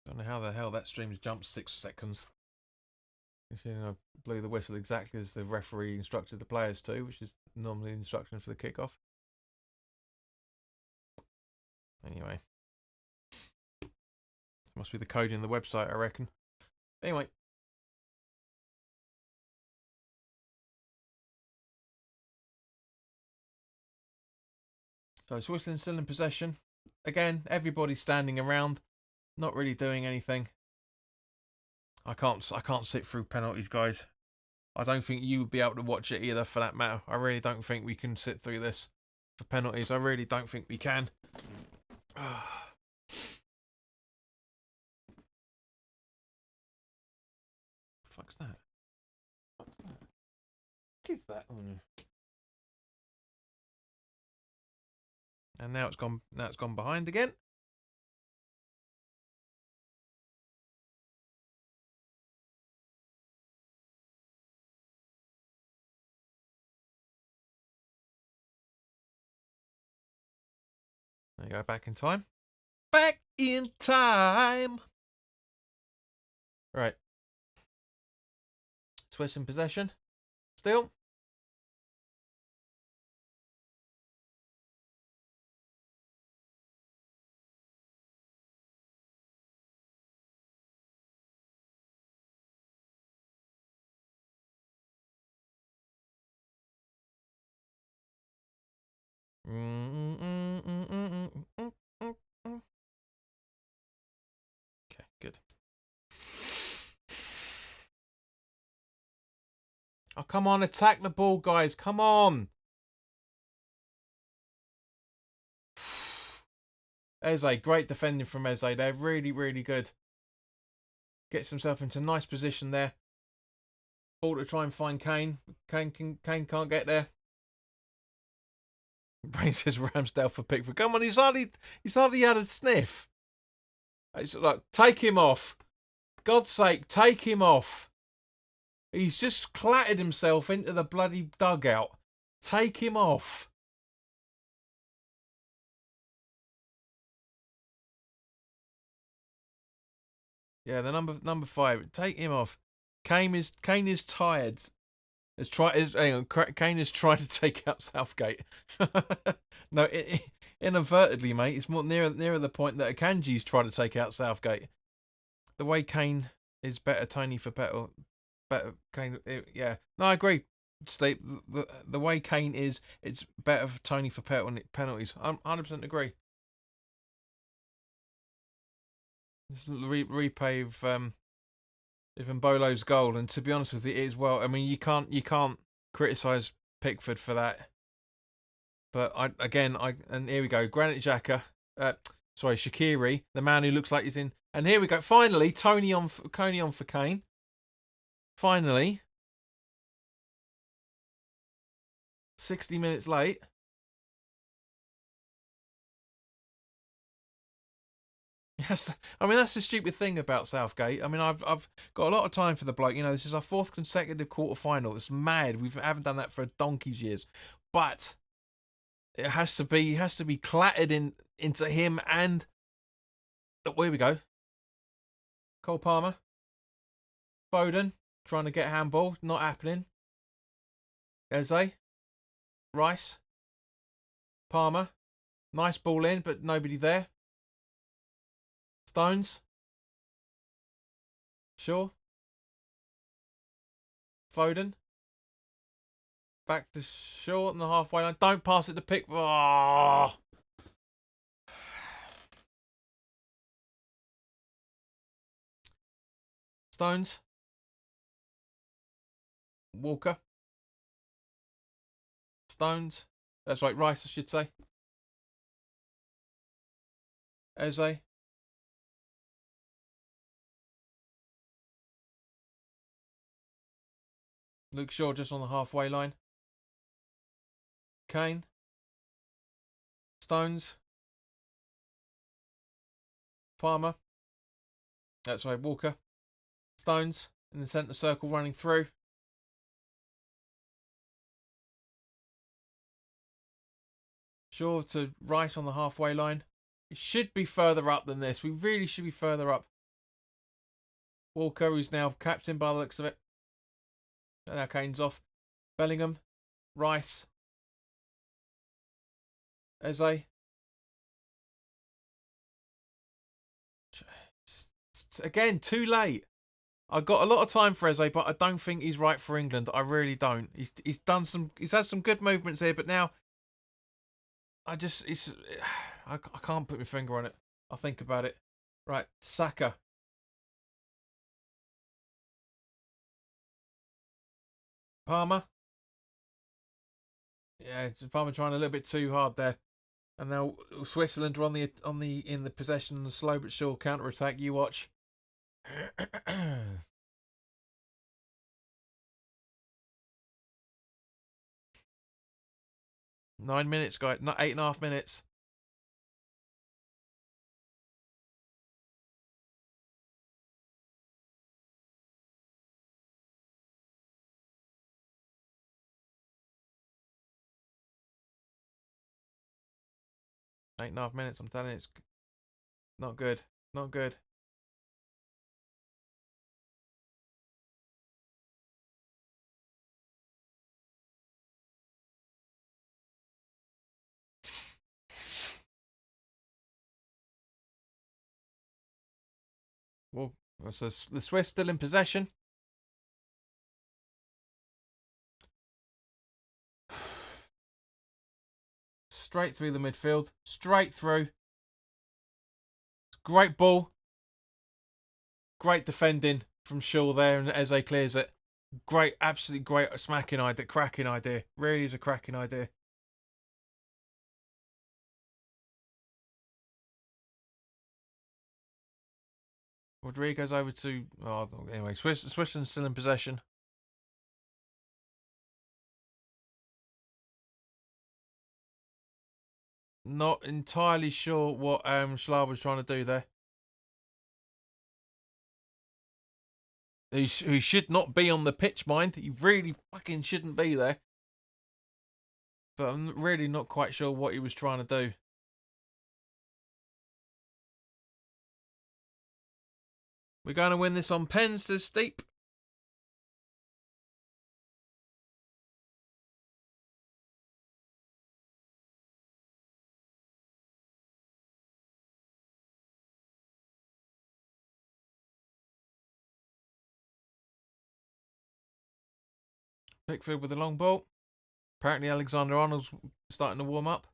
Don't know how the hell that stream jumped 6 seconds. You see, I blew the whistle exactly as the referee instructed the players to, which is normally instructions for the kickoff. Anyway. Must be the code in the website, I reckon. Anyway. So it's Whistling still in possession. Again, everybody's standing around, not really doing anything. I can't sit through penalties, guys. I don't think you would be able to watch it either, for that matter. I really don't think we can sit through this for penalties. I really don't think we can. Fuck's that? What's that? What is that on you? And now it's gone. Now it's gone behind again. There you go. Back in time. Back in time. Right. Swiss in possession. Still. Okay, good. Oh, come on, attack the ball, guys. Come on. Eze, great defending from Eze. They're really, really good. Gets himself into a nice position there. Ball to try and find Kane. Kane can't get there. Brain says Ramsdale for Pickford. Come on, he's hardly had a sniff. It's like, take him off. God's sake, take him off. He's just clattered himself into the bloody dugout. Take him off. Yeah, the number 5. Take him off. Kane is tired. Kane is trying to take out Southgate. No, inadvertently, mate. It's more nearer the point that Akanji's trying to take out Southgate. The way Kane is better, Tony for better Kane. Yeah, no, I agree. Steve, the way Kane is, it's better for Tony for penalties. I 100% agree. This is the replay of Mbolo's goal, and to be honest with you, it is well. I mean, you can't criticise Pickford for that. But and here we go, Granit Xhaka, Shaqiri, the man who looks like he's in, and here we go. Finally, Tony on for Kane. Finally, 60 minutes late. Yes, I mean that's the stupid thing about Southgate. I mean I've got a lot of time for the bloke. You know, this is our 4th consecutive quarter final. It's mad. We haven't done that for a donkey's years. But it has to be clattered into him and here we go. Cole Palmer, Foden trying to get handball, not happening. Eze, Rice, Palmer, nice ball in, but nobody there. Stones. Sure. Foden. Back to Shaw on the halfway line. Don't pass it to Pick. Oh. Stones. Walker. Stones. That's right, Rice, I should say. Eze. Luke Shaw just on the halfway line. Kane. Stones. Palmer. That's right, Walker. Stones in the centre circle running through. Shaw to Rice on the halfway line. It should be further up than this. We really should be further up. Walker, who's now captain by the looks of it. And now Kane's off. Bellingham. Rice. Eze. Again, too late. I got a lot of time for Eze, but I don't think he's right for England. I really don't. He's done some. He's had some good movements here, but now I can't put my finger on it. I'll think about it. Right, Saka. Palmer. Yeah, Palmer trying a little bit too hard there. And now Switzerland are in the possession and the slow but sure counter attack. You watch. 9 minutes, guys. Not 8.5 minutes. Eight and a half minutes. I'm telling you, it's not good. Not good. Well, so the Swiss still in possession. Straight through the midfield. Straight through. Great ball. Great defending from Shaw there, and Eze clears it. Great, absolutely great, smacking idea, cracking idea. Really is a cracking idea. Rodrigo's over to. Oh, anyway, Switzerland's still in possession. Not entirely sure what Schlav was trying to do there. He should not be on the pitch, mind. He really fucking shouldn't be there. But I'm really not quite sure what he was trying to do. We're going to win this on pens, says Steep. Pickford with a long ball. Apparently Alexander Arnold's starting to warm up.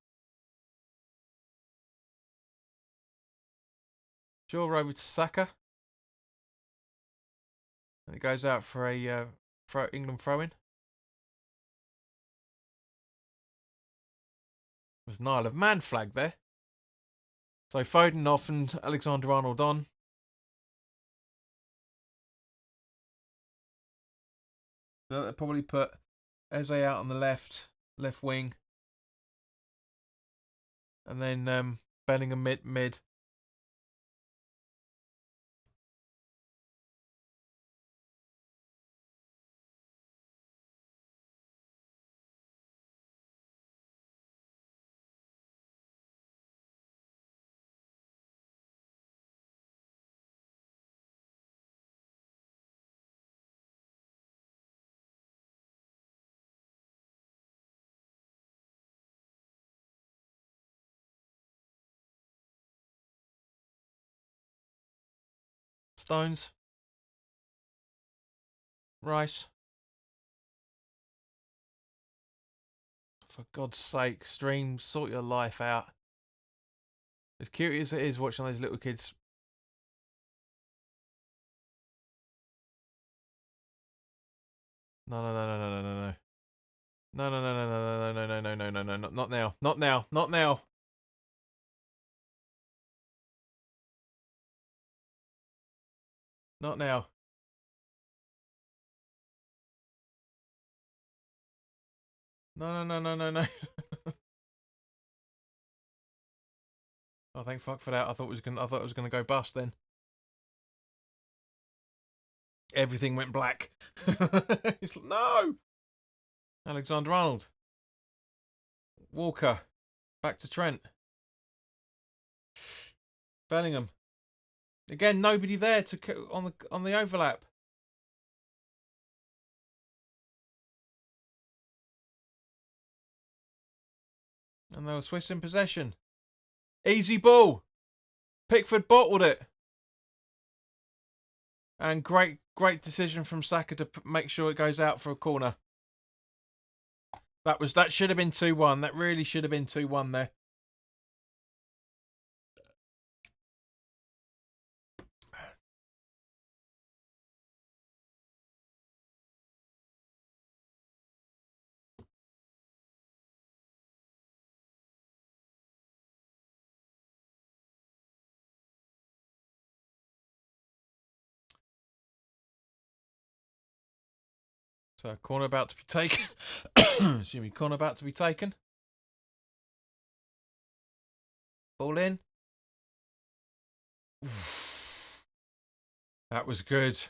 Shaw over to Saka. And it goes out for a England throw-in. There's an Isle of Man flag there. So Foden off and Alexander Arnold on. So they'll probably put Eze out on the left wing. And then Bellingham mid. Stones. Rice. For God's sake, stream, sort your life out. As cute as it is watching those little kids. No. No, not now. Not now. Not now. Not now. No. Oh, thank fuck for that. I thought it was gonna go bust then. Everything went black. No! Alexander Arnold. Walker. Back to Trent. Bellingham. Again, nobody there on the overlap. And they were Swiss in possession. Easy ball. Pickford bottled it. And great decision from Saka to make sure it goes out for a corner. That should have been 2-1. That really should have been 2-1 there. So corner about to be taken. Excuse me, corner about to be taken. Ball in. That was good.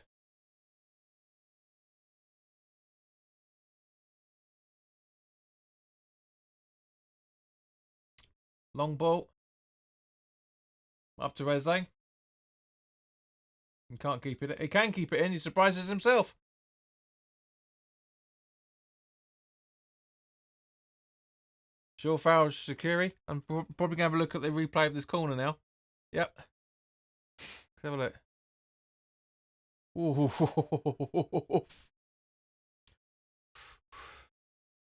Long ball. Up to Eze. He can't keep it. He can keep it in. He surprises himself. Sure, Farrell Shaqiri. I'm probably going to have a look at the replay of this corner now. Yep. Let's have a look. Ooh.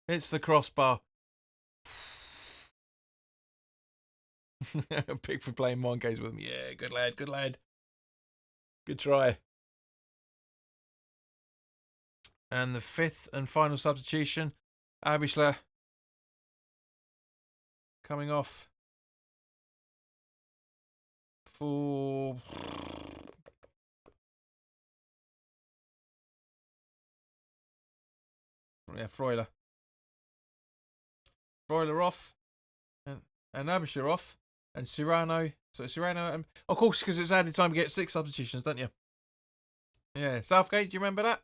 It's the crossbar. Pickford playing mind games with him. Yeah, good lad, good lad. Good try. And the fifth and final substitution, Abischler coming off for Freuler. Freuler off, and Abischler off, and Serrano. So Serrano, of course, because it's added time to get 6 substitutions, don't you? Yeah, Southgate. Do you remember that?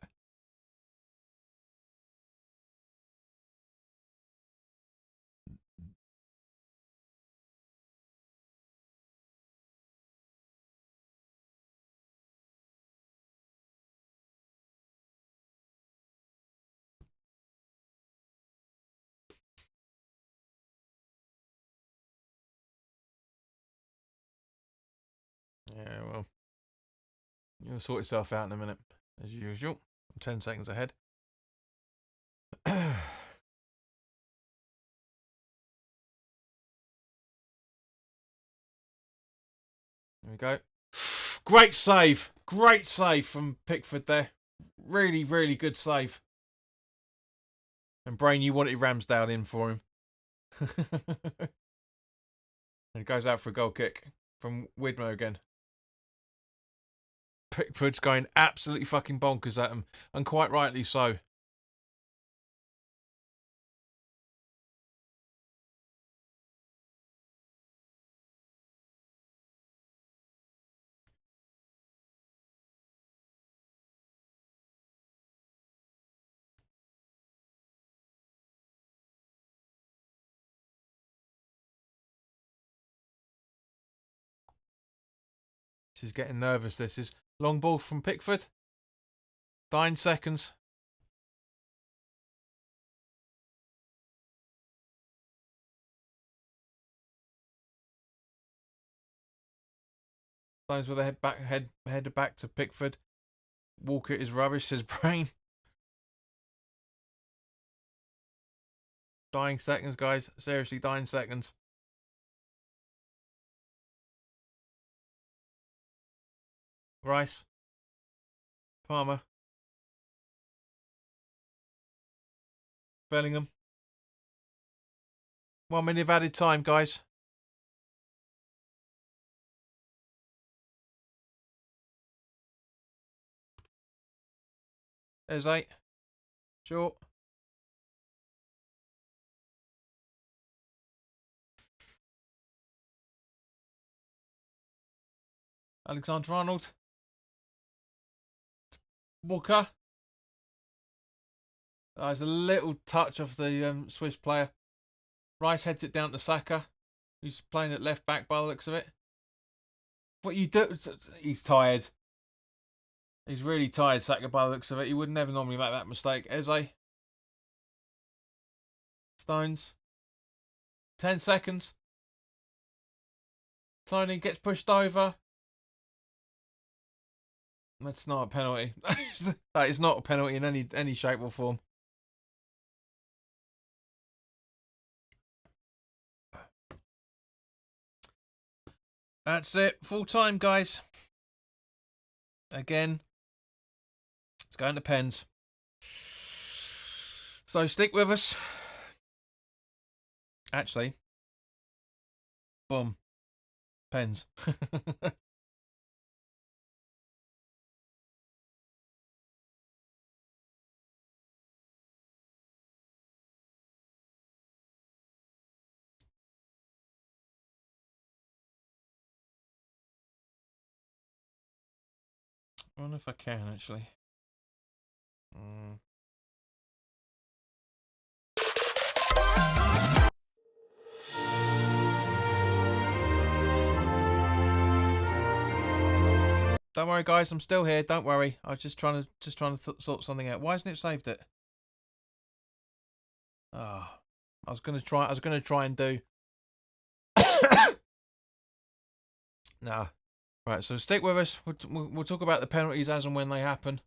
Yeah, well, you'll sort yourself out in a minute, as usual. I'm 10 seconds ahead. There we go. Great save. Great save from Pickford there. Really, really good save. And Brain, you wanted Ramsdale in for him. And it goes out for a goal kick from Widmer again. Pickford's going absolutely fucking bonkers at him, and quite rightly so. This is getting nervous. This is long ball from Pickford. 9 seconds. Stones with a head back to Pickford. Walker is rubbish, says Brain. Dying seconds, guys. Seriously, dying seconds. Rice. Palmer. Bellingham. 1 minute of added time, guys. There's 8. Short. Alexander-Arnold. Walker. There's a little touch of the Swiss player. Rice heads it down to Saka, who's playing at left back by the looks of it. What you do? He's tired. He's really tired, Saka, by the looks of it. He would never normally make that mistake. Eze. Stones. 10 seconds. Tony gets pushed over. That's not a penalty. That is not a penalty in any shape or form. That's it. Full time, guys. Again, it's going to pens. So stick with us. Actually, boom, pens. I wonder if I can actually. Don't worry, guys. I'm still here. Don't worry. I was just trying to sort something out. Why hasn't it saved it? Oh, I was gonna try and do. Nah. Right. So stick with us. We'll talk about the penalties as and when they happen.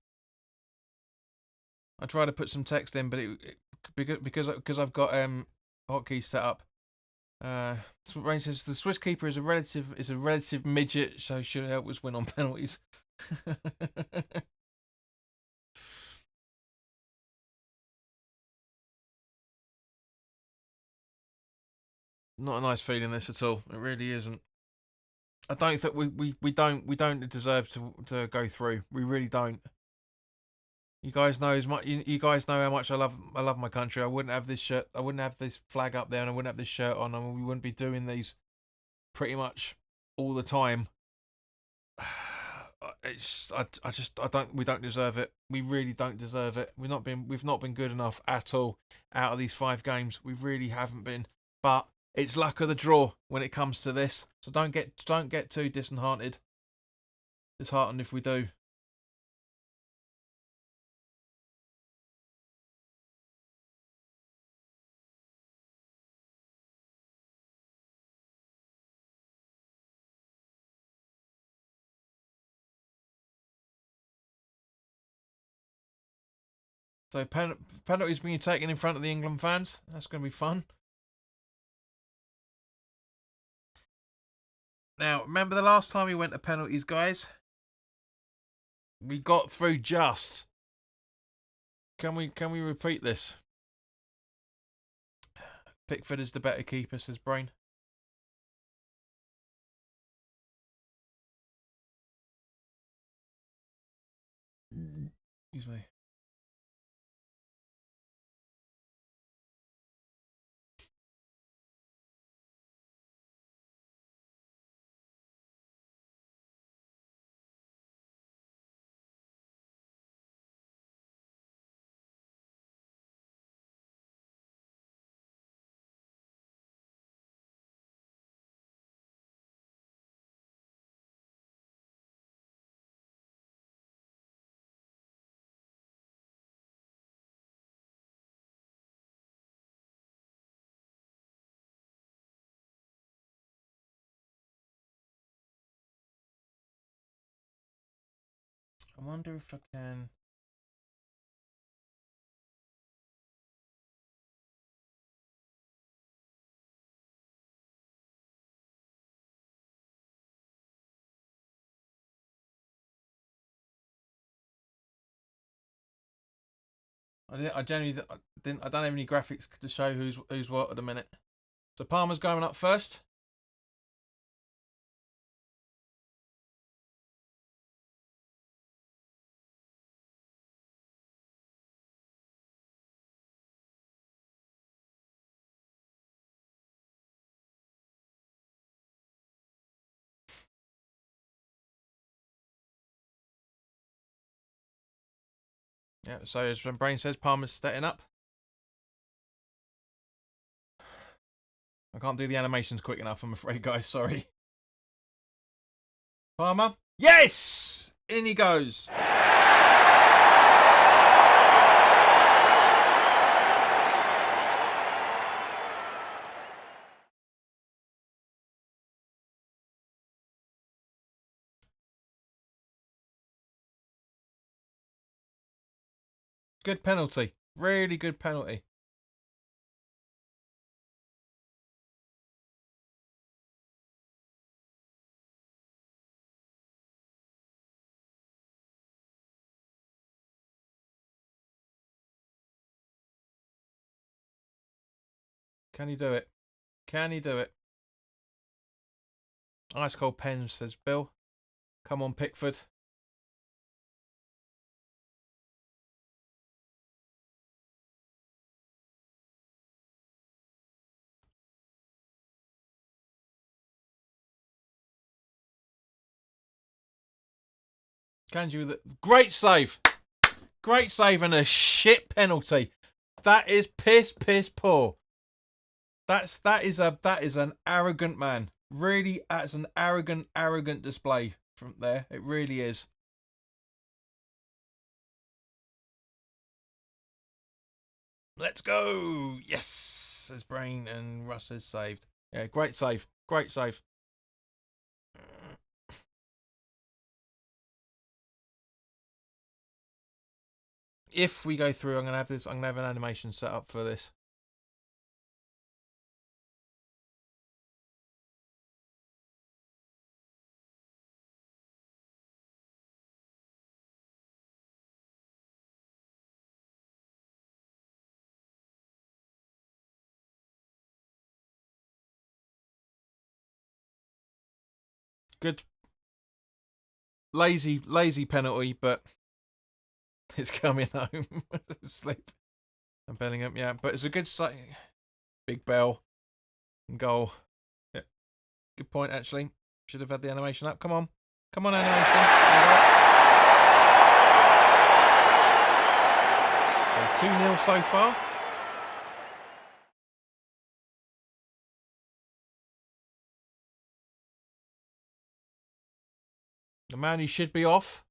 I tried to put some text in, but because I've got hotkeys set up. Rain says the Swiss keeper is a relative midget, so should help us win on penalties. Not a nice feeling, this at all. It really isn't. I don't think we don't deserve to go through. We really don't. You guys know as much. You guys know how much I love my country. I wouldn't have this shirt. I wouldn't have this flag up there, and I wouldn't have this shirt on, and we wouldn't be doing these pretty much all the time. We don't deserve it. We really don't deserve it. We've not been good enough at all out of these 5 games. We really haven't been. But it's luck of the draw when it comes to this. So don't get too disheartened if we do. So penalties being taken in front of the England fans. That's going to be fun. Now, remember the last time we went to penalties, guys? We got through just. Can we repeat this? Pickford is the better keeper, says Brain. Excuse me. I wonder if I can. I genuinely didn't. I don't have any graphics to show who's what at the minute. So Palmer's going up first. Yeah, so as Brain says, Palmer's setting up. I can't do the animations quick enough, I'm afraid, guys. Sorry. Palmer. Yes! In he goes. Good penalty. Really good penalty. Can he do it? Can he do it? Ice cold pen, says Bill. Come on, Pickford. Can you? Great save. Great save and a shit penalty. That is piss poor. That is an arrogant man. Really, that's an arrogant display from there. It really is. Let's go. Yes, says Brain, and Russ is saved. Yeah, great save. Great save. If we go through, I'm gonna have an animation set up for this. Good. Lazy penalty, but it's coming home. Sleep. And Bellingham, yeah, but it's a good save. Big Bell. Goal. Yeah. Good point, actually. Should have had the animation up. Come on. Come on, animation. 2-0 so far. The man who should be off.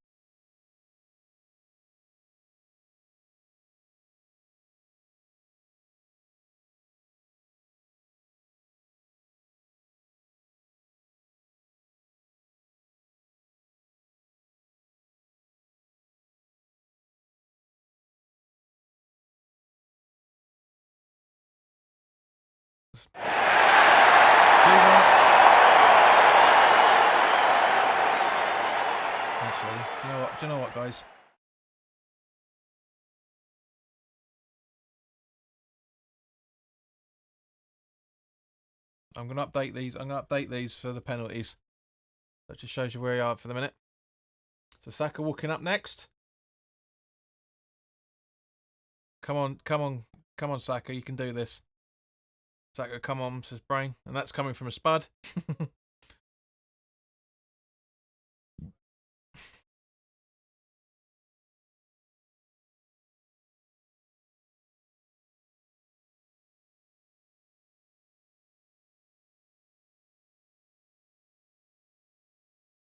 Actually, do you know what, guys? I'm going to update these. I'm going to update these for the penalties. That just shows you where you are for the minute. So Saka walking up next. Come on, Saka. You can do this. Saka, come on, says Brain. And that's coming from a Spud.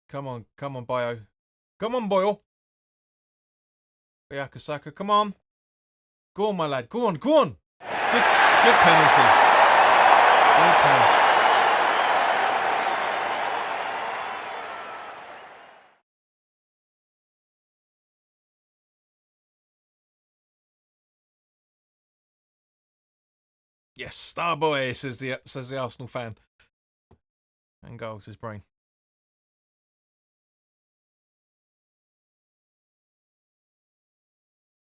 Come on, Bio. Come on, Boyle. Bayaka Saka, come on. Go on, my lad. Go on. Good penalty. Good penalty. Yes, star boy, says the Arsenal fan. And goal, says Brain.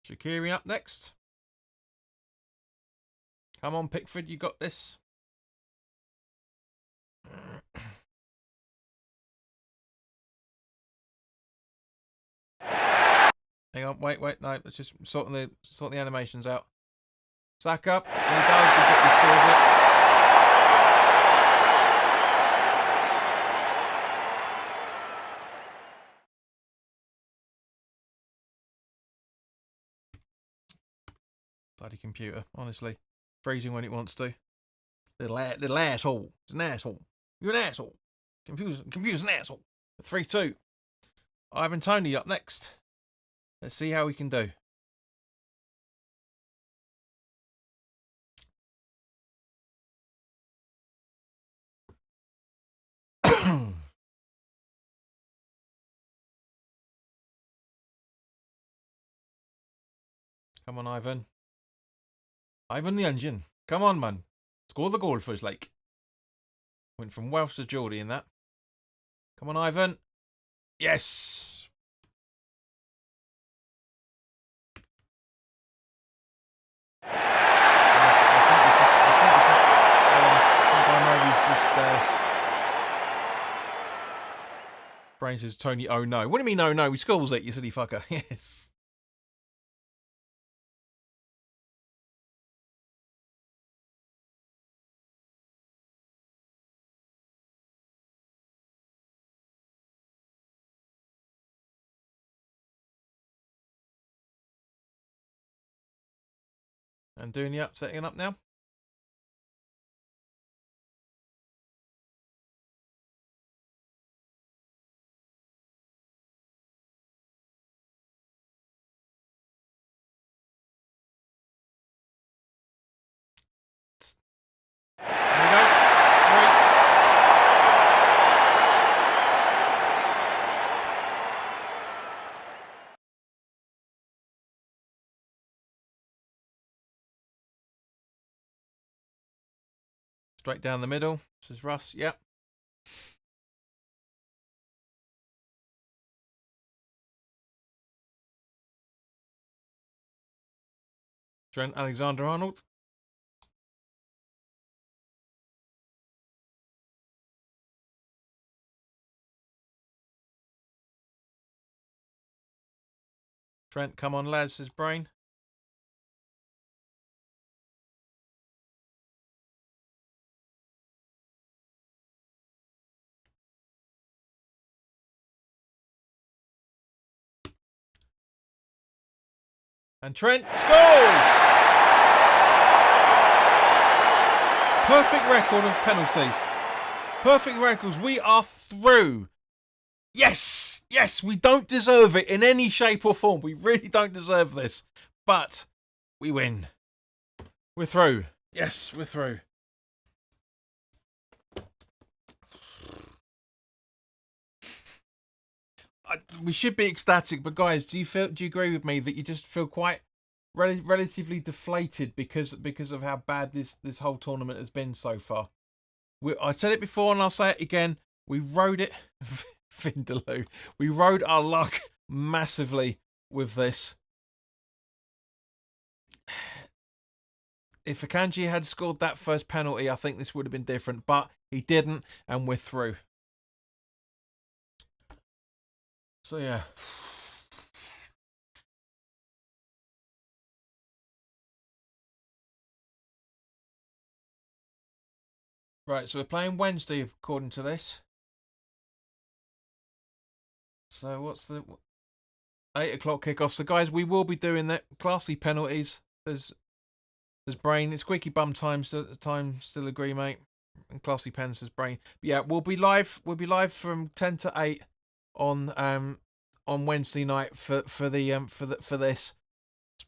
Shaqiri up next. Come on, Pickford, you got this. Hang on, wait, no, let's just sort the animations out. Sack up, and he does, he scores it. Bloody computer, honestly. Freezing when it wants to. Little asshole. It's an asshole. You're an asshole. Computer's an asshole. 3-2. Ivan Toney up next. Let's see how we can do. Come on, Ivan. Ivan the engine. Come on, man. Score the goal for us, like. Went from Welsh to Geordie in that. Come on, Ivan. Yes. I think he's just Brain says, Tony, oh no. What do you mean, oh no? He scores it, you silly fucker. Yes. And doing the setting up now. There we go. 3. Straight down the middle. This is Russ. Yep. Trent Alexander-Arnold. Trent, come on, lads, says Brain. And Trent scores! Perfect record of penalties. Perfect records. We are through. Yes! Yes, we don't deserve it in any shape or form. We really don't deserve this. But we win. We're through. Yes, we're through. We should be ecstatic, but guys, do you agree with me that you just feel quite relatively deflated because of how bad this whole tournament has been so far? I said it before and I'll say it again. We rode it, Vindaloo. We rode our luck massively with this. If Akanji had scored that first penalty, I think this would have been different, but he didn't, and we're through. So yeah. Right, so we're playing Wednesday according to this. So what's the 8 o'clock kickoff? So guys, we will be doing that. Classy penalties. There's Brain. It's squeaky bum time. Still agree, mate. And classy pen says Brain. But yeah, we'll be live. We'll be live from 10 to 8 on Wednesday night for this.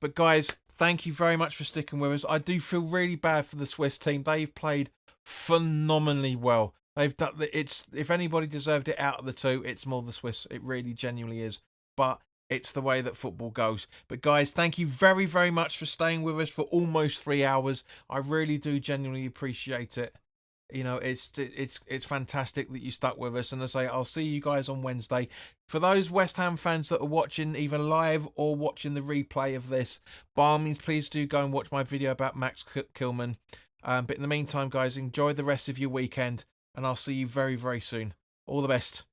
But guys, thank you very much for sticking with us. I do feel really bad for the Swiss team. They've played phenomenally well. They've done if anybody deserved it out of the two, it's more the Swiss. It really genuinely is. But it's the way that football goes. But guys, thank you very, very much for staying with us for almost 3 hours. I really do genuinely appreciate it. You know, it's fantastic that you stuck with us. And I say, I'll see you guys on Wednesday. For those West Ham fans that are watching either live or watching the replay of this, by all means, please do go and watch my video about Max Kilman. But in the meantime, guys, enjoy the rest of your weekend. And I'll see you very, very soon. All the best.